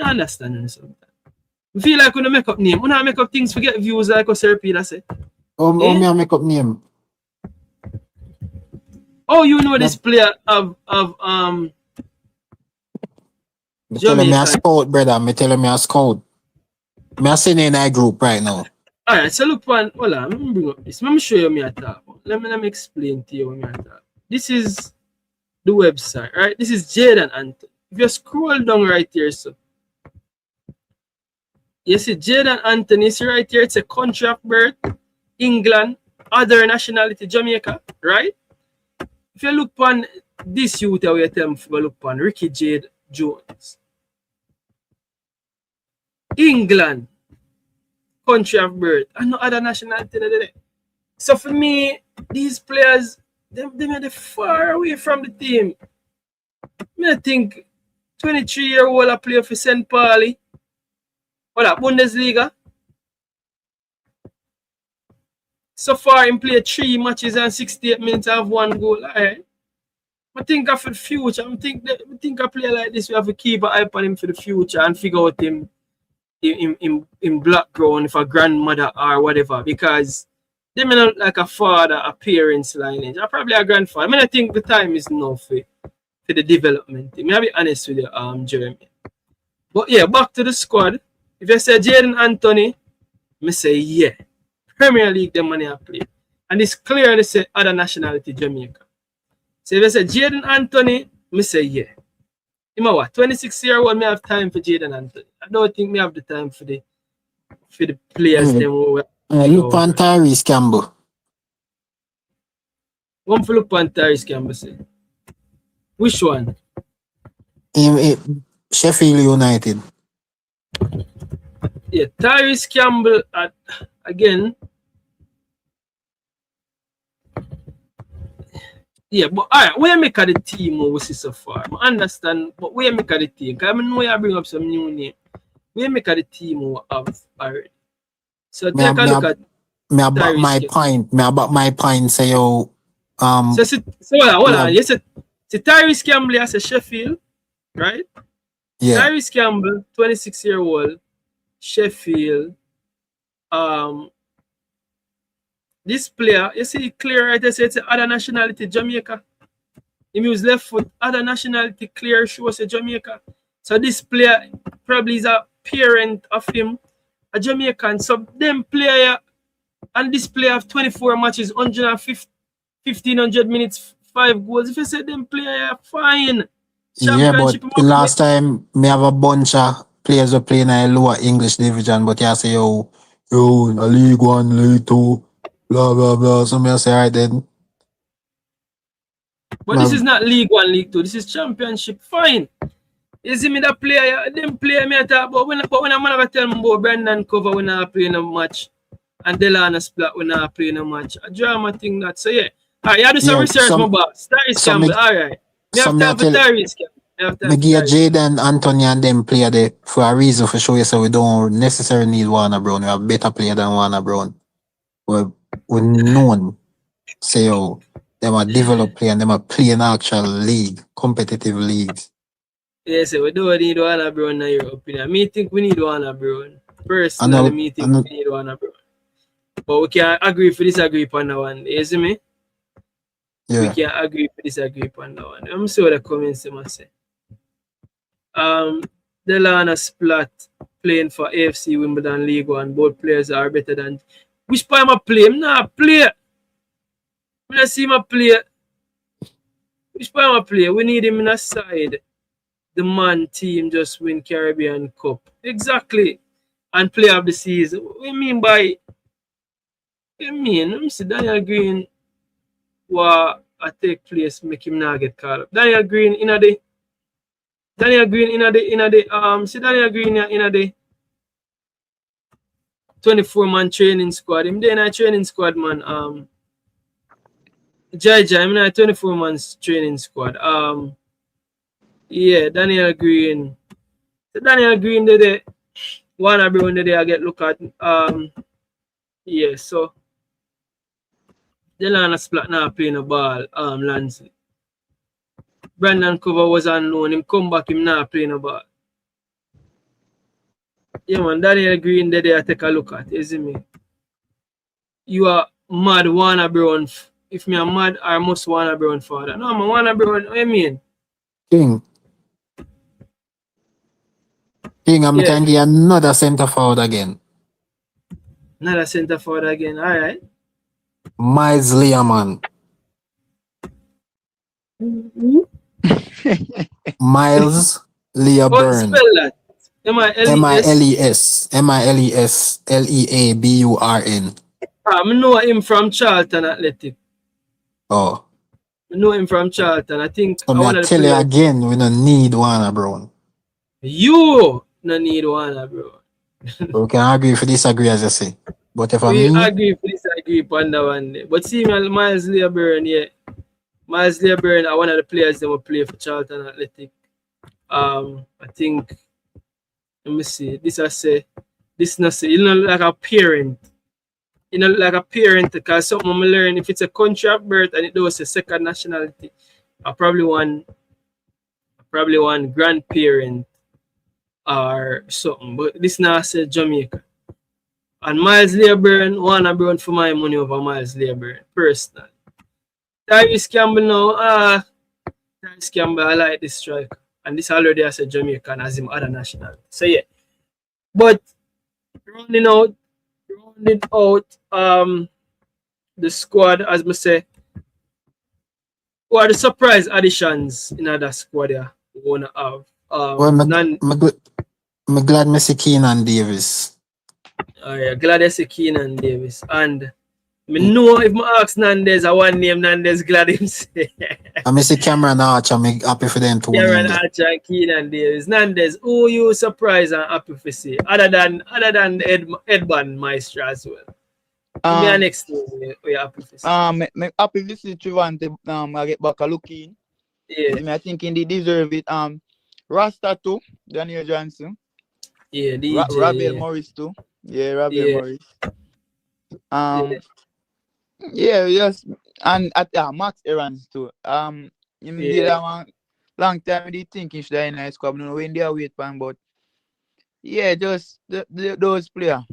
understand sometimes. We feel like we don't make up name. We don't make up things, forget views like us repeat. That's it. Me I make up name. Oh, you know this player of Me telling me a scout, brother. Me telling me a scout. Me a sitting in that group right now. Alright, so look one. Hold on, let me bring up this. Let me show you me a talk. Let me explain to you what me a talk. This is the website, right? This is Jaden Anthony. If you scroll down right here, so you see Jaden Anthony, see right here, it's a country of birth, England, other nationality, Jamaica, right? If you look on this youth, I will tell them to look on Ricky J. Jones. England, country of birth, and no other nationality. So for me, these players, they are far away from the team. I think 23-year-old a player for St. Pauli. What that Bundesliga? So far, he played 3 matches and 68 minutes have 1 goal. Right. I think for the future, I think a player like this, we have to keep an eye on him for the future and figure out him in background if a grandmother or whatever, because they may not like a father, a parent's lineage, or probably a grandfather. I mean, I think the time is now for the development. I mean, I'll be honest with you, Jeremy. But yeah, back to the squad. If you say Jaden Anthony, I say yeah. Premier League, the money I play. And it's clear they say other nationality, Jamaica. So if you say Jaden Anthony, I say yeah. You know what? 26-year-old, me have time for Jaden Anthony. I don't think me have the time for the players. Look on Tyrese Campbell. One for look on Tyrese Campbell, say. Which one? Sheffield United. Yeah, Tyrese Campbell again. Yeah, but alright, where make the team we see so far? I understand, but where make the team? Because I know you bring up some new name. Where make the team we have already? So take a look at my point say yo So hold on. You said Tyrese Campbell as a Sheffield, right? Yeah. Tyrese Campbell, 26-year-old, Sheffield. This player, you see clear right there, say it's other nationality, Jamaica. He use left foot, other nationality, clear shows a Jamaica. So this player probably is a parent of him, a Jamaican. So them player and this player have 24 matches, 1,500 minutes, 5 goals. If you say them player, fine. Yeah, but the last time me have a bunch of players who play in a lower English division, but you say, yo, a League One, League Two, blah, blah, blah. So me say, right then. But this is not League One, League Two. This is Championship. Fine. You see me that player, them player me talk about. When I'm gonna tell me about Brendan Cover when I play in a match and Delana Splat when I play in a match. A drama thing that. So yeah. Alright, you do some research, my boss. Tyrese Campbell. Alright. Me have time for Tyrese Campbell. Me give Jaden, Anthony and them play there for a reason for show you so we don't necessarily need Warner Brown. We have better player than Warner Brown. We known say yo, them are develop player and them are play in actual league, competitive leagues. Yes, we don't need Warner Brown in your opinion. Me think we need Warner Brown. Personally, me think we need Warner Brown. But we can agree for disagree upon that one. You see me? Yeah. We can agree for disagree upon that one. I'm sure the comments they must say. Delana Splat playing for AFC Wimbledon League One. Both players are better than. Which part I play? I'm not play. I'm not see him play. Which part I play? We need him in a side. The man team just win Caribbean Cup. Exactly. And player of the season. What do you mean by? Let me see Daniel Green what I take place make him not get called up. Daniel Green in a day. Daniel Green in a day see Daniel Green in a day 24-man training squad. Him there in a training squad, man. Jaja, I'm in a 24-man training squad. Yeah, Daniel Green. So Daniel Green there. Warner Brown there I get look at. Yeah, so Delana Splat now playing a ball, Lansley. Brandon Cover was on loan. Him come back, him now playing a ball. Yeah, man, Daniel Green there I take a look at. You see me? You are mad Warner Brown. If me are mad, I must Warner Brown father. No, man, Warner Brown, what you mean? King, and we can get another centre forward again. Another centre forward again, alright. Miles Learman. Miles Learburn. Spell that. M-I-L-E-S. M-I-L-E-S-L-E-A-B-U-R-N. I know him from Charlton Athletic. Oh. I know him from Charlton. I think So I tell you again, we don't need Warner Brown. You don't need Warner Brown. We can agree for disagree as you say. But if we agree for disagree upon that one day. But see Miles Learburn, yeah. Miles Learburn are one of the players that will play for Charlton Athletic. I think let me see. This I say this not say you know like a parent. You know like a parent because something I learn if it's a country of birth and it does a second nationality. I probably one grandparent or something. But this now say Jamaica. And Miles Learburn, Warner Brown for my money over Miles Learburn, personally. Tyrese Campbell now, Tyrese Campbell, I like this striker. And this already as a Jamaican as him other national. So yeah. But rounding out the squad, as I say, what are the surprise additions in that squad here we wanna have? I'm glad I see Keenan Davis. Oh yeah, glad I see Keenan Davis. And I know if I ask Nandez, I want name Nandez, glad him say. I see Cameron Archer, I'm happy for them too. Cameron Archer and Keenan Davis. Nandez, who you surprised and happy for see? Other than Edban Maestro as well. Me next thing we happy for see. Me happy to see Trivante I get back a look in. Yeah. I think they deserve it. Rasta too, Daniel Johnson. Yeah, DJ, Ravel Morris too. Yeah, Ravel Morris. Yeah, yes, and at Max Evans too. You did that one long time. I did think he should have in high squad. I don't know when they are wait pan, but yeah, just those players.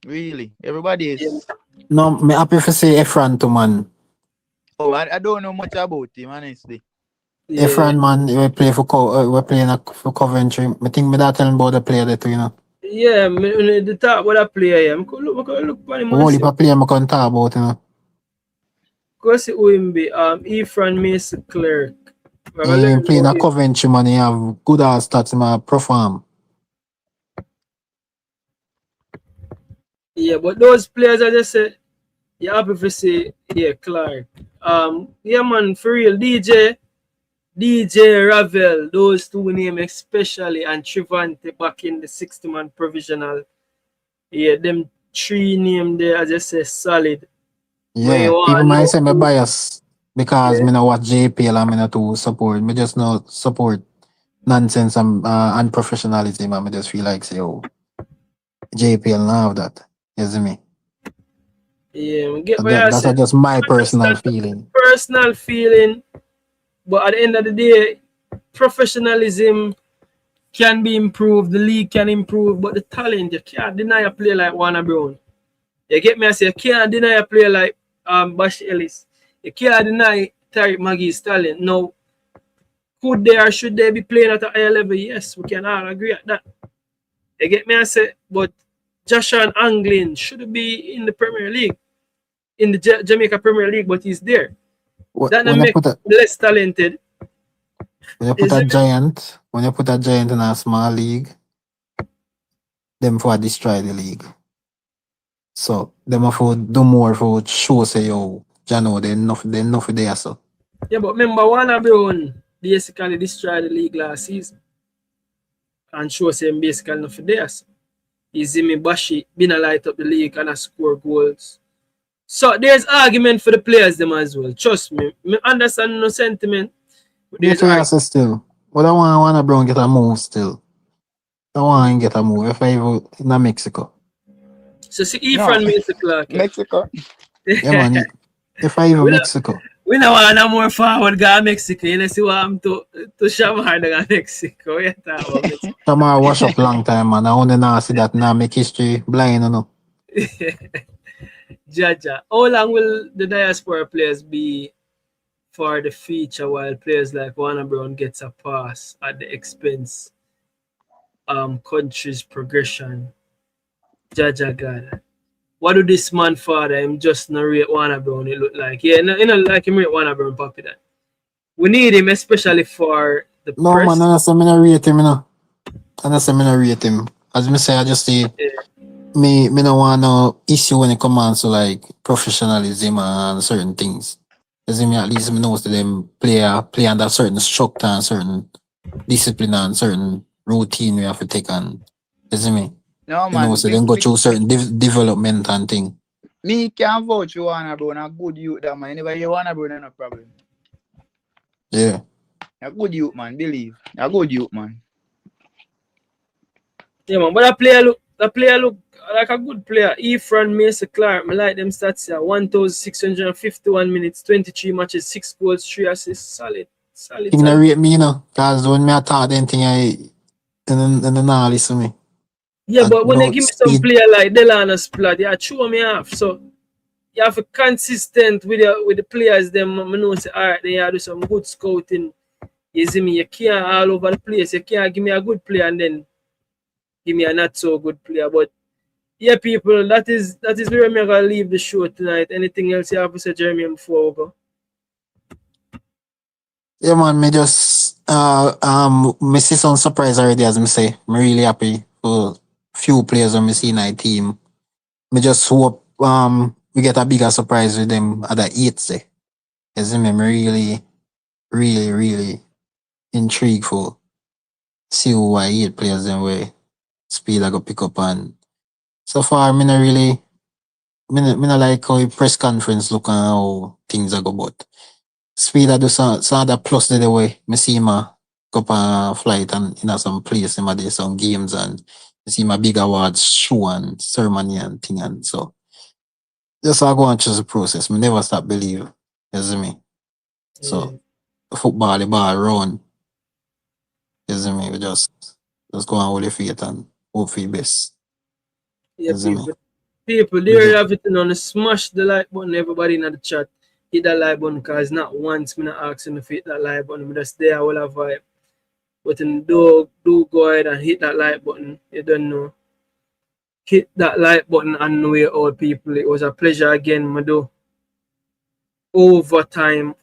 Really, everybody is No, me happy for say Efran to man. Oh, I don't know much about him, honestly. Yeah. Efran man, we play for we playing for Coventry. I think me that telling about the player that you know. Yeah, the talk about that player, yeah. I could look for him. Only for player I can talk about, you know. Go see who him be. Efran Mason Clerk. He playing a Coventry man, he have good ass stats, he perform. Yeah, but those players I just said, you happy to say, yeah, Clark. Yeah, man, for real, DJ Ravel, those two names especially, and Trivante back in the 60-man provisional. Yeah, them three names there, I just say solid. Yeah, people might say me bias because me not watch JPL and me not to support. Me just not support nonsense and unprofessionalism, man. Me just feel like say, oh, JPL not have that. You see me? Yeah, we get That's just my personal feeling. Personal feeling, but at the end of the day, professionalism can be improved, the league can improve, but the talent, you can't deny a player like Warner Brown. You get me? I say you can't deny a player like Bash Ellis. You can't deny Tariq Maggie's talent. Now, could they or should they be playing at a higher level? Yes, we can all agree at that. You get me? I say, but Joshua Anglin should be in the Premier League, in the Jamaica Premier League, but he's there. That doesn't make less talented. When you put a giant in a small league, them for destroy the league. So them have to do more for show say yo, Jano, they enough there so. Yeah, but remember Warner Brown basically destroyed the league last season. And show say basically enough there. So. Easy me Bashi been a light up the league and a score goals. So there's argument for the players them as well. Trust me. I understand no sentiment. There's still. But I want Brown get a move still. I want him get a move if I even in Mexico. So see Efran Mexico. Yeah man. If I even Mexico. We don't want no more forward guy Mexico. You know see what I'm to Shamar the Mexico. Yeah, Shamar wash up long time man. I only now see that now make history blind, you know. Jaja. How long will the diaspora players be for the feature while players like Warner Brown gets a pass at the expense country's progression? Jaja God. What do this man father him just narrate Warner Brown it look like? Yeah, you know like him rate Warner Brown puppy that. We need him especially for the no press. Man, I say me not rate him, you know. I say me not rate him. As me say I just say me no want no issue when it comes to like professionalism and certain things. As me at least me know that them play under certain structure and certain discipline and certain routine we have to take on. As me. No you man. know, so then go through certain development and thing. Me can't vouch for Warner Brown, a good youth that man. Anyway, you Warner Brown no problem. Yeah. A good youth man, believe. A good youth man. Yeah man, but that player look like a good player. Efran Mason Clark, I like them stats here. 1,651 minutes, 23 matches, 6 goals, 3 assists. Solid. You can rate me, you know, because when me talk anything and then listen to me. Yeah, but when they give me some player like Delano Splat, they show me off. So you have to be consistent with the players. Them, I know say, all right, then you have to do some good scouting. You see me, you can't all over the place. You can't give me a good player and then give me a not so good player. But yeah, people, that is where I'm gonna leave the show tonight. Anything else you have to say, Jeremy, before we go? Yeah, man, me just me see some surprise already, as me say. I'm really happy for few players when me see in my team. Me just hope we get a bigger surprise with them at the 8th say. You see me, I'm really intrigued for see who I 8 players them way speed I go pick up and so far me not like how press conference look and how things are go but speed I do some other plus the way me see him go up a flight and in some place him do some games and me see my big awards show and ceremony and thing and so just I go and choose the process. Me never stop believe. You see me? So football, the ball run. You see me? We just go and hold the faith and hope for the best. Yeah, you see people. Me? People, there you have it on. Smash the like button, everybody in the chat. Hit that like button because not once me not asking if hit that like button. Me just there, I will have vibe. But in do go ahead and hit that like button. You don't know. Hit that like button and know it all, people. It was a pleasure again, me do. Overtime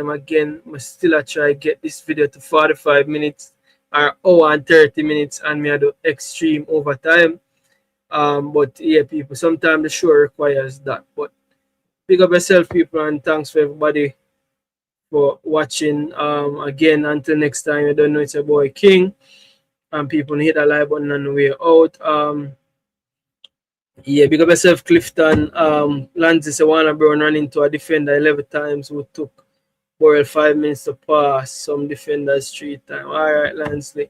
again. I still try get this video to 45 minutes or hour and 30 minutes, and me I do extreme overtime. But yeah, people, sometimes the show requires that. But big up yourself, people, and thanks for everybody for watching. Again, until next time, you don't know, it's your boy King. And people, hit that like button on the way out. Yeah, big up yourself, Clifton. Lansley Sawana Brown ran into a defender 11 times, who took Borrell 5 minutes to pass. Some defenders 3 times. All right, Lansley.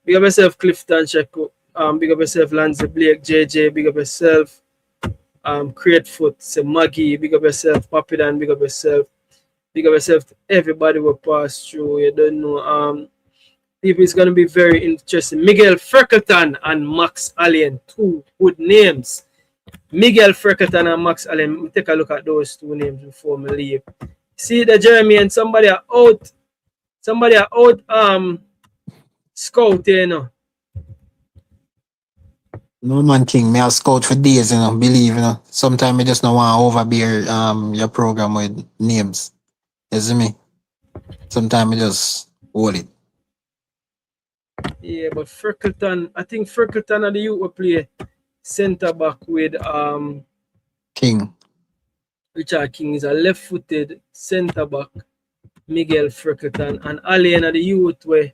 Big up yourself, Clifton. Check out. Big up yourself, Lansley Blake, JJ. Big up yourself. Cratefoot, say Maggie. Big up yourself, Papidan. Big up yourself. Big up yourself to everybody will pass through. You don't know. People, it's gonna be very interesting. Miguel Freckleton and Max Allen, 2 good names. Miguel Freckleton and Max Allen. Take a look at those 2 names before me leave. See the Jeremy and somebody are out. Somebody are out. Scout, you know. No man King, me a scout for days, you know, believe, you know. Sometimes I just don't want to overbear your program with names. You see me? Sometimes I just hold it. Yeah, but Freckleton, I think Freckleton and the youth will play center back with King. Richard King is a left-footed center back. Miguel Freckleton and Alien and the youth will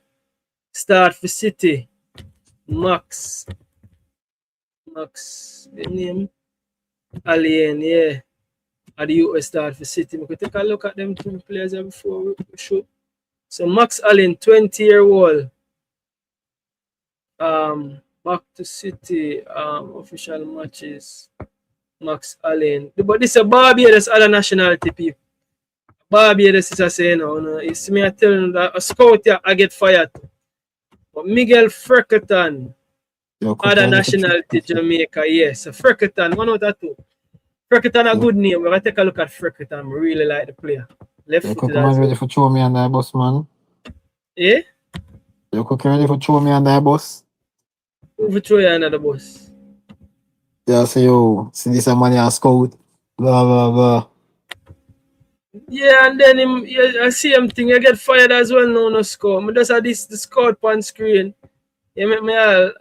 start for City. Max, the name Alien, yeah. And the youth will start for City. We could take a look at them 2 players here before we show. So Max Allen, 20-year-old. Back to City, official matches. Max Allen. But this is a Barbados other nationality, people. Barbados is a saying, no, you see me, I tell you that a scout here, I get fired. But Miguel Freckleton, other nationality, Jamaica, yes. So Freckleton, 1 out of 2. Freckleton a good name. We're going to take a look at Freckleton. I really like the player. Left-footed as well. Ready for throw me on that bus, man? Eh? You ready for throw me on that bus? Who for throw you under the bus? Yeah, say yo, see this man a scout. Blah blah blah. Yeah, and then I see him thing, you get fired as well, no scout. I just had the scout on screen. You make me I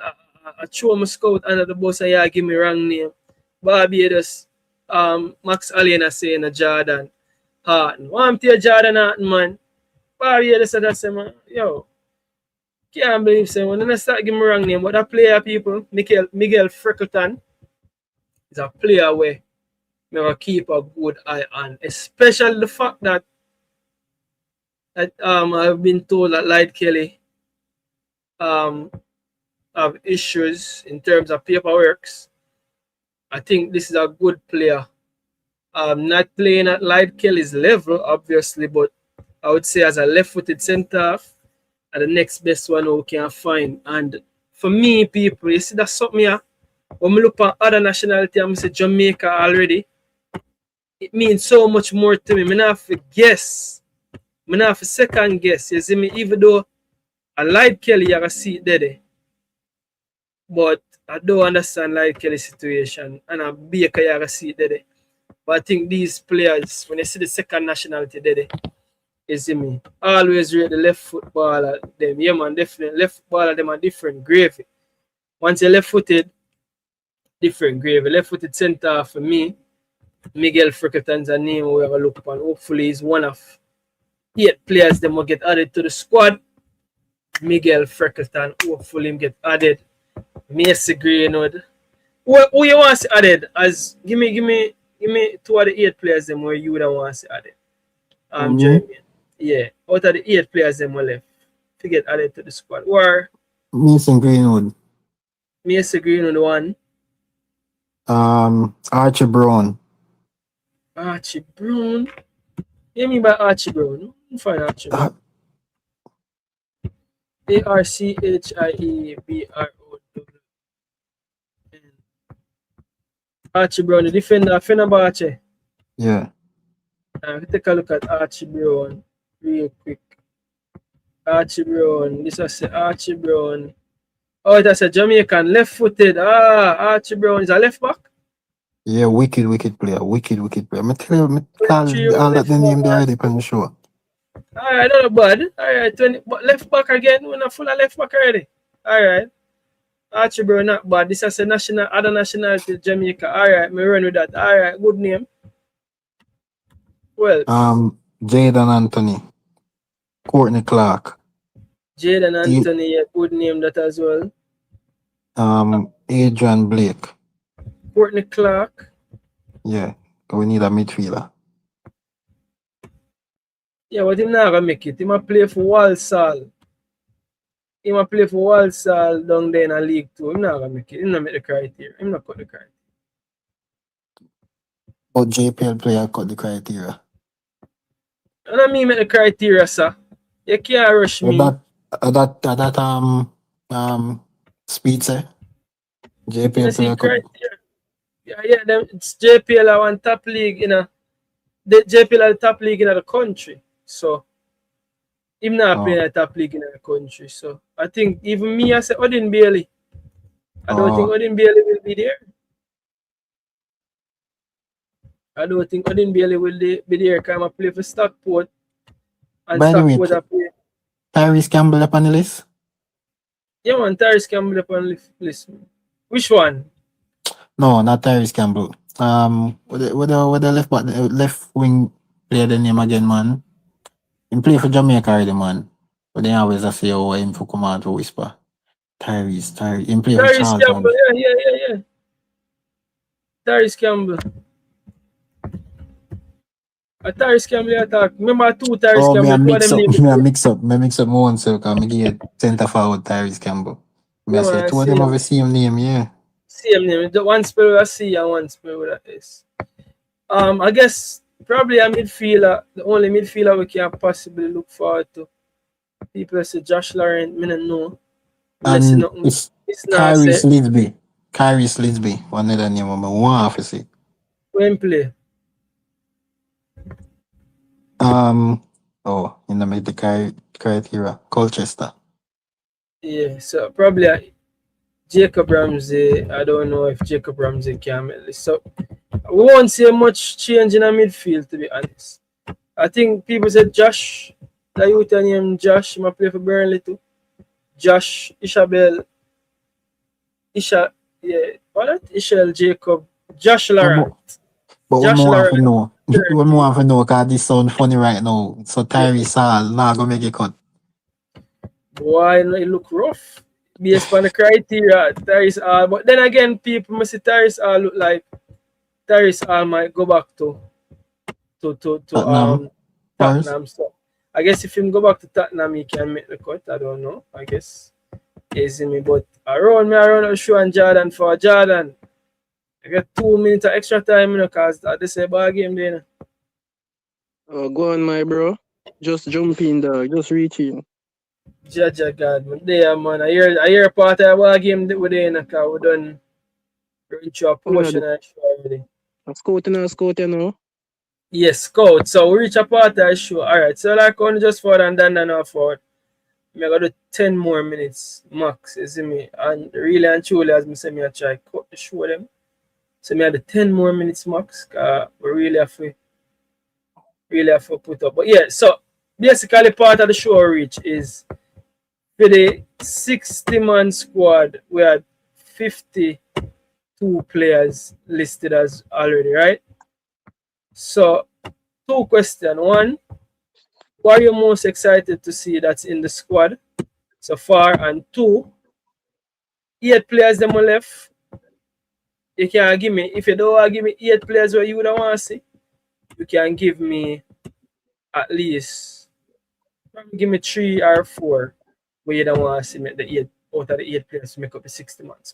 throw my scout under the bus and you give me wrong name. Barbados, Max Allen is saying a Jordan Harton. Want to Jordan Harton, man. Barbados said that, man, yo. Can't believe so. When I start giving me wrong name, but that player, people, Miguel Freckleton, is a player where me will keep a good eye on, especially the fact that I've been told that Light Kelly have issues in terms of paperwork. I think this is a good player. Not playing at Light Kelly's level, obviously, but I would say as a left-footed centre-half, and the next best one we can find. And for me, people, you see that's something here. When we look at other nationality, I'm say Jamaica already. It means so much more to me. I not have to guess. I not have to second guess. You see me, even though I like Kelly, I can see it there. But I don't understand like Kelly's situation. And a Baker, I can see it there. But I think these players, when you see the second nationality there, you see me, always rate the left footballer them. Yeah, man, definitely. Left footballer them are different gravy. Once you're left footed, different gravy. Left footed center for me, Miguel Freckleton's a name we have a look upon. Hopefully, he's one of 8 players that will get added to the squad. Miguel Freckleton, hopefully, him get added. Macy Greenwood. Who you want to see added? As give me 2 of the 8 players them where you would want to see added. Jeremy. Yeah, out of the 8 players them were left to get added to the squad. Or Mason Greenwood. Macy Greenwood 1. Archie Brown. Archie Brown. What do you mean by Archie Brown? Find Archie Brown. ARCHIEBROWN. Archie Brown, the defender, Fenerbahce. Yeah. Take a look at Archie Brown real quick. Archie Brown. This is Archie Brown. Oh, that's a Jamaican left-footed. Archie Brown is a left back. Yeah, wicked player. Wicked player. I tell you, I call all that the name there already on the show. Alright, not bad. Alright, 20, but left back again. We're not full of left back already. Alright. Archie Brown, not bad. This is a national, other nationality, Jamaica. Alright, me run with that. Alright, good name. Well, Jaden Anthony, Courtney Clark, Jaden Anthony, yeah, good name that as well. Adrian Blake. Courtney Clark. Yeah, we need a midfielder. Yeah, but him not gonna make it. He might play for Walsall. He might play for Walsall down there in a League 2. Him not gonna make it. Him not make the criteria. Him not cut the criteria. But JPL player cut the criteria. And I mean make the criteria, sir. You can't rush me. That speed say JPL player cut. Yeah, them it's JPL are one top league in a the JPL are the top league in the country. So him not playing a top league in the country. So I think even me I say Odin Bailey. I don't think Odin Bailey will be there. I don't think Odin Bailey will be there because I play for Stockport. And by the way, play. Tyrese Campbell up on the list? Yeah, man, Tyrese Campbell up on the list. Which one? No, not Tyrese Campbell. With the left wing player the name again, man. He play for Jamaica already, man. But they always say, oh, him for come out to whisper. Tyrese. He play for Charlton. Campbell, yeah. Tyrese Campbell. Tyrese Campbell attack. Remember two Tyrese Campbell. I mix up my own self because I give center forward Tyrese Campbell. I say two of them have the same name, yeah. Same name. One spell with a C and one spell with a S. I guess probably a midfielder, the only midfielder we can possibly look forward to. People say Josh Laurent, I don't know. And it's Kyrie's Lisby. Kyrie's Lisby. One of the name I want to see. When play? In the criteria, Colchester. Yeah, so probably Jacob Ramsey. I don't know if Jacob Ramsey can make this. So we won't see much change in the midfield, to be honest. I think people said Josh, the youth name Josh, he might play for Burnley too. Josh, Ishel Jacob, Josh Laurent. But we want to know. We want to know because this sound funny right now. So Tyrese Hall not gonna make it cut. Why it look rough? Based on the criteria, Tyrese Hall. But then again, people must say Tyrese Hall look like Tyrese Hall might go back to Tottenham. So I guess if him go back to Tottenham, he can make the cut. I don't know. I guess easy me. But around the show and Jordan for Jordan. I got 2 minutes of extra time, because they say ball game there. Go on, my bro. Just jump in, dog. Just reach in. Jaja God, man. There, man. I hear part of the ball game that we're there, because we done reach a portion of the show already. Scout, you know? Yes, scout. So we reach a part of the show. Alright, so like only just forward and then off forward. I got to do 10 more minutes max, you see me? And really and truly, as I say, I try to cut the show them. So I had the 10 more minutes max, because we really have to put up. But yeah, so basically part of the show reach is for the 60-man squad, we had 52 players listed as already, right? So 2 questions. 1, what are you most excited to see that's in the squad so far? And 2, 8 players them left. You can give me, if you don't want to give me 8 players where you would want to see, you can give me at least, give me 3 or 4 where you don't want to see, make the 8 out of the 8 players to make up the 60 months.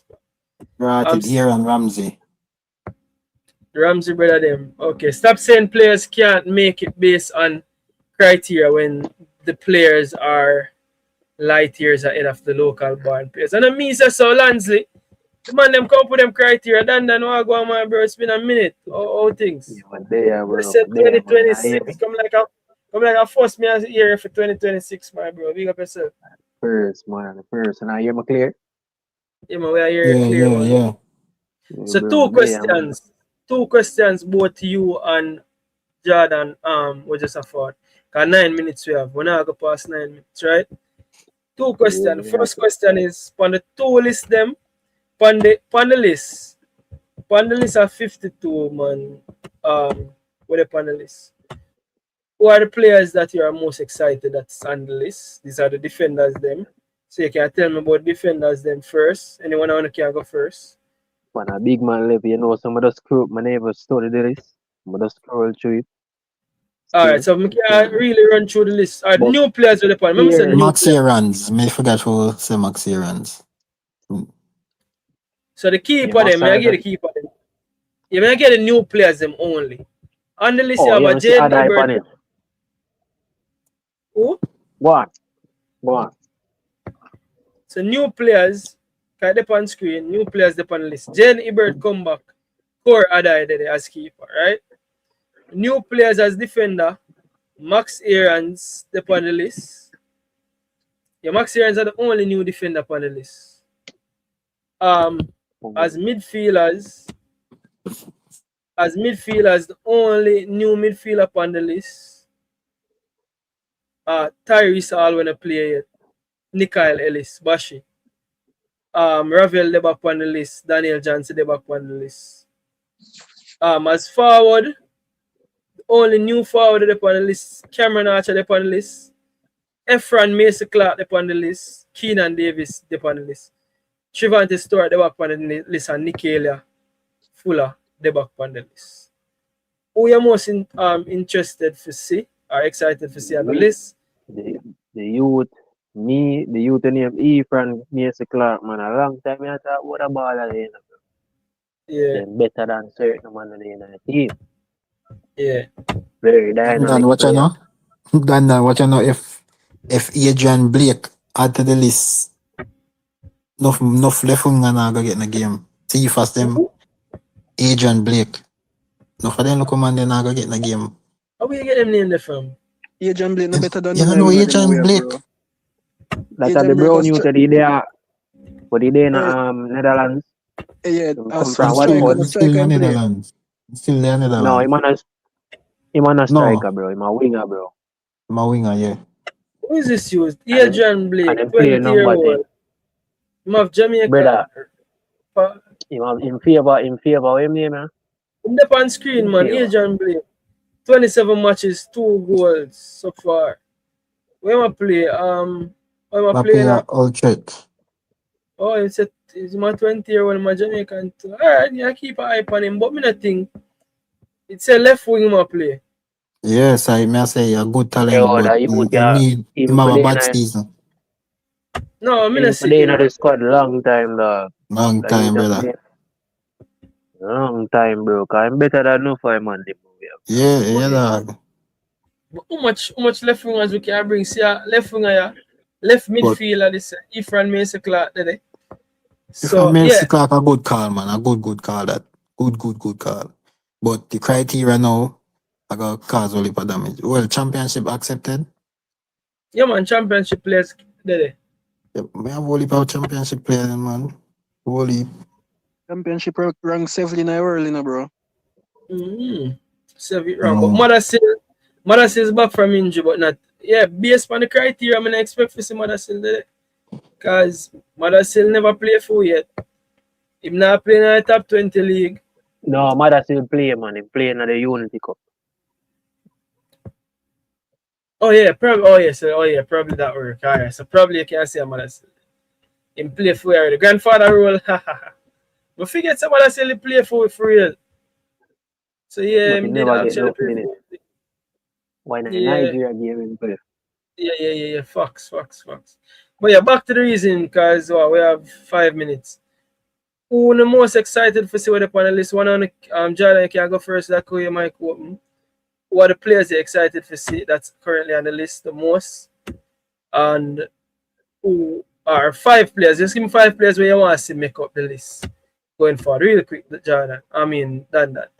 Right, here and Ramsey. Ramsey, brother, them. Okay, stop saying players can't make it based on criteria when the players are light years ahead of the local born players. And I mean, so Lansley, The man them come up with them criteria. Then what go on, my bro? It's been a minute. All things. Yeah, but there, We bro. said There, man. I hear 2026. Come like a first me as year for 2026, my bro. Big up yourself. first, man. First. And I hear me clear. Yeah, man, we are here Yeah, clear, yeah, man. yeah. Yeah, So bro. There, man. two questions, both you and Jordan. We just afford. Cause 9 minutes we have. We're not go past 9 minutes, right? Two questions. Yeah, First question is on the two list them. On the list. On the list of 52 man. With the panelists. Who are the players that you are most excited that's on the list? These are the defenders them. So you can tell me about defenders them first. Anyone want to go first? when a big man left, you know, some of the screw, my neighbor study the list. I'm just scroll through it. Alright, so we can really run through the list. Alright, But new players with the pan. Remember say new Max players. Aaron's. Me forgot who say Max Aaron's. So the keeper them, I get the keeper them. You may get the new players them only. On the list you have a Jane Ebert. Who? What? So new players, kind of on screen, new players the on the list. Jane Ebert come back. Core Adai as keeper, right? New players as defender. Max Aaron's the on the list. Yeah, Max Aaron's are the only new defender on the list. As midfielders, the only new midfielder on the list. Tyrese all when I play yet. Nikhil Ellis, Bashi. Ravel the back on the list. Daniel Johnson the back on the list. As forward, the only new forward the on the list. Cameron Archer the on the list. Efron Mason Clark the on the list. Keenan Davis the on the list. Trevante Stewart the back on the list and Nikelia Fuller the back on the list. Who you most interested to see or excited to see on the list? The youth, me, the youth name Efron Mason Clark, man. A long time I thought what a baller they, yeah. They're better than certain man in the team. Yeah. Very dynamic. Dan, what you know? Dan, what you know if Adrian Blake add to the list? Enough left wing and I go get in the game. See first them Adrian Blake. No for them look man then I go get in the game. How will you get them name there from? Adrian Blake no better than you know Adrian Blake. That's the brown youth that there. But he there in Netherlands. Yeah, come from what? Still in the Netherlands. Still there in the Netherlands. No, him a striker, bro. Him a winger, bro. I'm a winger, yeah. Who is this used? Adrian Blake, 20-year-old. Him have Jamaica. Brother. In favor of him name, man. Him up on screen, man. Adrian Blake. 27 matches, 2 goals so far. Where am I play? Where am I play now? Ultrat. Oh, it's my 20-year-old, my Jamaican too. Alright, yeah, keep an eye on him, but me not think it's a left wing my play. Yes, I may say a good talent, but he have a bad season. No, I mean, I see him in the squad long time, dog. Long time, brother. Long time, bro. Cause I'm better than no for him on the movie. Yeah, dog. But how much left wingers we can bring? See, left winger, left midfielder, this Efron Mason Clark today. So Mason Clark a good call, man. A good call that. Good call. But the criteria now, I got cause only for damage. Well, championship accepted. Yeah, man. Championship players today. Yeah, we have only about championship players, man. Only. Championship rank 7 in the world, bro. 7 rank. But Mother is back from injury, but not. Yeah, based on the criteria, I mean, I expect to see Mother today. Because Mother never play full yet. If not playing in the top 20 league. No, Mother play, man. He play in the Unity Cup. Oh yeah, probably that work. Alright, so probably you can see a Mother in play for the grandfather role. But forget some Mother play for real. So yeah, he did actually play. Why not Nigeria game in play? Yeah. Facts. But yeah, back to the reason, because we have 5 minutes. Who the most excited for see what the panelists? One on Jordan, you can go first. That you might open. Who are the players you're excited to see that's currently on the list the most? And who are 5 players? Just give me 5 players where you want to see make up the list. going forward real quick, Jordan. I mean, done that.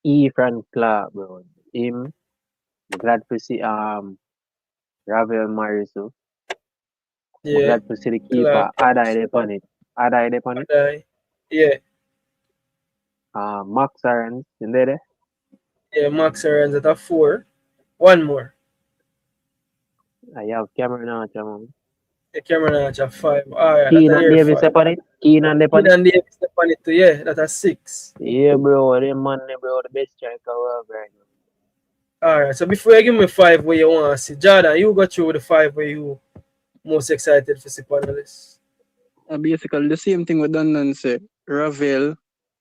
Efran Clark, bro. Him, glad to see Ravel Morrison. Yeah. Glad to see the keeper. Adai they on it. Adai they on it. Adai. Yeah. Max Arons in there. Yeah, Max Arons at a 4. One more. I have Cameron Archer, man. The Cameron Archer 5. Alright, Keenan Davis upon it. Keenan Davis upon it too, yeah. That's a 6. Yeah, bro. Them man, bro, the best striker right now. Alright, so before you give me 5 where you want to see, Jordan, you go through the 5 where you most excited for see on the list. Basically, the same thing with Donaldson, Ravel,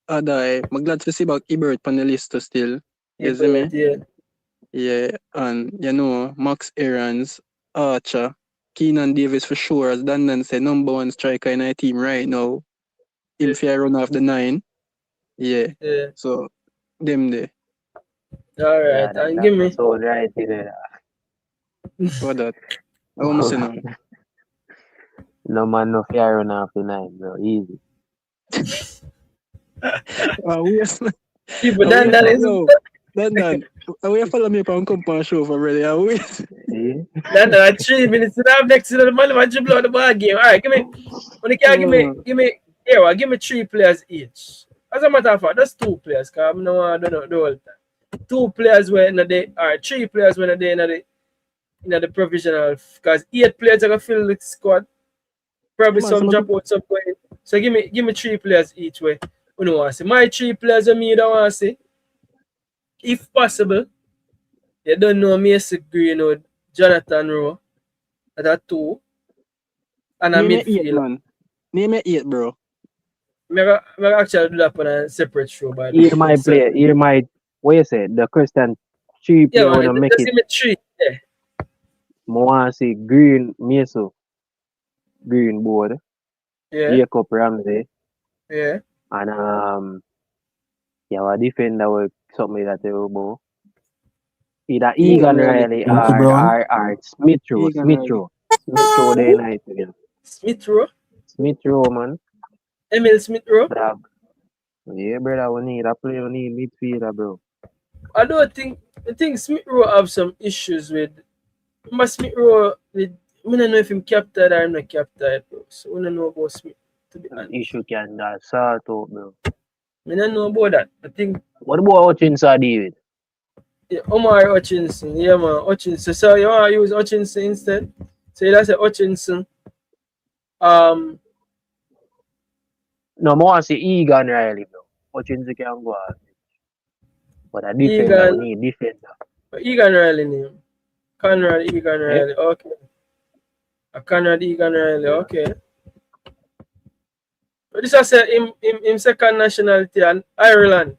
Adai. I'm glad to see about Ebert on the list still. You see me? Yeah. Yeah, and you know, Max Arons, Archer, Keenan Davis for sure, as Dandan said, number 1 striker in our team right now. Him if run off the 9. Yeah. So them there. Alright, and give me. So right there. What that? I want to say no. No man, no fear run off the 9, bro. Easy. People done that is Dan, we follow me up and come on show for really. Then 3 minutes to have next to the man who dribble out the ball game. Alright, give me. When you can give me here, give me 3 players each. As a matter of fact, that's 2 players, because I don't know the whole time. 2 players were in the day, or 3 players were in the provisional, because 8 players are gonna fill the squad. Probably some drop out some point. So give me 3 players each way. You know what I say? My 3 players are me that want to say. If possible, you don't know Mason Greenwood, Jonathan Rowe, that 2, and a midfield. Name it 8, bro. I actually do that on a separate show. By Here my player, here my, what you say, the Christian 3 player wanna make it. Give me 3, yeah. I want to see Green, Meso, Greenwood, Jacob Ramsey. Yeah. And yeah, our defender with something that they will go. Either Egan Riley or Smith Rowe. Smith Rowe day night again. Smith Rowe, man. Emil Smith Rowe? Yeah, brother, we need a player, we need midfielder, bro. I think Smith Rowe have some issues with. But Smith Rowe, we don't know if him captain or not captain, bro. So we don't know about Smith. To be honest. Issue can sort out, bro. We don't know about that. I think. What about Hutchinson, David? Yeah, Omar Hutchinson. Yeah, man, Hutchinson. So you want to use Hutchinson instead? So you say Hutchinson. No, I want to say Egan Riley, bro. Hutchinson can go out. But a defender, we need defender. Egan Riley name. Conrad Egan Riley. Okay. A Conrad Egan Riley. Okay. But this I say him second nationality and Ireland.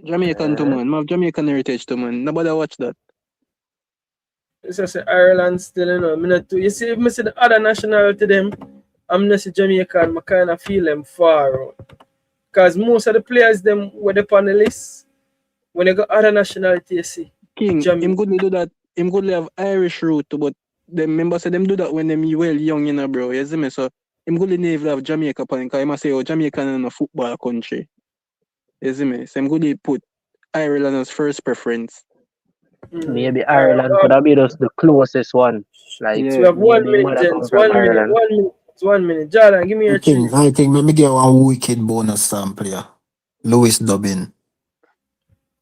Jamaican too, man. I have Jamaican heritage too, man. Nobody watch that. This I say Ireland still, you know. You see, if I see the other nationality them, I'm not see Jamaican, I kind of feel them far out. Because most of the players them were the on the list. When they got other nationality, you see. King, him could do that. Him could have Irish root too, but the members say them do that when them well young, you know, bro. You see me? So him could never have Jamaica playing, because he must say, oh, Jamaica is a football country. You see me? So him could put Ireland as first preference. Maybe Ireland could have been just the closest one. Like, so we have 1 minute, gents. 1 minute. Jordan, give me your 3. I think let me get one wicked bonus stamp player. Louis Dubbin.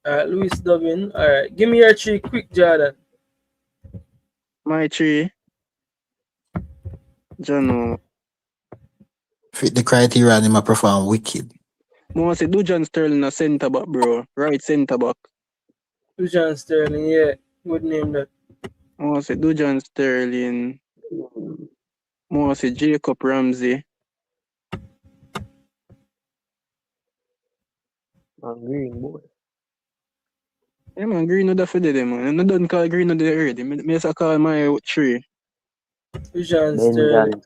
Louis Dubbin. Alright. Give me your 3 quick, Jordan. My 3. John. Fit the criteria and him perform wicked. I want to say Dujan Sterling a centre back, bro. Right centre back. Dujan Sterling, yeah. Good name that. I want to say Dujan Sterling. I want to say Jacob Ramsey. And Greenwood. Yeah, man, Greenwood for them, man. I don't call Greenwood already. I just call my 3. Dujan Sterling.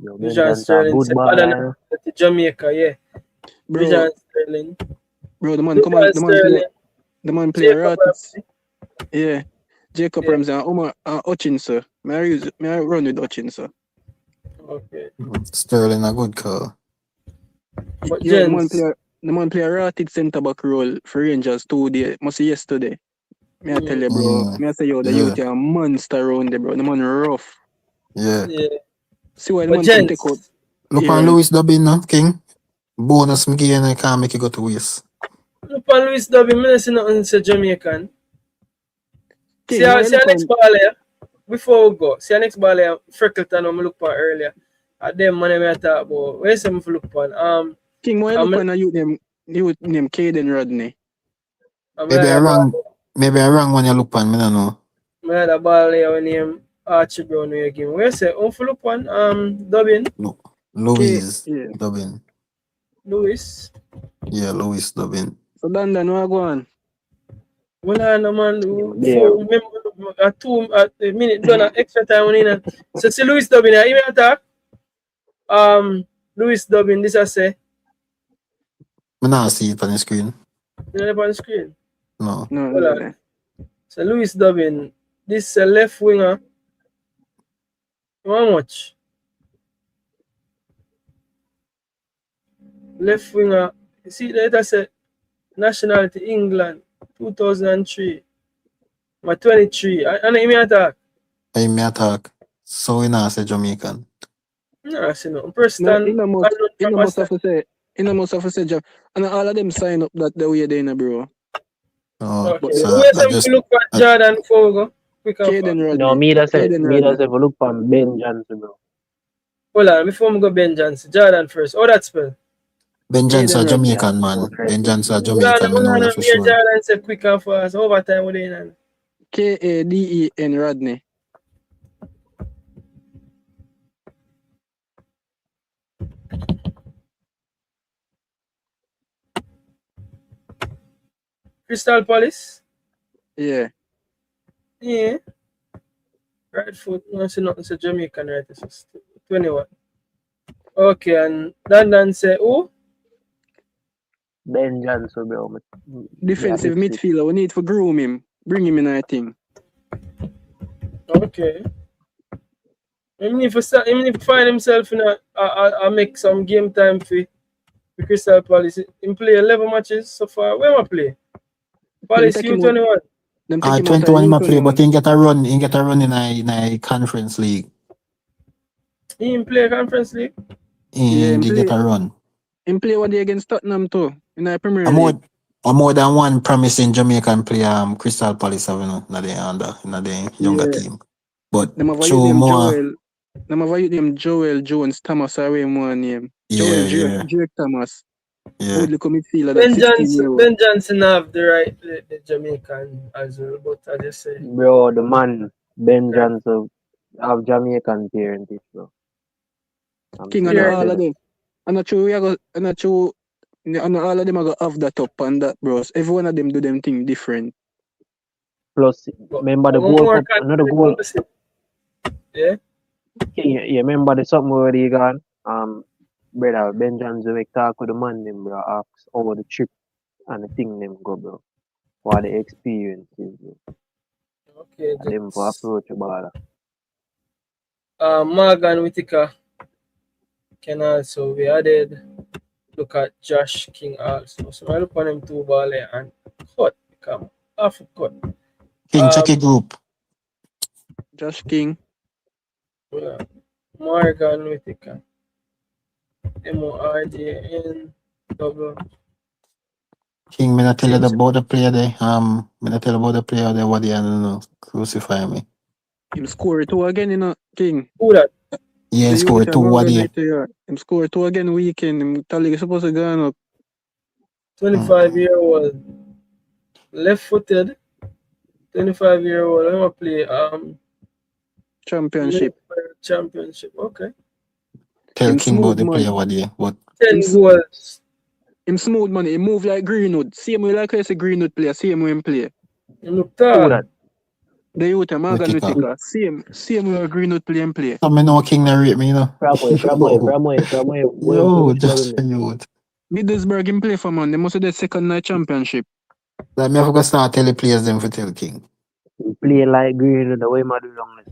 Dujan Sterling. Jamaica, yeah. Dujan Sterling. Bro, the man come on. The man play right. Yeah. Jacob Ramsey and Omar Hutchinson. May I run with Hutchinson? Okay. Sterling a good call. But Yeah, gents, the man play a rotted centre back role for Rangers 2 days. Must say yesterday. Me I tell you, bro. Me I say yo, the youth are a monster around there, bro. The man rough. Yeah. yeah. See why the But man can take out gents, Look on Louis Dubbin now, King. Bonus me and I can't make it go to waste. look on Louis Dubbin, I see nothing say Jamaican. King, See our why look next on ball here. Before we go, see our next ball here, Freckleton, I look for earlier. At them money I talk about. Where's some look upon? King, why look on a youth name Caden Rodney? Maybe I wrong when you look on me, I don't know. I had a ball here name Archie Brown we give. Where's it? Who look on Dubbin? No. Louis Dubbin. Louis. Yeah, Louis Dubbin. So Dan, what go on? Well, I know man, remember a minute done an extra time in. So see Louis Dubbin here, he attack. Louis Dubbin, this I say. I not see it on the screen. You know on the screen? No. No. So Louis Dubbin, this is a left winger. How much? Left winger. You see that I said nationality England 2003. My 23. And he may attack. He may attack. So we not say Jamaican. No, I see no. Preston. He must have to say job. And all of them sign up that the way they know, bro. Oh, okay. So I just look at Jordan before we go. No, me that say if we look for Ben Johnson, bro. Hold on, before we go Ben Johnson, Jordan first. Oh, that spell. Ben Johnson, Jamaican man. Ben Johnson, Jamaican man. For sure. Jordan said quick and fast. Overtime with it. Kaden Rodney. Crystal Palace? Yeah. Yeah. Right foot. No, see nothing. Say Jamaican, right? This is 21. Okay, and Dan say who? Ben Johnson, bro. Defensive midfielder. We need to groom him. Bring him in, I think. Okay. Even if he find himself in a make some game time for Crystal Palace, he play 11 matches so far. Where am I play? Palace U21. 21 him play, but he get a run in a conference league. He play conference league? He get a run. He play one day against Tottenham too in the Premier League. More than one promising Jamaican player Crystal Palace have, you know, in the younger team. But show more. Them have a name Joel Jones Thomas away more name. Joel Drake Thomas. Yeah. Good little midfielder. Ben Johnson have the Jamaican as well, but I just say. Bro, the man Ben Johnson have Jamaican parentage, bro. King and all of them. I'm not sure all of them are gonna have that up and that, bros. Every one of them do them thing different. Plus, remember the goal, another goal. Yeah. Yeah, remember the something where he gone? Brother Ben Johnson make talk with the man them, bro, ask over the trip and the thing them go, bro. What the experience is, bro. Okay. And them for approach about Morgan Whittaker can also be added. Look at Josh King also. So I look on him two ball and cut. Become half a cut. King check a group. Josh King. Yeah. Morgan Whittaker. MORGN double. King, me not tell you about the player there. Me not tell you about the player there. What they don't know. Crucify me. Him score 2 again, you know, King. Who that? Yeah, he scored 2 what day. Him score 2 again weekend. Him tally supposed to go up. 25-year-old. Left-footed. 25-year-old. I'm gonna play championship. Okay. Tell King about the player what day. What 10 goals. Him smooth money. He move like Greenwood. Same way like I say Greenwood player. Same way him play. He look tall. The youth are Morgan Whittaker. Same way Greenwood play and play. So me know King not rate me, you know. From Yo, just youth. Middlesbrough him play for man. They must have the second night championship. Like me have to start tell the players them for tell King. He play like Greenwood the way my do long.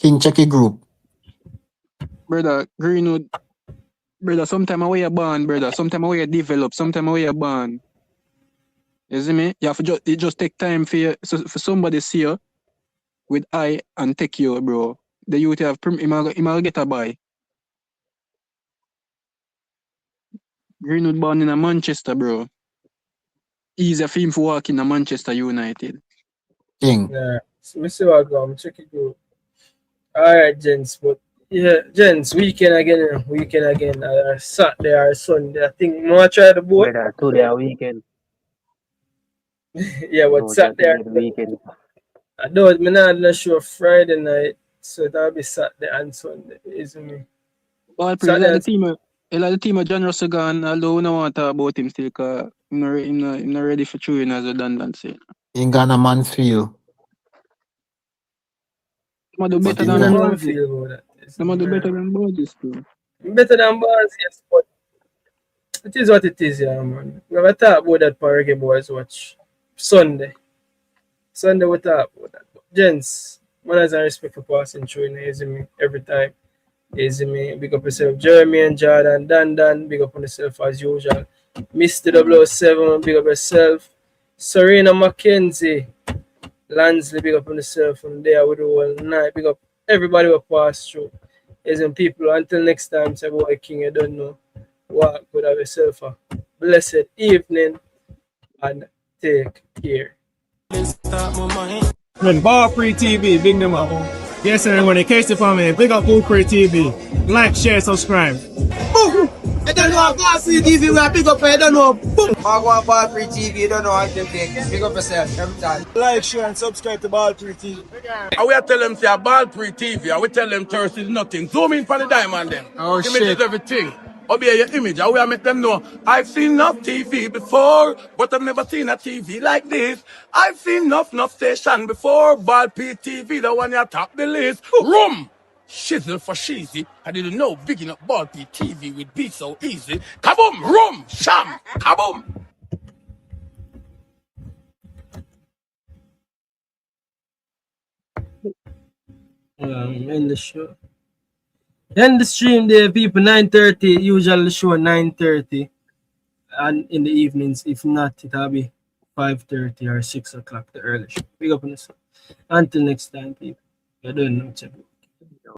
King, check your group. Brother, Greenwood, brother, sometime away a born, brother. Sometime away a develop, sometime away a born. You see me? You have to it just take time for you, so for somebody see you with eye and take you, bro. The youth have him get a buy. Greenwood born in a Manchester, bro. Easy for him to walk in a Manchester United. King. Yeah. So me see what go. Check it out. Alright, gents, but yeah, gents, weekend again. Saturday or Sunday. I think more try the boat. Whether today or weekend. Yeah, but No, Saturday or the weekend. I don't me not sure Friday night, so that'll be Saturday and Sunday, isn't me? Well, Pree, like the team of John Russell gone, although we don't want to talk about him still, because he's not ready for chewing as a Donaldson. In Ghana Mansfield. They do better than Boys. They do better than Boys, too. Better than Boys, yes, but it is what it is, yeah, man. We have a talk about that for Reggae Boyz watch. Sunday we talk about that. But gents, manners and respect for passing through, you know, me every time. Easy me, big up yourself, Jeremy and Jordan, Dan, big up on yourself as usual. Mr. 007, big up yourself. Serena McKenzie, Lansley, big up on yourself from there with the whole night. Big up everybody who passed through. Easy people, until next time, say boy King, you don't know what could have yourself a blessed evening and take care. When ballpreetv, big them up. Yes, sir, when it case for me, big up Pree TV. Like, share, subscribe. Boom! I don't know about TV, we are big up, I don't know. Boom! I want Pree TV, you don't know how to take. Big up yourself every time. Like, share, and subscribe to Pree TV. And we are tell them say Pree TV, and we tell them thirst is nothing. Zoom in for the diamond then. Oh, Image shit. is everything. Obey your image, and we are make them know. I've seen enough TV before, but I've never seen a TV like this. I've seen enough station before, ballpreetv, the one you top the list. Room! Shizzle for cheesy. I didn't know big enough ballpreetv would be so easy. Kaboom! Room! Sham! Kaboom! End the show. End the stream there, people. 9:30. Usually the show 9:30, and in the evenings. If not, it'll be 5:30 or 6 o'clock. The early show. Big up on yourself. Until next time, people. You don't know what to do.